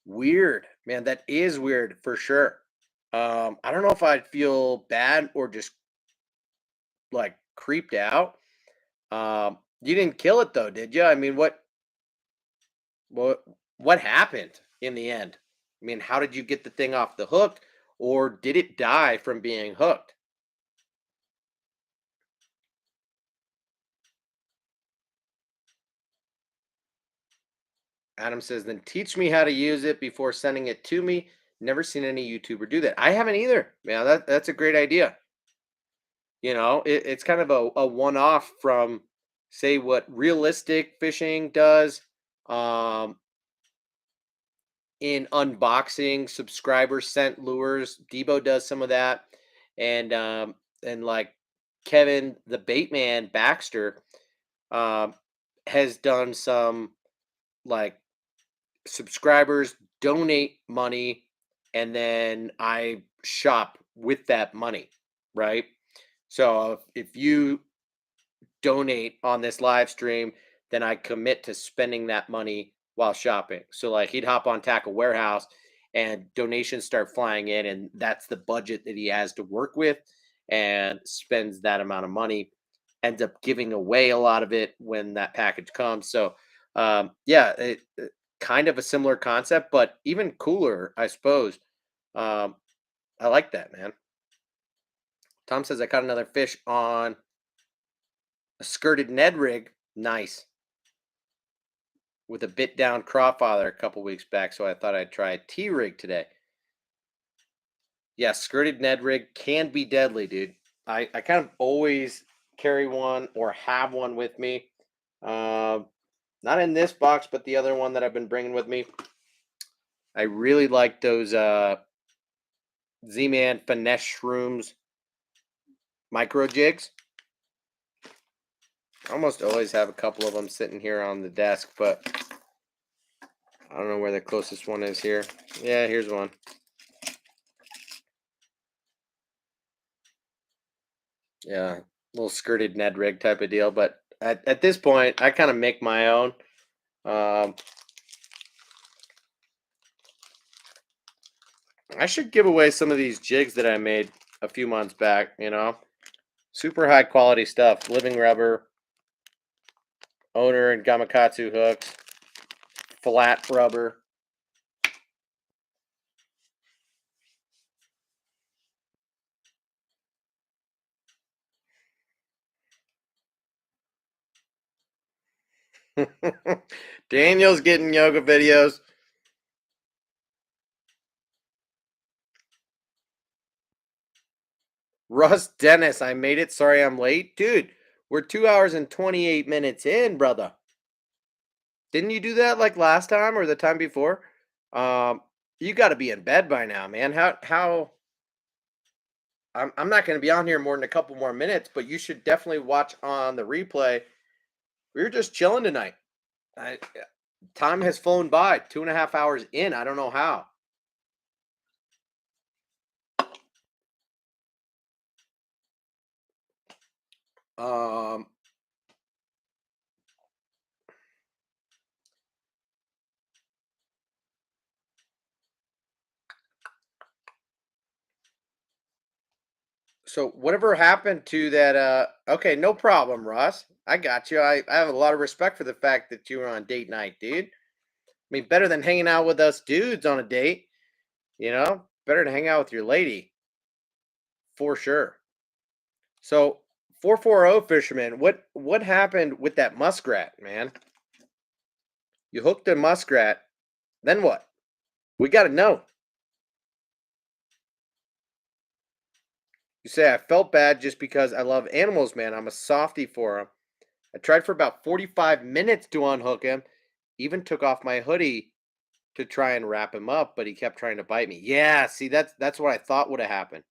Weird, man. That is weird for sure. I don't know if I'd feel bad or just like creeped out. You didn't kill it though, did you? I mean, what what happened in the end? I mean, how did you get the thing off the hook, or did it die from being hooked? Adam says, then teach me how to use it before sending it to me. Never seen any YouTuber do that. I haven't either. Yeah, that's a great idea. It's kind of a one-off from, say, what realistic fishing does, um, in unboxing subscriber sent lures. Debo does some of that, and like Kevin the bait man Baxter, um, has done some, like, subscribers donate money, and then I shop with that money, right? So if you donate on this live stream, then I commit to spending that money while shopping. So like he'd hop on Tackle Warehouse and donations start flying in, and that's the budget that he has to work with, and spends that amount of money, ends up giving away a lot of it when that package comes. So yeah, kind of a similar concept, but even cooler, I suppose. Um, I like that, man. Tom says I caught another fish on a skirted Ned rig. Nice. With a bit down crawfather a couple weeks back, so I thought I'd try a T rig today. Yeah, skirted Ned rig can be deadly, dude. I kind of always carry one or have one with me. Um, Not in this box, but the other one that I've been bringing with me. I really like those Z-Man Finesse Shrooms micro jigs. I almost always have a couple of them sitting here on the desk, but I don't know where the closest one is here. Yeah, here's one. Yeah, little skirted Ned rig type of deal. But at this point, I kind of make my own. Um, I should give away some of these jigs that I made a few months back. Super high quality stuff. Living rubber, owner and Gamakatsu hooks, flat rubber. Daniel's getting yoga videos. Russ Dennis, I made it. Sorry I'm late. Dude, we're 2 hours and 28 minutes in, brother. Didn't you do that like last time or the time before? Um, you got to be in bed by now, man. How I'm not going to be on here more than a couple more minutes, but you should definitely watch on the replay. We were just chilling tonight. Time has flown by, 2.5 hours in. I don't know how. Um, so whatever happened to that? Okay, no problem, Russ. I got you. I have a lot of respect for the fact that you were on date night, dude. I mean, better than hanging out with us dudes on a date. Better to hang out with your lady for sure. So 440 fisherman, what happened with that muskrat, man? You hooked a muskrat. Then what? We got to know. You say, I felt bad just because I love animals, man. I'm a softie for them. I tried for about 45 minutes to unhook him, even took off my hoodie to try and wrap him up, but he kept trying to bite me. Yeah, see, that's what I thought would have happened.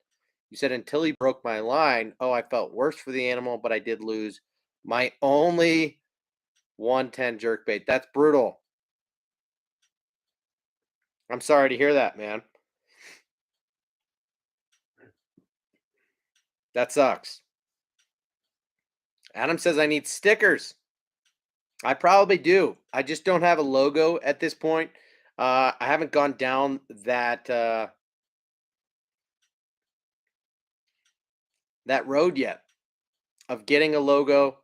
You said until he broke my line, oh, I felt worse for the animal, but I did lose my only 110 jerkbait. That's brutal. I'm sorry to hear that, man. That sucks. Adam says I need stickers. I probably do. I just don't have a logo at this point. I haven't gone down that road yet of getting a logo,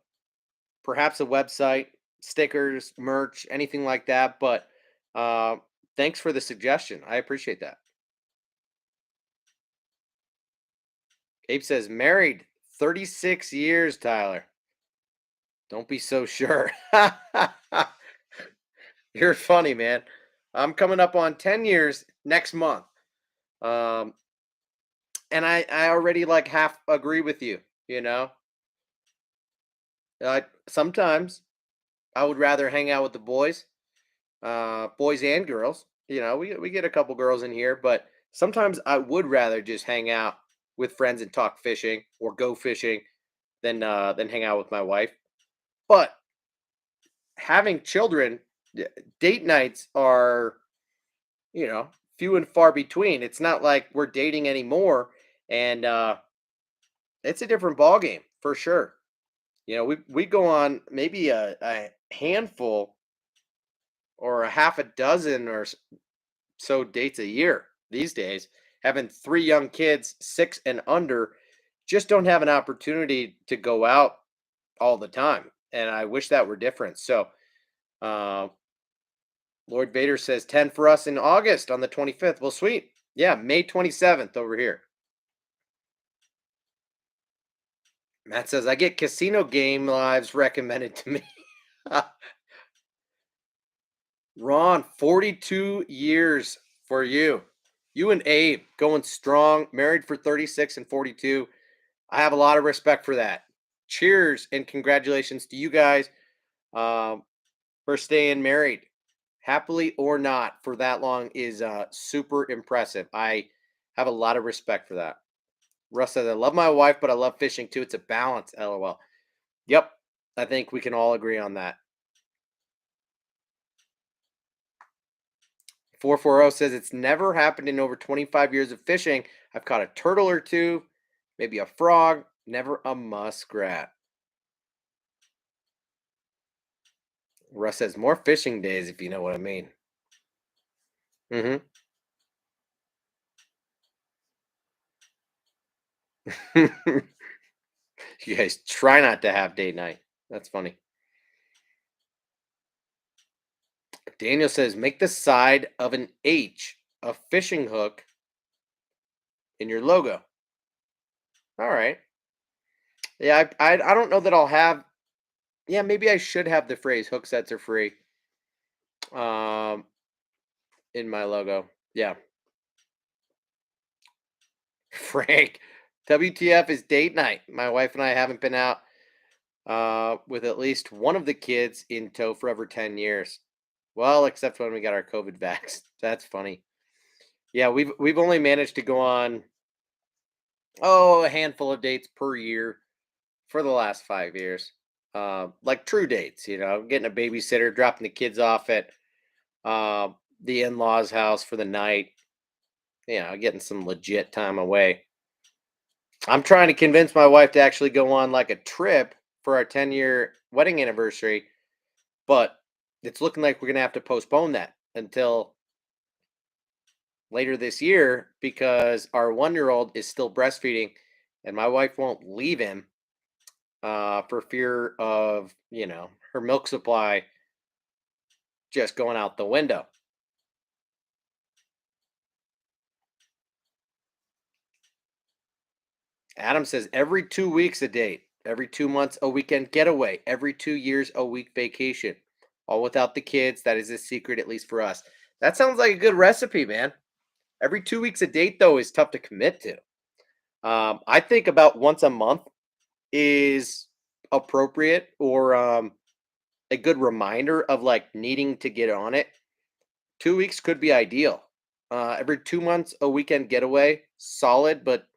perhaps a website, stickers, merch, anything like that. But uh, thanks for the suggestion. I appreciate that. Abe says married 36 years, Tyler. Don't be so sure. You're funny, man. I'm coming up on 10 years next month. Um, and I already like half agree with you, you know? Sometimes I would rather hang out with the boys, boys and girls. You know, we get a couple girls in here, but sometimes I would rather just hang out with friends and talk fishing or go fishing than hang out with my wife. But having children, date nights are, few and far between. It's not like we're dating anymore, and it's a different ball game for sure. We go on maybe a handful or a half a dozen or so dates a year these days. Having three young kids, 6 and under, just don't have an opportunity to go out all the time, and I wish that were different. So, uh, Lord Vader says 10 for us in August on the 25th. Well, sweet. Yeah, May 27th over here. Matt says, I get casino game lives recommended to me. Ron, 42 years for you. You and Abe going strong, married for 36 and 42. I have a lot of respect for that. Cheers and congratulations to you guys um, for staying married, happily or not, for that long is super impressive. I have a lot of respect for that. Russ says, I love my wife, but I love fishing too. It's a balance, lol. Yep, I think we can all agree on that. 440 says, it's never happened in over 25 years of fishing. I've caught a turtle or two, maybe a frog, never a muskrat. Russ says, more fishing days, if you know what I mean. Mm-hmm. You guys try not to have date night. That's funny. Daniel says, make the side of an H a fishing hook in your logo. All right. Yeah, I don't know that I'll have. Yeah, maybe I should have the phrase "Hooksets are free" um in my logo. Yeah, Frank. WTF is date night. My wife and I haven't been out with at least one of the kids in tow for over 10 years. Well, except when we got our COVID vax. That's funny. Yeah, we've only managed to go on a handful of dates per year for the last 5 years. Like true dates, getting a babysitter, dropping the kids off at uh, the in-laws' house for the night, getting some legit time away. I'm trying to convince my wife to actually go on like a trip for our 10-year wedding anniversary, but it's looking like we're going to have to postpone that until later this year because our 1-year-old is still breastfeeding and my wife won't leave him for fear of, her milk supply just going out the window. Adam says every 2 weeks a date, every 2 months a weekend getaway, every 2 years a week vacation, all without the kids. That is a secret, at least for us. That sounds like a good recipe, man. Every 2 weeks a date though is tough to commit to. I think about once a month is appropriate, or a good reminder of like needing to get on it. 2 weeks could be ideal. Every 2 months, a weekend getaway, solid, but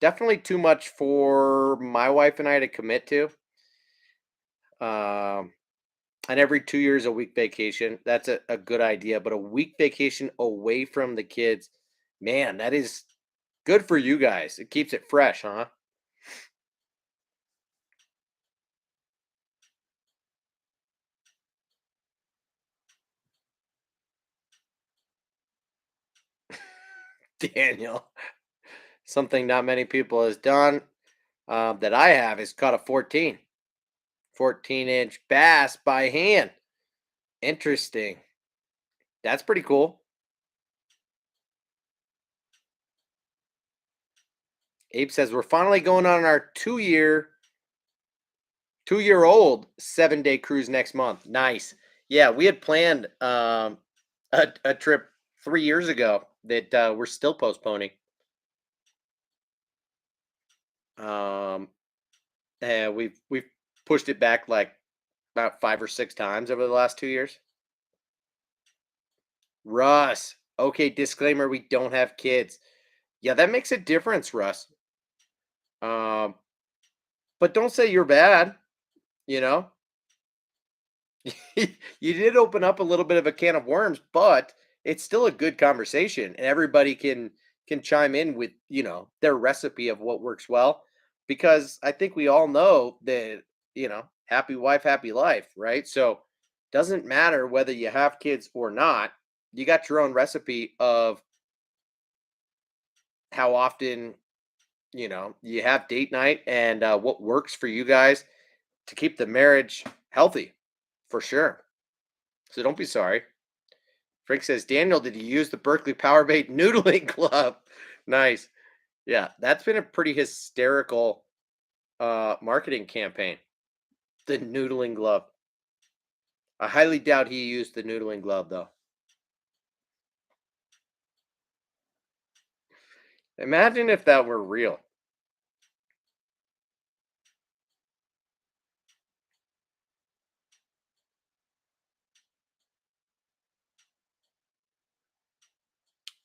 definitely too much for my wife and I to commit to. Um, and every 2 years, a week vacation. That's a good idea. But a week vacation away from the kids, man, that is good for you guys. It keeps it fresh, huh? Daniel, something not many people has done, that I have, is caught a 14-inch bass by hand. Interesting. That's pretty cool. Abe says we're finally going on our 2-year old 7-day cruise next month. Nice. Yeah, we had planned a trip 3 years ago that we're still postponing. Um, and we've pushed it back like about 5 or 6 times over the last 2 years. Russ. Okay, disclaimer: we don't have kids. Yeah, that makes a difference, Russ. Um, but don't say you're bad. You know, you did open up a little bit of a can of worms, but it's still a good conversation, and everybody can chime in with their recipe of what works well, because I think we all know that happy wife, happy life, right? So doesn't matter whether you have kids or not. You got your own recipe of how often you have date night, and what works for you guys to keep the marriage healthy, for sure. So don't be sorry. Frank says, Daniel, did you use the Berkeley Powerbait noodling glove? Nice. Yeah, that's been a pretty hysterical marketing campaign. The noodling glove. I highly doubt he used the noodling glove though. Imagine if that were real.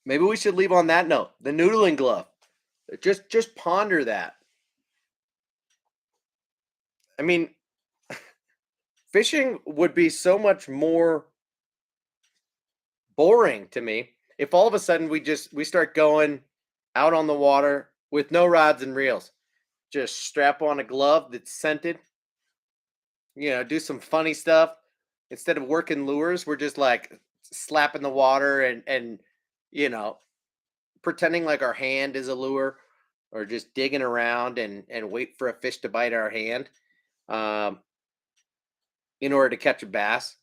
Maybe we should leave on that note. The noodling glove. Just ponder that. I mean, fishing would be so much more boring to me if all of a sudden we start going out on the water with no rods and reels. Just strap on a glove that's scented, do some funny stuff. Instead of working lures, we're just like slapping the water and you know, pretending like our hand is a lure, or just digging around and wait for a fish to bite our hand, um, in order to catch a bass.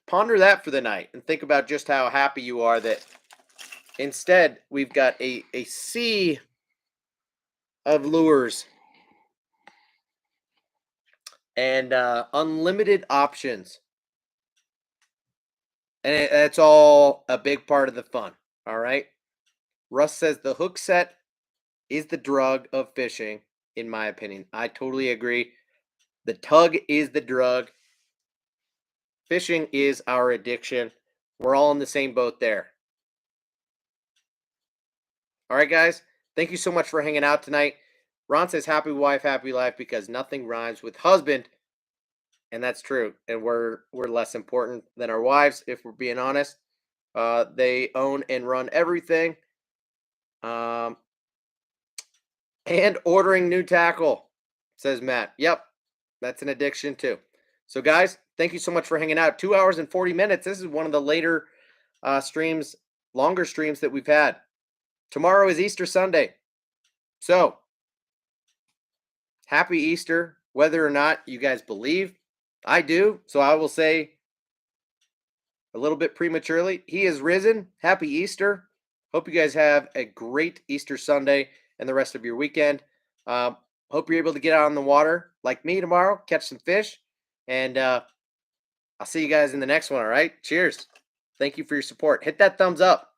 Ponder that for the night and think about just how happy you are that instead we've got a sea of lures and unlimited options. And that's all a big part of the fun. All right. Russ says the hook set is the drug of fishing, in my opinion. I totally agree. The tug is the drug. Fishing is our addiction. We're all in the same boat there. All right, guys. Thank you so much for hanging out tonight. Ron says happy wife, happy life because nothing rhymes with husband. And that's true. And we're less important than our wives, if we're being honest. They own and run everything. Um, and ordering new tackle, says Matt. Yep, that's an addiction too. So, guys, thank you so much for hanging out. 2 hours and 40 minutes. This is one of the later streams, longer streams that we've had. Tomorrow is Easter Sunday. So, happy Easter, whether or not you guys believe. I do. So, I will say a little bit prematurely, He is risen. Happy Easter. Hope you guys have a great Easter Sunday and the rest of your weekend. Um, Hope you're able to get out on the water like me tomorrow, catch some fish, and I'll see you guys in the next one. All right. Cheers. Thank you for your support. Hit that thumbs up.